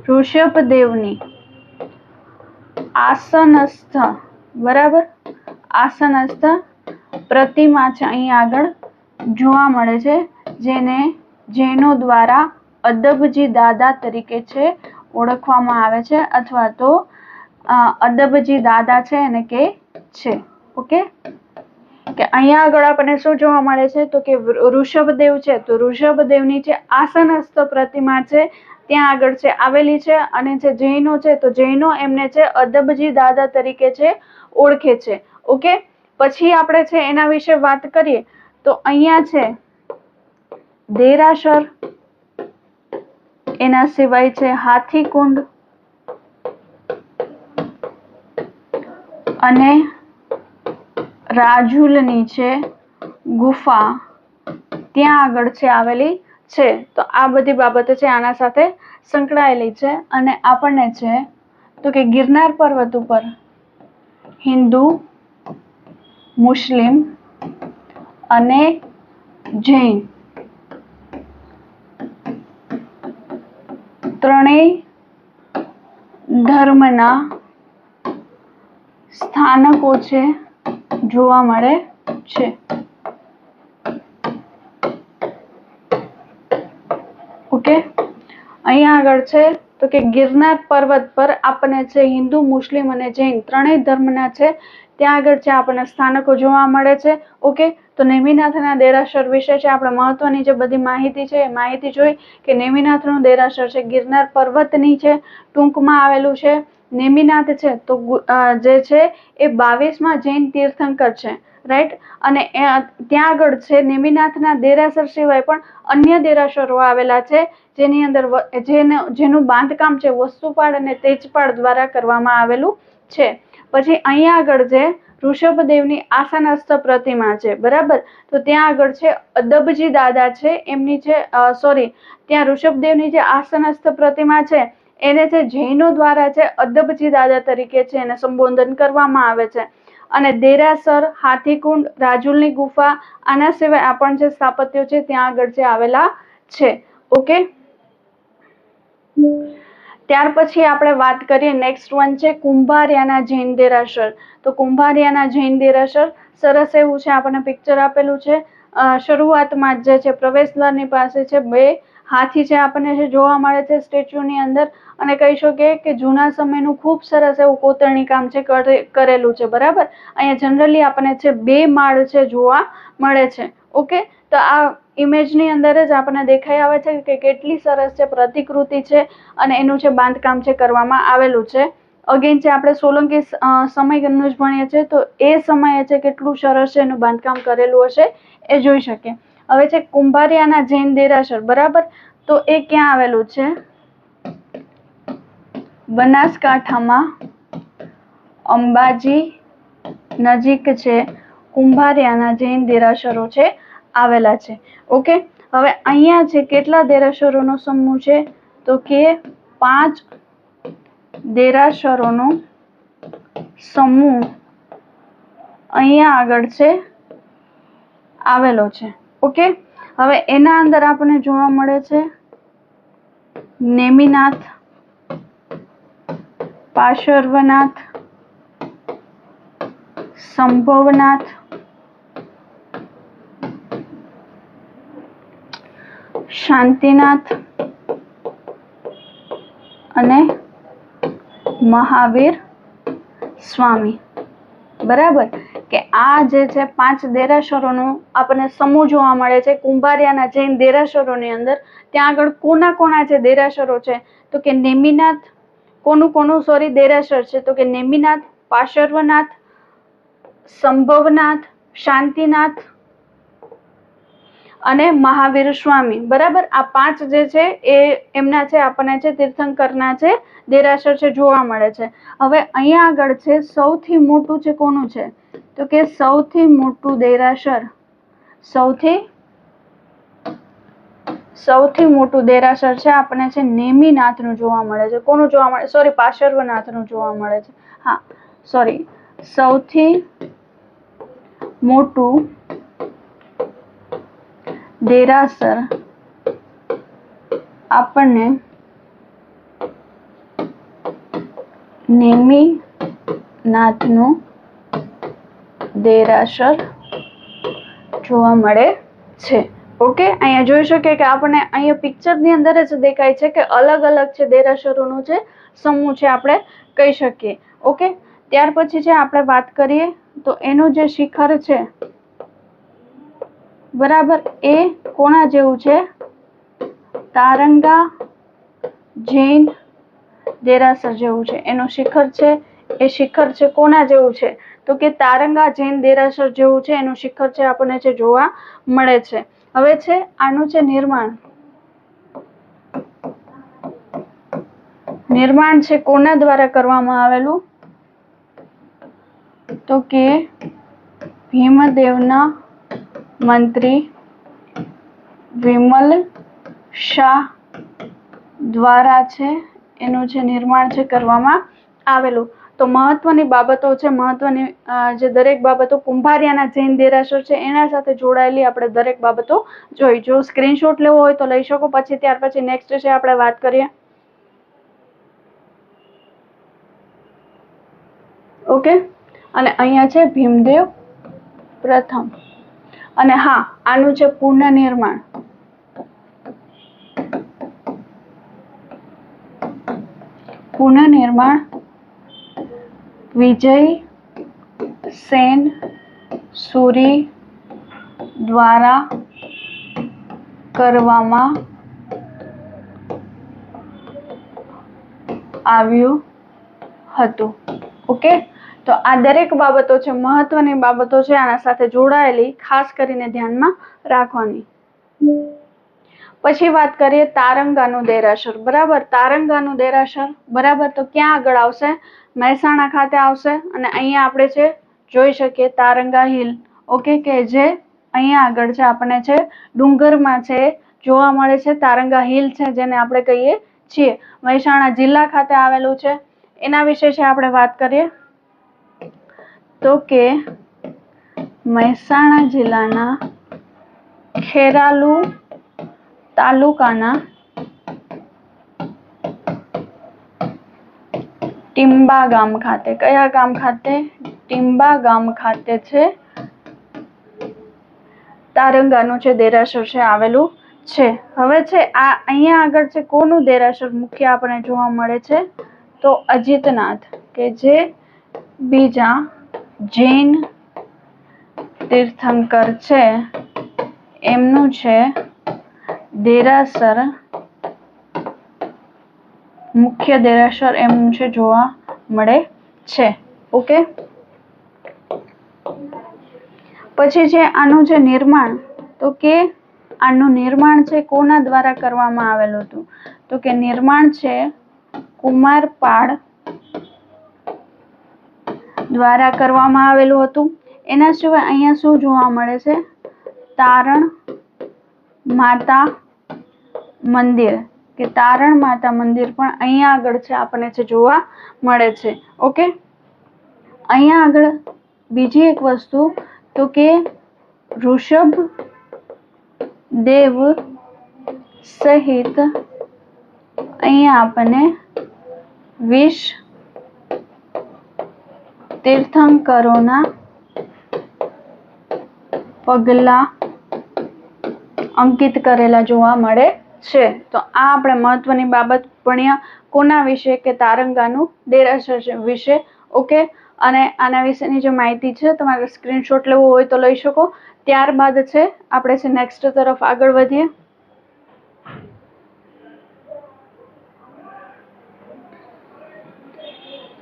ઋષભદેવની આસનસ્થ, બરાબર, આસનસ્થ પ્રતિમા છે અહીંયા આગળ જોવા મળે છે, જેને જૈનો દ્વારા અદબજી દાદા તરીકે છે ઓળખવામાં આવે છે, અથવા તો અદબજી દાદા છે એને કે છે. ઓકે, કે અહીંયા આગળ આપણને શું જોવા મળે છે? તો કે ઋષભદેવ છે, તો ઋષભદેવની છે આસનસ્થ પ્રતિમા છે ત્યાં આગળ છે આવેલી છે. અને જે જૈનો છે તો જૈનો એમને છે અદબજી દાદા તરીકે છે ઓળખે છે. ઓકે, પછી આપણે છે એના વિશે વાત કરીએ તો અહીંયા છે દેરાસર, એના સિવાય છે હાથીકુંડ અને રાજુલની છે ગુફા ત્યાં આગળ છે આવેલી છે. તો આ બધી બાબતો છે આના સાથે સંકળાયેલી છે. અને આપણને છે તો કે ગિરનાર પર્વત ઉપર હિન્દુ, મુસ્લિમ અને જૈન ત્રણેય ધર્મના સ્થાનકો છે જોવા મળે છે. ઓકે, અહીંયા આગળ છે તો કે ગિરનાર પર્વત પર આપણને છે હિન્દુ, મુસ્લિમ અને જૈન ત્રણેય ધર્મના છે ત્યાં આગળ છે આપણને સ્થાનકો જોવા મળે છે. ઓકે, તો નેમિનાથના દેરાસર વિશે છે આપણે મહત્વની જે બધી માહિતી છે એ માહિતી જોઈ કે નેમિનાથનું દેરાસર છે ગિરનાર પર્વતની છે ટૂંકમાં આવેલું છે. નેમિનાથ છે તો જે છે એ 22માં જૈન તીર્થંકર છે. રાઈટ. અને ત્યાં આગળ છે નેમિનાથના દેરાસર સિવાય પણ અન્ય દેરાસરો આવેલા છે જેની અંદર જેનું બાંધકામ છે વસ્તુપાળ અને તેજપાળ દ્વારા કરવામાં આવેલું છે. પછી અહીંયા આગળ છે ઋષભદેવની આસનસ્થ પ્રતિમા છે. બરાબર. તો ત્યાં આગળ છે અદબજી દાદા છે એમની છે ત્યાં ઋષભદેવની જે આસનસ્થ પ્રતિમા છે એને છે જૈનો દ્વારા છે અદબજી દાદા તરીકે છે એને સંબોધન કરવામાં આવે છે. અને દેરાસર, હાથીકુંડ, રાજુલની ગુફા આના સિવાય આ પણ જે સ્થાપત્યો છે ત્યાં આગળ છે આવેલા છે. ઓકે, ત્યાર પછી આપણે વાત કરીએ નેક્સ્ટ વન છે કુંભારિયાના જૈન દેરાસર. તો કુંભારિયાના જૈન દેરાસર સરસ એવું છે આપણને પિક્ચર આપેલું છે. શરૂઆતમાં જે છે પ્રવેશદ્વારની પાસે છે 2 હાથી છે આપણને જે જોવા મળે છે સ્ટેચ્યુની અંદર. અને કહી શકીએ કે જૂના સમયનું ખૂબ સરસ એવું કોતરણી કામ છે કરેલું છે. બરાબર. અહીંયા જનરલી આપણને છે 2 માળ છે જોવા મળે છે. ઓકે, તો આ ઇમેજની અંદર જ આપણને દેખાઈ આવે છે કે કેટલી સરસ છે પ્રતિકૃતિ છે અને એનું છે બાંધકામ છે કરવામાં આવેલું છે. અગેન છે આપણે સોલંકી સમયનું જ ભણીએ છીએ તો એ સમયે છે કેટલું સરસ છે એનું બાંધકામ કરેલું હશે એ જોઈ શકીએ. હવે છે કુંભારિયાના જૈન દેરાસર, બરાબર, તો એ ક્યાં આવેલું છે? બનાસકાંઠામાં અંબાજી નજીક છે કુંભારિયાના જૈન દેરાસરો છે આવેલા છે. ઓકે, હવે અહીંયા છે કેટલા દેરાસરોનો સમૂહ છે? તો કે 5 દેરાસરોનો સમૂહ અહીંયા આગળ છે આવેલો છે. ઓકે, હવે એના અંદર આપણને જોવા મળે છે નેમિનાથ, પાર્શ્વનાથ, સંભવનાથ, શાંતિનાથ અને મહાવીર સ્વામી. બરાબર, કે આ જે છે 5 દેરાસરોનો આપણને સમૂહ જોવા મળે છે કુંભારિયાના જૈન દેરાસરોની અંદર. ત્યાં આગળ કોના કોના જે દેરાસરો છે? તો કે નેમિનાથ, કોનું દેરાસર છે? તો કે નેમિનાથ, પાર્શ્વનાથ, સંભવનાથ, શાંતિનાથ અને મહાવીર સ્વામી. બરાબર, આ 5 જે છે એ એમના છે આપણને છે તીર્થંકરના છે દેરાસર છે જોવા મળે છે. હવે અહીંયા આગળ છે સૌથી મોટું છે કોનું છે? તો કે સૌથી મોટું દેરાસર, સૌથી મોટું દેરાસર છે આપણને છે નેમિનાથનું જોવા મળે છે. કોનું જોવા મળે? સોરી, પાર્શ્વનાથનું જોવા મળે છે. હા, સોરી, સૌથી મોટું દેરાસર આપણને નેમિનાથનું દેરાસર જોવા મળે છે. ઓકે, અહીંયા જોઈ શકીએ કે આપણને અહીંયા પિક્ચરની અંદર જ દેખાય છે કે અલગ અલગ છે દેરાસરોનો છે સમૂહ છે આપણે કહી શકીએ. ઓકે, ત્યાર પછી છે આપણે વાત કરીએ તો એનું જે શિખર છે, બરાબર, એ કોના જેવું છે? તારંગા જૈન દેરાસર જેવું છે. એનું શિખર છે એ શિખર છે કોના જેવું છે? તો કે તારંગા જૈન દેરાસર જેવું છે એનું શિખર છે આપણને છે જોવા મળે છે. હવે છે આનું છે નિર્માણ છે કોના દ્વારા કરવામાં આવેલું? તો કે ભીમદેવના મંત્રી વિમલ શાહ દ્વારા છે એનું છે નિર્માણ છે કરવામાં આવેલું. તો મહત્વની બાબતો છે, મહત્વની જે દરેક બાબતો કુંભારિયાના જૈન દેરાસર છે એના સાથે જોડાયેલી આપણે દરેક બાબતો જોઈ. જો સ્ક્રીનશોટ લેવો હોય તો લઈ શકો. પછી ત્યાર પછી નેક્સ્ટ છે આપણે વાત કરીએ. ઓકે, અને અહીંયા છે ભીમદેવ પ્રથમ. અને હા, આનું છે પુનઃનિર્માણ. વિજય સેન સુરી દ્વારા કરવામાં આવ્યું હતું. ઓકે, તો આ દરેક બાબતો છે મહત્વની બાબતો છે આના સાથે જોડાયેલી, ખાસ કરીને ધ્યાનમાં રાખવાની. પછી વાત કરીએ તારંગાનું દેરાસર. બરાબર, તારંગાનું દેરાસર, બરાબર, તો ક્યાં આગળ આવશે? મહેસાણા ખાતે આવશે. અને અહીંયા આપણે છે જોઈ શકીએ તારંગા હિલ. ઓકે, કે જે અહીંયા આગળ છે આપણને છે ડુંગરમાં છે જોવા મળે છે. તારંગા હિલ છે જેને આપણે કહીએ છીએ. મહેસાણા જિલ્લા ખાતે આવેલું છે. એના વિશે છે આપણે વાત કરીએ તો કે મહેસાણા જિલ્લાના ખેરાલુ તાલુકાના ટીંબા ગામ ખાતે, કયા ગામ ખાતે? ટીંબા ગામ ખાતે છે તારંગાનું છે દેરાસર છે આવેલું છે. હવે છે આ અહીંયા આગળ છે કોનું દેરાસર મુખ્ય આપણને જોવા મળે છે? તો અજીતનાથ, કે જે બીજા જૈન તીર્થંકર છે એમનું છે દેરાસર, મુખ્ય દેરાસર એમનું છે જોવા મળે છે. ઓકે, પછી છે આનું છે નિર્માણ, તો કે આનું નિર્માણ છે કોના દ્વારા કરવામાં આવેલું હતું? તો કે નિર્માણ છે કુમારપાળ દ્વારા કરવામાં આવેલું હતું. એના સિવાય અહીંયા શું જોવા મળે છે? તારણ માતા મંદિર, કે તારણ માતા મંદિર પણ અહીંયા આગળ છે આપણને છે જોવા મળે છે. ઓકે, અહીંયા આગળ બીજી એક વસ્તુ, તો કે ઋષભ દેવ સહિત અહીંયા આપણને 20 તીર્થંકરોના પગલા અંકિત કરેલા જોવા મળે છે. તો આ આપણે મહત્વની બાબત ભણ્યા કોના વિશે? કે તારંગાનું દેરાસર વિશે. ઓકે, અને આના વિશેની જે માહિતી છે તમારે સ્ક્રીનશોટ લેવો હોય તો લઈ શકો. ત્યારબાદ છે આપણે છે નેક્સ્ટ તરફ આગળ વધીએ.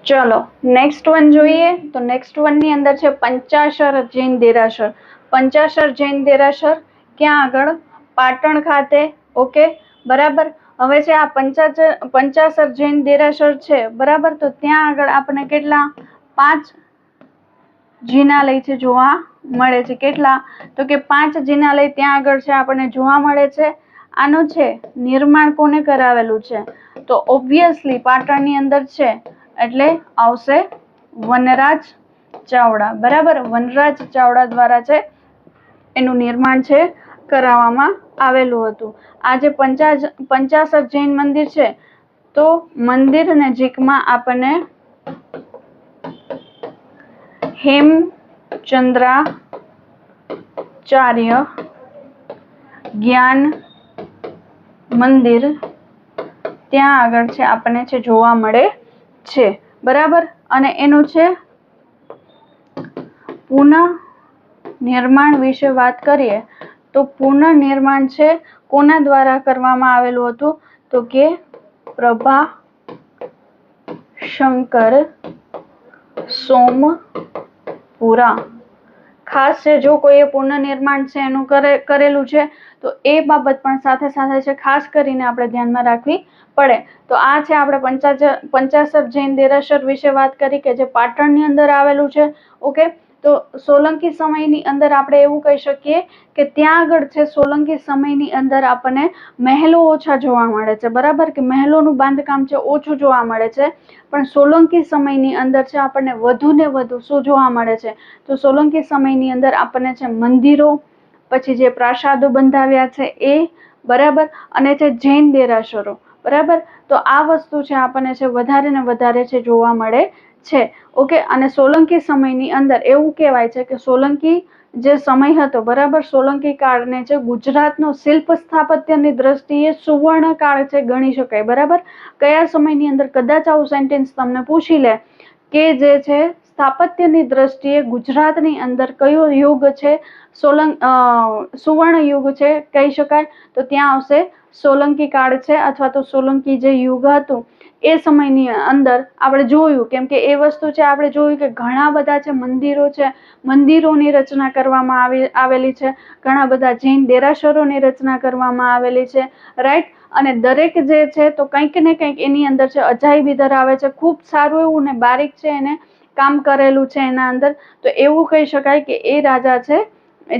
ચલો નેક્સ્ટ વન જોઈએ. તો નેક્સ્ટ વન ની અંદર છે પંચાસર જૈન દેરાસર. પંચાસર જૈન દેરાસર ક્યાં આગળ? પાટણ ખાતે. ઓકે, બરાબર. હવે છે આ પંચાસર જૈન દેરાસર છે, બરાબર. તો ત્યાં આગળ આપણને કેટલા? 5 જિનાલય છે જોવા મળે છે. કેટલા? તો કે 5 જિનાલય ત્યાં આગળ છે આપણને જોવા મળે છે. આનું છે નિર્માણ કોને કરાવેલું છે? તો ઓબ્વિયસલી પાટણની અંદર છે એટલે આવશે વનરાજ ચાવડા, બરાબર. વનરાજ ચાવડા દ્વારા છે એનું નિર્માણ છે કરાવવામાં આવેલું હતું. આ જે પંચાસર જૈન મંદિર છે, તો મંદિર નજીકમાં આપણને હેમચંદ્રાચાર્ય જ્ઞાન મંદિર ત્યાં આગળ છે આપણને છે જોવા મળે છે, બરાબર. અને એનું છે પુનઃ નિર્માણ વિશે વાત કરીએ તો પુનઃનિર્માણ છે કોના દ્વારા કરવામાં આવેલું હતું? તો કે પ્રભાશંકર સોમપુરા. ખાસ છે જો કોઈ પુનઃનિર્માણ છે એનું કરેલું છે તો એ બાબત પણ સાથે સાથે છે ખાસ કરીને આપણે ધ્યાનમાં રાખવી પડે. તો આ છે આપણે પંચાસર જૈન દેરાસર વિશે વાત કરી કે જે પાટણની અંદર આવેલું છે. ઓકે, તો સોલંકી સમયની અંદર આપણે એવું કહી શકીએ કે ત્યાં આગળ છે સોલંકી સમયની અંદર આપણને મહેલો ઓછા જોવા મળે છે, બરાબર. કે મહેલોનું બાંધકામ છે ઓછું જોવા મળે છે, પણ સોલંકી સમયની અંદર છે આપણને વધુ ને વધુ શું જોવા મળે છે? તો સોલંકી સમયની અંદર આપણને છે મંદિરો, પછી જે પ્રાસાદો બંધાવ્યા છે એ, બરાબર, અને છે જૈન દેરાસરો, બરાબર. તો આ વસ્તુ છે આપણને છે વધારે ને વધારે છે જોવા મળે છે. ઓકે, અને સોલંકી સમયની અંદર એવું કહેવાય છે કે સોલંકી જે સમય હતો, બરાબર, સોલંકી કાળને છે ગુજરાતનો શિલ્પ સ્થાપત્યની દ્રષ્ટિએ સુવર્ણ કાળ છે ગણી શકાય, બરાબર. કયા સમયની અંદર? કદાચ આવું સેન્ટેન્સ તમને પૂછી લે કે જે છે સ્થાપત્યની દ્રષ્ટિએ ગુજરાતની અંદર કયો યુગ છે સુવર્ણ યુગ છે કહી શકાય, તો ત્યાં આવશે સોલંકી કાળ છે, અથવા તો સોલંકી જે યુગ હતું એ સમયની અંદર આપણે જોયું. કેમ કે એ વસ્તુ છે આપણે જોયું કે ઘણા બધા છે મંદિરો છે, મંદિરોની રચના કરવામાં આવેલી છે, ઘણા બધા જૈન દેરાસરોની રચના કરવામાં આવેલી છે, રાઈટ. અને દરેક જે છે તો કંઈક ને કંઈક એની અંદર છે અજાયબી ધરાવે છે. ખૂબ સારું એવું ને બારીક છે એને કામ કરેલું છે એના અંદર. તો એવું કહી શકાય કે એ રાજા છે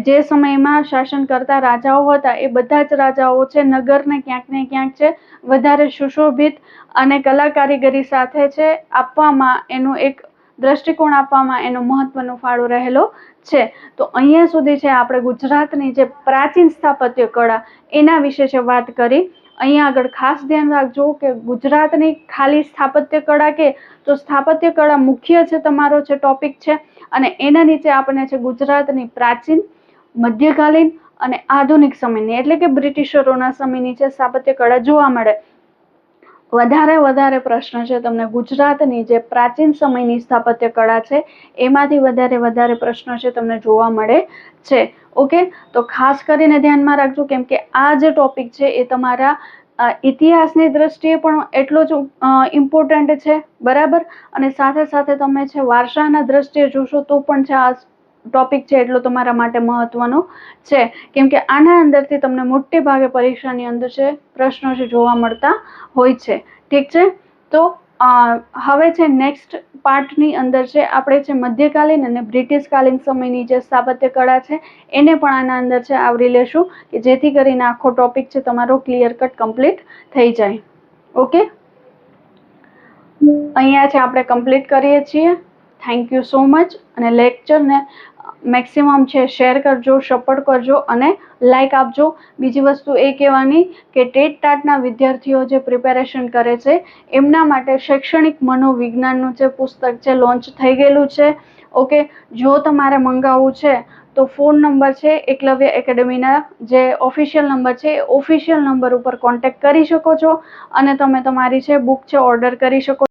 જે સમયમાં શાસન કરતા રાજાઓ હતા એ બધા જ રાજાઓ છે નગરને ક્યાંક ને ક્યાંક છે વધારે સુશોભિત અને કલા કારીગરી સાથે છે આપવામાં એનું એક દ્રષ્ટિકોણ આપવામાં એનો મહત્વનો ફાળો રહેલો છે. તો અહીંયા સુધી છે આપણે ગુજરાતની જે પ્રાચીન સ્થાપત્ય કળા એના વિશે છે વાત કરી. અહીંયા આગળ ખાસ ધ્યાન રાખજો કે ગુજરાતની ખાલી સ્થાપત્ય કળા કે તો સ્થાપત્ય કળા મુખ્ય છે તમારો છે ટોપિક છે, અને એના નીચે આપણને છે ગુજરાતની પ્રાચીન, મધ્યકાલીન અને આધુનિક સમયની એટલે કે બ્રિટિશરોના સમયની છે સ્થાપત્ય કળા જોવા મળે. વધારે પ્રશ્ન છે તમને ગુજરાતની જે પ્રાચીન સમયની સ્થાપત્ય કળા છે એમાંથી વધારે પ્રશ્નો છે તમને જોવા મળે છે. ઓકે, તો ખાસ કરીને ધ્યાનમાં રાખજો, કેમ કે આ જે ટોપિક છે એ તમારા ઇતિહાસની દ્રષ્ટિએ પણ એટલો જ ઇમ્પોર્ટન્ટ છે, બરાબર, અને સાથે તમે છે વારસાના દ્રષ્ટિએ જોશો તો પણ છે આ ટોપિક છે એટલો તમારા માટે મહત્વનો છે, કેમ કે આના અંદરથી તમને મોટે ભાગે પરીક્ષાની અંદર છે પ્રશ્નો છે જોવા મળતા હોય છે. ઠીક છે, તો હવે છે નેક્સ્ટ પાર્ટની અંદર છે આપણે છે મધ્યકાલીન અને બ્રિટિશકાલીન સમયની જે સ્થાપત્ય કળા છે એને પણ આના અંદર છે આવરી લેશું, કે જેથી કરીને આખો ટોપિક છે તમારો ક્લિયર કટ કમ્પ્લીટ થઈ જાય. ઓકે, અહીંયા છે આપણે કમ્પ્લીટ કરીએ છીએ. Thank you so much. અને લેક્ચરને મેક્સિમમ છે શેર કરજો, સપોર્ટ કરજો અને લાઈક આપજો. બીજી વસ્તુ એ કહેવાની કે ટેટ ટાટના વિદ્યાર્થીઓ જે પ્રિપેરેશન કરે છે એમના માટે શૈક્ષણિક મનોવિજ્ઞાનનું જે પુસ્તક છે લોન્ચ થઈ ગયેલું છે. ઓકે, જો તમારે મંગાવવું છે તો ફોન નંબર છે એકલવ્ય એકેડેમીના જે ઓફિશિયલ નંબર છે એ ઓફિશિયલ નંબર ઉપર કોન્ટેક્ટ કરી શકો છો અને તમે તમારી છે બુક છે ઓર્ડર કરી શકો